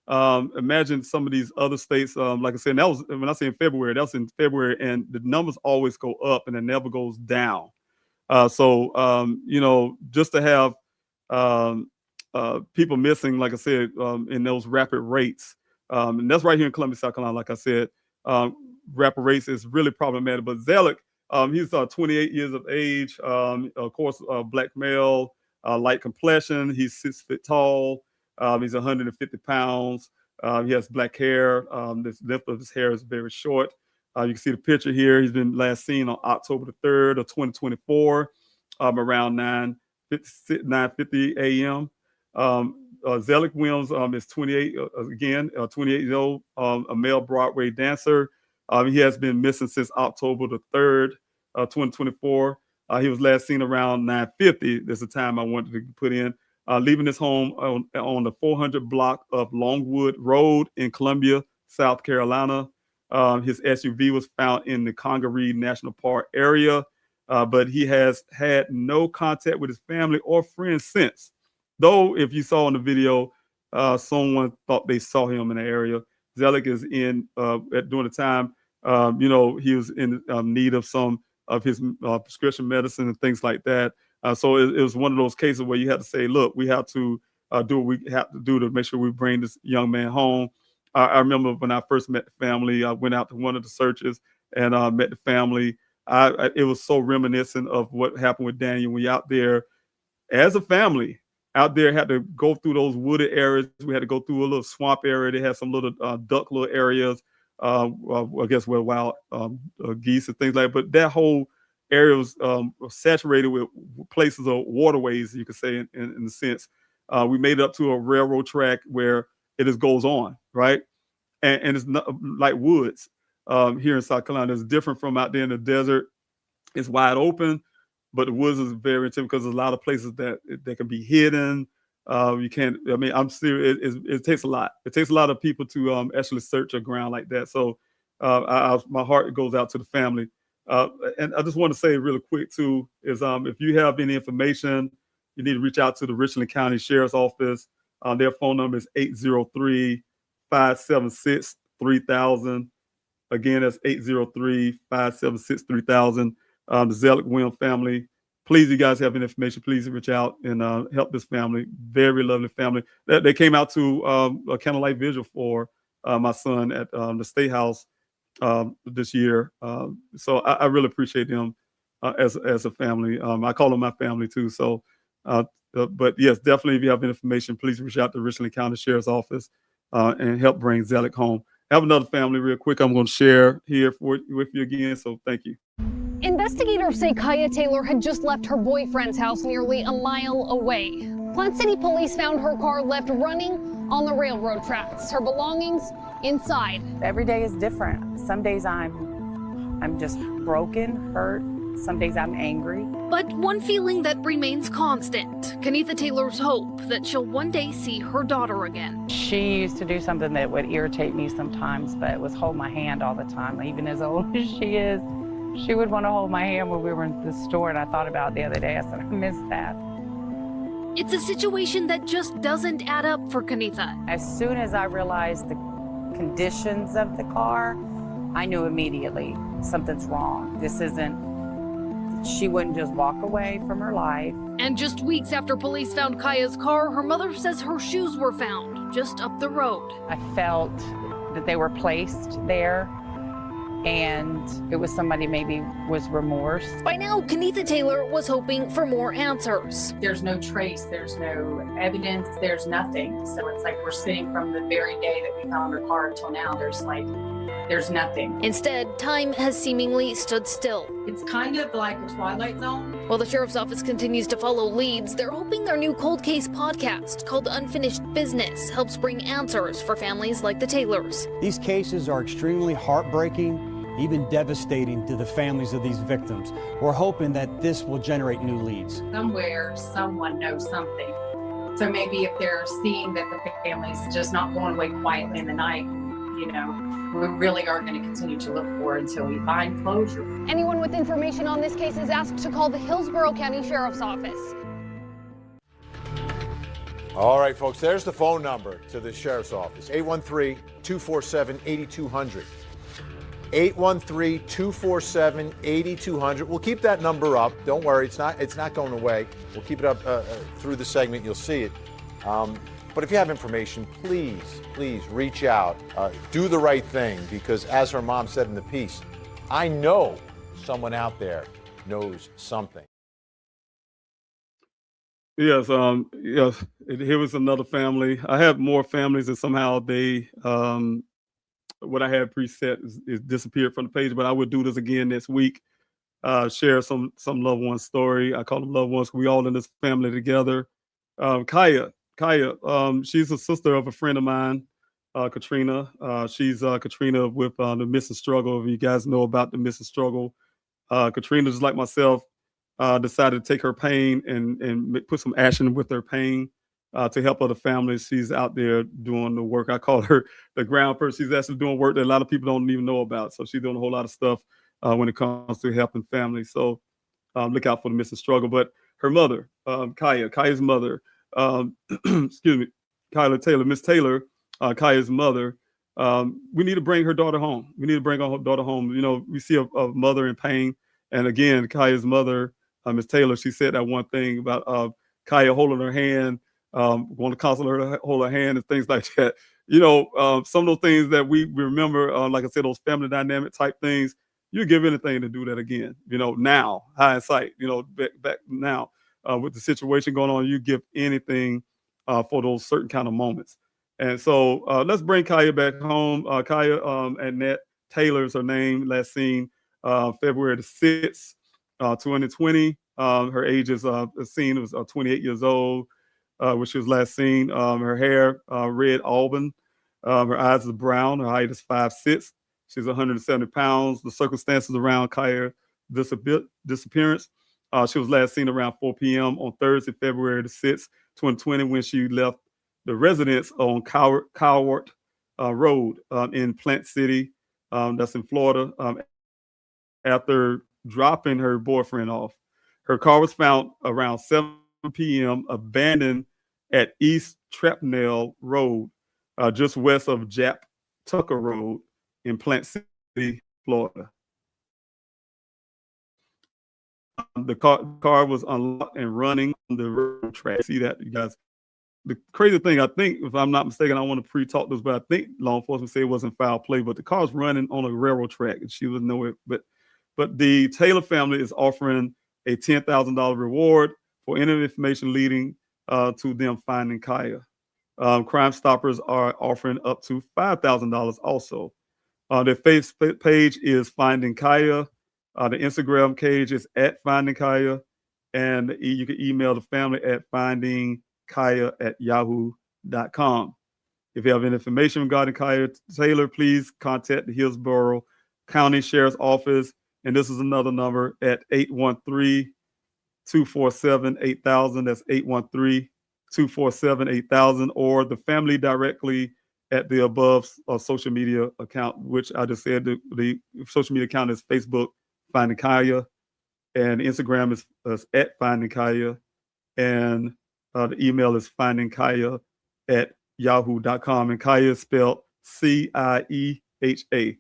Imagine some of these other states. Like I said, that was when I say in February. That was in February, and the numbers always go up, and it never goes down. Just to have people missing, like I said, in those rapid rates, and that's right here in Columbia, South Carolina. Like I said, rapid rates is really problematic. But Zelig, he's 28 years of age. Of course, black male, light complexion. He's 6 feet tall. He's 150 pounds. He has black hair. The length of his hair is very short. You can see the picture here. He's been last seen on October the 3rd of 2024, around 9:50 a.m. Zelig Williams is 28, 28 years old, a male Broadway dancer. He has been missing since October the 3rd, 2024. He was last seen around 9:50. That's the time I wanted to put in. Leaving his home on the 400 block of Longwood Road in Columbia, South Carolina. His SUV was found in the Congaree National Park area, but he has had no contact with his family or friends since. Though, if you saw in the video, someone thought they saw him in the area. Zelig is during the time, he was in need of some of his prescription medicine and things like that. So it was one of those cases where you had to say, look, we have to do what we have to do to make sure we bring this young man home. I remember when I first met the family, I went out to one of the searches and met the family. It was so reminiscent of what happened with Daniel. We out there as a family, out there had to go through those wooded areas. We had to go through a little swamp area. They had some little duck little areas, I guess where wild geese and things like that. But that whole area was saturated with places of waterways, you could say, in a sense. We made it up to a railroad track where it just goes on, right? And it's not like woods here in South Carolina. It's different from out there in the desert. It's wide open, but the woods is very intense because there's a lot of places that can be hidden. You can't, I'm serious. It takes a lot. It takes a lot of people to actually search a ground like that. So my heart goes out to the family. And I just want to say really quick too, is if you have any information, you need to reach out to the Richland County Sheriff's Office. Their phone number is 803-576-3000. Again, that's 803-576-3000. The Zelig Williams family. Please, you guys have any information, please reach out and help this family. Very lovely family. They came out to a candlelight vigil for my son at the State House this year. So I really appreciate them as a family. I call them my family too. So, but yes, definitely if you have information, please reach out to Richland County Sheriff's Office and help bring Zelig home. I have another family real quick I'm going to share here with you again. So thank you. Investigators say Kaya Taylor had just left her boyfriend's house nearly a mile away. Plant City police found her car left running on the railroad tracks, her belongings inside. Every day is different. Some days I'm just broken, hurt. Some days I'm angry. But one feeling that remains constant, Kenitha Taylor's hope that she'll one day see her daughter again. She used to do something that would irritate me sometimes, but it was hold my hand all the time. Even as old as she is, she would want to hold my hand when we were in the store, and I thought about it the other day. I said, I miss that. It's a situation that just doesn't add up for Kenitha. As soon as I realized the conditions of the car, I knew immediately something's wrong. She wouldn't just walk away from her life. And just weeks after police found Kaya's car, her mother says her shoes were found just up the road. I felt that they were placed there, and it was somebody maybe was remorse. By now, Kenitha Taylor was hoping for more answers. There's no trace, there's no evidence, there's nothing. So it's like we're sitting from the very day that we found her car until now. There's like there's nothing. Instead, time has seemingly stood still. It's kind of like a twilight zone. While the sheriff's office continues to follow leads, they're hoping their new cold case podcast called Unfinished Business helps bring answers for families like the Taylors. These cases are extremely heartbreaking, even devastating to the families of these victims. We're hoping that this will generate new leads. Somewhere, someone knows something. So maybe if they're seeing that the family's just not going away quietly in the night, we really are going to continue to look for it until we find closure. Anyone with information on this case is asked to call the Hillsborough County Sheriff's Office. All right, folks, there's the phone number to the Sheriff's Office, 813-247-8200. 813-247-8200. We'll keep that number up. Don't worry, it's not going away. We'll keep it up through the segment. You'll see it. But if you have information, please reach out. Do the right thing, because as her mom said in the piece, I know someone out there knows something. Yes, yes. Here was another family. I have more families, and somehow they, what I had preset is disappeared from the page. But I would do this again next week. Share some loved one story. I call them loved ones. We all in this family together. Kaya, she's a sister of a friend of mine, Katrina. She's Katrina with the missing struggle. If you guys know about the missing struggle, Katrina, just like myself, decided to take her pain and put some action with her pain to help other families. She's out there doing the work. I call her the ground person. She's actually doing work that a lot of people don't even know about. So she's doing a whole lot of stuff when it comes to helping families. So look out for the missing struggle. But her mother, Kaya's mother, excuse me, Kyla Taylor, Miss Taylor, Kaya's mother, we need to bring her daughter home. We need to bring our daughter home. We see a mother in pain. And again, Kaya's mother, Miss Taylor, she said that one thing about Kaya holding her hand, want to counsel her to hold her hand and things like that. Some of those things that we remember, like I said, those family dynamic type things, you give anything to do that again. Now, hindsight, back now, with the situation going on, you give anything for those certain kind of moments. And so let's bring Kaya back home. Kaya Annette Taylor is her name, last seen February the 6th, 2020. Her age is seen was 28 years old, when she was last seen. Her hair, red auburn. Her eyes is brown. Her height is 5'6". She's 170 pounds. The circumstances around Kaya's disappearance, she was last seen around 4 p.m. on Thursday, February the 6th, 2020, when she left the residence on Cowart Road in Plant City, that's in Florida, after dropping her boyfriend off. Her car was found around 7 p.m. abandoned at East Trapnell Road, just west of Jap Tucker Road in Plant City, Florida. The car was unlocked and running on the railroad track. See that, you guys? The crazy thing, I think, if I'm not mistaken, I want to pre-talk this, but I think law enforcement say it wasn't foul play, but the car's running on a railroad track and she was nowhere. But the Taylor family is offering a $10,000 reward for any information leading to them finding Kaya. Crime Stoppers are offering up to $5,000 also. Their Facebook page is Finding Kaya. The Instagram page is at Finding Kaya. And you can email the family at findingkaya@yahoo.com. If you have any information regarding Kaya Taylor, please contact the Hillsborough County Sheriff's Office. And this is another number at 813-247-8000. That's 813-247-8000, or the family directly at the above social media account, which I just said the social media account is Facebook, Finding Kaya, and Instagram is at Finding Kaya, and the email is findingkaya@yahoo.com, and Kaya is spelled CIEHA.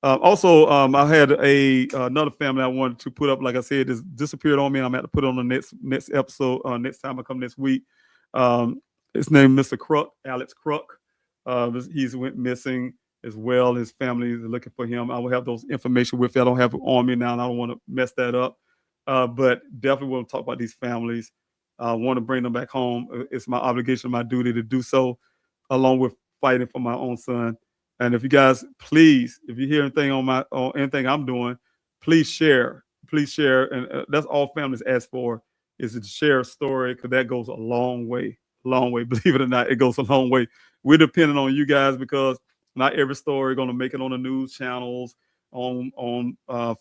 Also, I had another family I wanted to put up. Like I said, this disappeared on me. I'm going to have to put it on the next episode. Next time I come next week. His name is Mr. Kruk, Alex Kruk. He's went missing as well. His family is looking for him. I will have those information with you. I don't have it on me now, and I don't want to mess that up. But definitely want to talk about these families. I want to bring them back home. It's my obligation, my duty to do so, along with fighting for my own son. And if you guys, please, if you hear anything on anything I'm doing, please share. Please share. And that's all families ask for, is to share a story, because that goes a long way. Long way. Believe it or not, it goes a long way. We're depending on you guys, because not every story going to make it on the news channels, on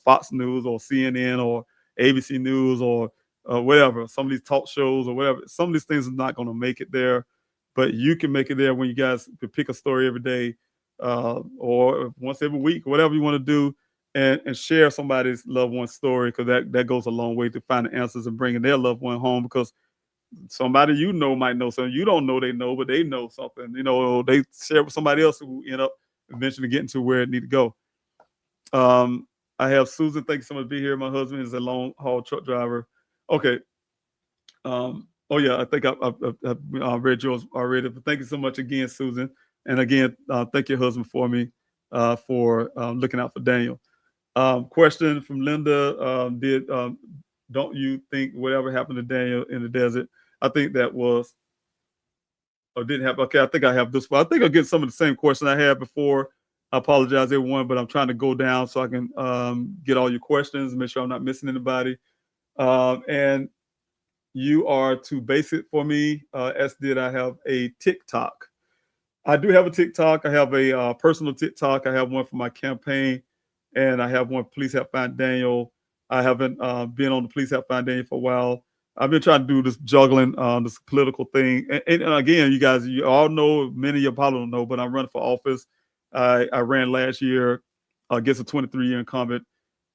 Fox News or CNN or ABC News or whatever. Some of these talk shows or whatever. Some of these things are not going to make it there, but you can make it there when you guys pick a story every day, or once every week, whatever you want to do, and share somebody's loved one story, because that goes a long way to finding answers and bringing their loved one home, because somebody you know might know something you don't know they know, but they know something. They share with somebody else who end up eventually getting to where it need to go. I have Susan. Thank you so much for being here. My husband is a long haul truck driver. Okay. Oh yeah, I think I read yours already. But thank you so much again, Susan. And again, thank your husband for me for looking out for Daniel. Question from Linda: don't you think whatever happened to Daniel in the desert? I think that was or didn't happen. Okay, I think I have this one. I think I'll get some of the same questions I had before. I apologize, everyone, but I'm trying to go down so I can get all your questions, make sure I'm not missing anybody. And you are too basic for me, as did I have a TikTok. I do have a TikTok. I have a personal TikTok. I have one for my campaign, and I have one, Please Help Find Daniel. I haven't been on the Please Help Find Daniel for a while. I've been trying to do this juggling, this political thing. And again, you guys, you all know, many of you probably don't know, but I'm running for office. I ran last year against a 23-year incumbent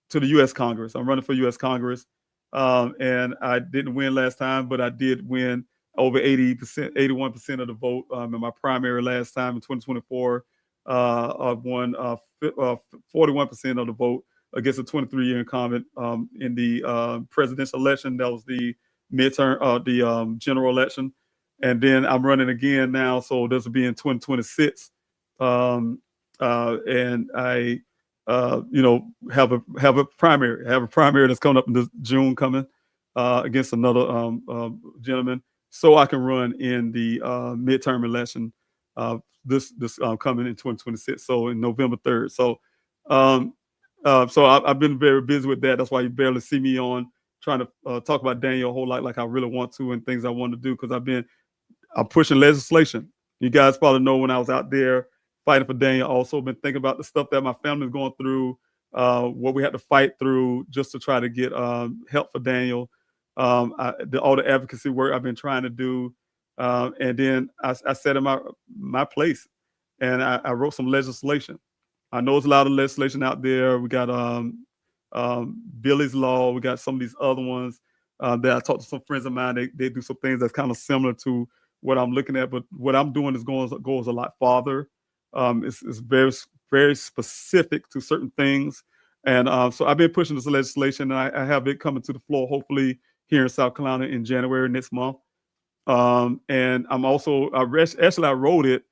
to the U.S. Congress. I'm running for U.S. Congress. And I didn't win last time, but I did win over 81% of the vote in my primary last time in 2024. I won 41% of the vote against a 23-year incumbent in the presidential election. That was the midterm, the general election. And then I'm running again now, so this will be in 2026. And I have a primary. I have a primary that's coming up in this June coming against another gentleman, so I can run in the midterm election this coming in 2026. So in November 3rd. So I've been very busy with that. That's why you barely see me on trying to talk about Daniel a whole lot like I really want to, and things I want to do, because I'm pushing legislation. You guys probably know when I was out there fighting for Daniel, also been thinking about the stuff that my family's going through, what we had to fight through just to try to get help for Daniel, all the advocacy work I've been trying to do. And then I sat in my place, and I wrote some legislation. I know there's a lot of legislation out there. We got Billy's Law. We got some of these other ones that I talked to some friends of mine. They do some things that's kind of similar to what I'm looking at, but what I'm doing is goes a lot farther. It's very, very specific to certain things. And so I've been pushing this legislation, and I have it coming to the floor, hopefully here in South Carolina in January next month. And I'm also, I wrote it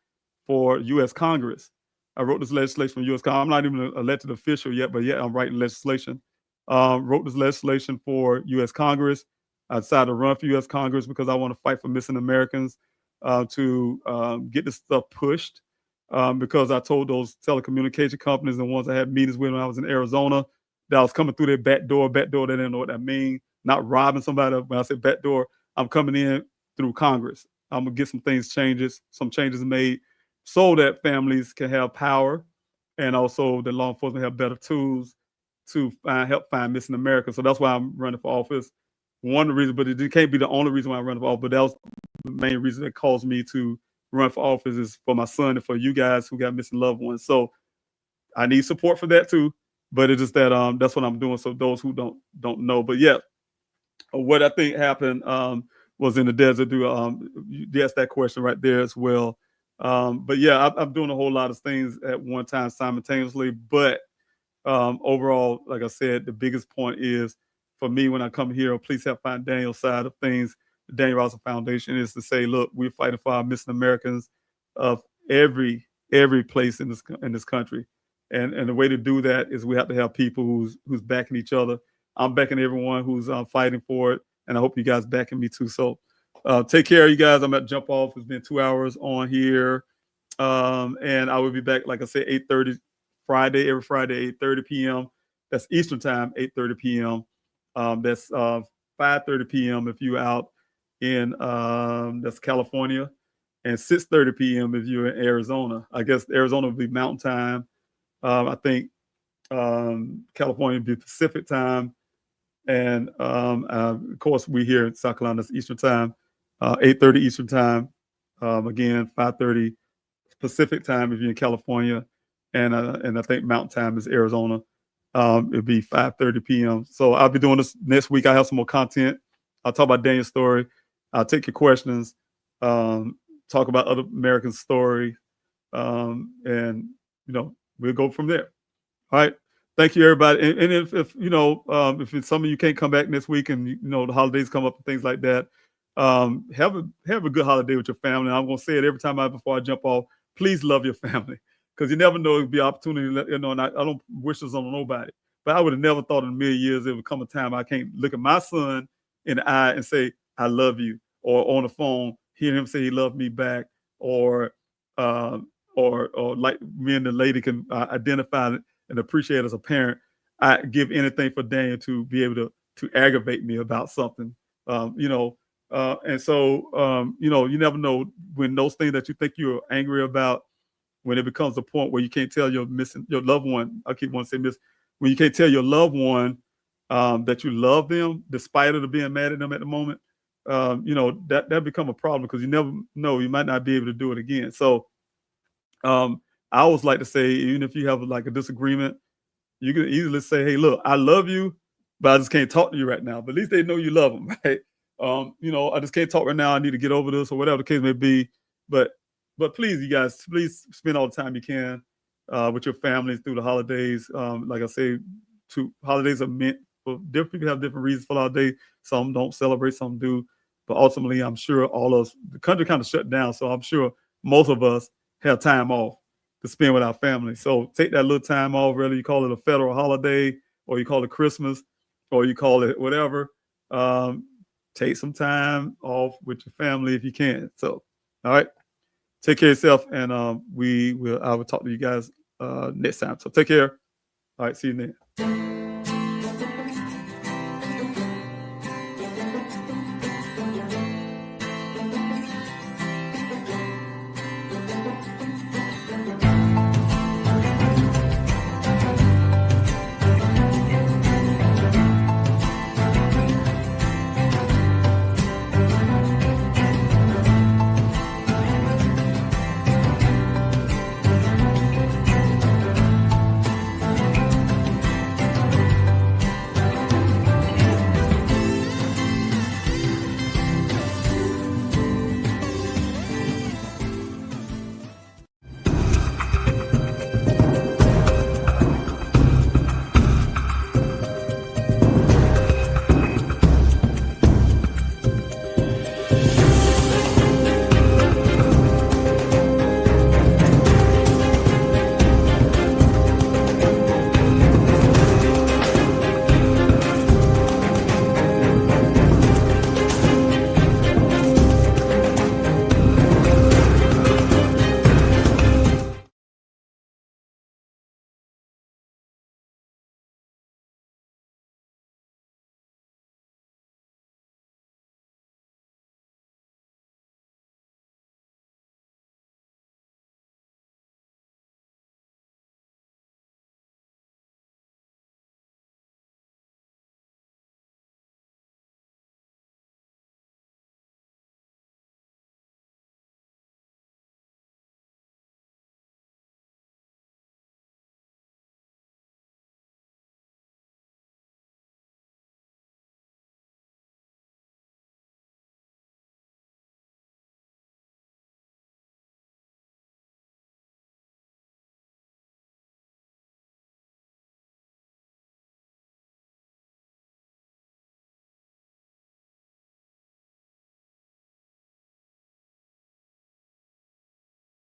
for U.S. Congress. I wrote this legislation for U.S. Congress. I'm not even an elected official yet, but yeah, I'm writing legislation. Wrote this legislation for U.S. Congress. I decided to run for U.S. Congress because I want to fight for missing Americans, to get this stuff pushed. Because I told those telecommunication companies and ones I had meetings with when I was in Arizona that I was coming through their back door. They didn't know what that means. Not robbing somebody. When I say back door, I'm coming in through Congress. I'm gonna get some changes made, so that families can have power, and also the law enforcement have better tools to help find missing Americans. So that's why I'm running for office. One of the reasons, but it can't be the only reason why I'm running for office. But that was the main reason that caused me to run for office, is for my son and for you guys who got missing loved ones. So I need support for that too. But it's just that that's what I'm doing. So those who don't know, but yeah, what I think happened was in the desert. You asked that question right there as well. But yeah, I'm doing a whole lot of things at one time simultaneously. But overall, like I said, the biggest point is for me when I come here, Please Help Find Daniel side of things, the Daniel Robinson Foundation, is to say, look, we're fighting for our missing Americans of every place in this country, and the way to do that is we have to have people who's backing each other. I'm backing everyone who's fighting for it, and I hope you guys backing me too. So take care, you guys. I'm about to jump off. It's been 2 hours on here. And I will be back, like I said, 8:30 Friday, every Friday, 8:30 p.m. That's Eastern time, 8:30 p.m. That's 5:30 p.m. if you're out in that's California, and 6:30 p.m. if you're in Arizona. I guess Arizona will be Mountain Time. I think California will be Pacific Time, and of course we here in South Carolina, that's Eastern Time, 8:30 Eastern Time. Again, 5:30 Pacific Time if you're in California, and I think Mountain Time is Arizona. It'll be 5:30 p.m. So I'll be doing this next week. I have some more content. I'll talk about Daniel's story. I'll take your questions. Talk about other American story, and we'll go from there. All right. Thank you, everybody. And if if some of you can't come back next week, and the holidays come up and things like that, have a good holiday with your family. And I'm gonna say it every time before I jump off. Please love your family, because you never know, it'll be an opportunity. And I don't wish this on nobody, but I would have never thought in a million years it would come a time I can't look at my son in the eye and say I love you, or on the phone hear him say he loved me back, or like me and the lady can identify it and appreciate as a parent. I give anything for Daniel to be able to aggravate me about something, and so you never know when those things that you think you're angry about, when it becomes a point where you can't tell your loved one. I keep wanting to say miss, when you can't tell your loved one that you love them despite of being mad at them at the moment. That become a problem, because you never know, you might not be able to do it again. So I always like to say, even if you have like a disagreement, you can easily say, hey, look, I love you, but I just can't talk to you right now. But at least they know you love them, right? I just can't talk right now. I need to get over this, or whatever the case may be. But please, you guys, please spend all the time you can with your families through the holidays. Like I say, holidays are meant for different people, have different reasons for the holiday. Some don't celebrate, some do. But ultimately, I'm sure the country kind of shut down. So I'm sure most of us have time off to spend with our family. So take that little time off, whether you call it a federal holiday, or you call it Christmas, or you call it whatever. Take some time off with your family if you can. So, all right. Take care of yourself, and I will talk to you guys next time. So take care. All right. See you then.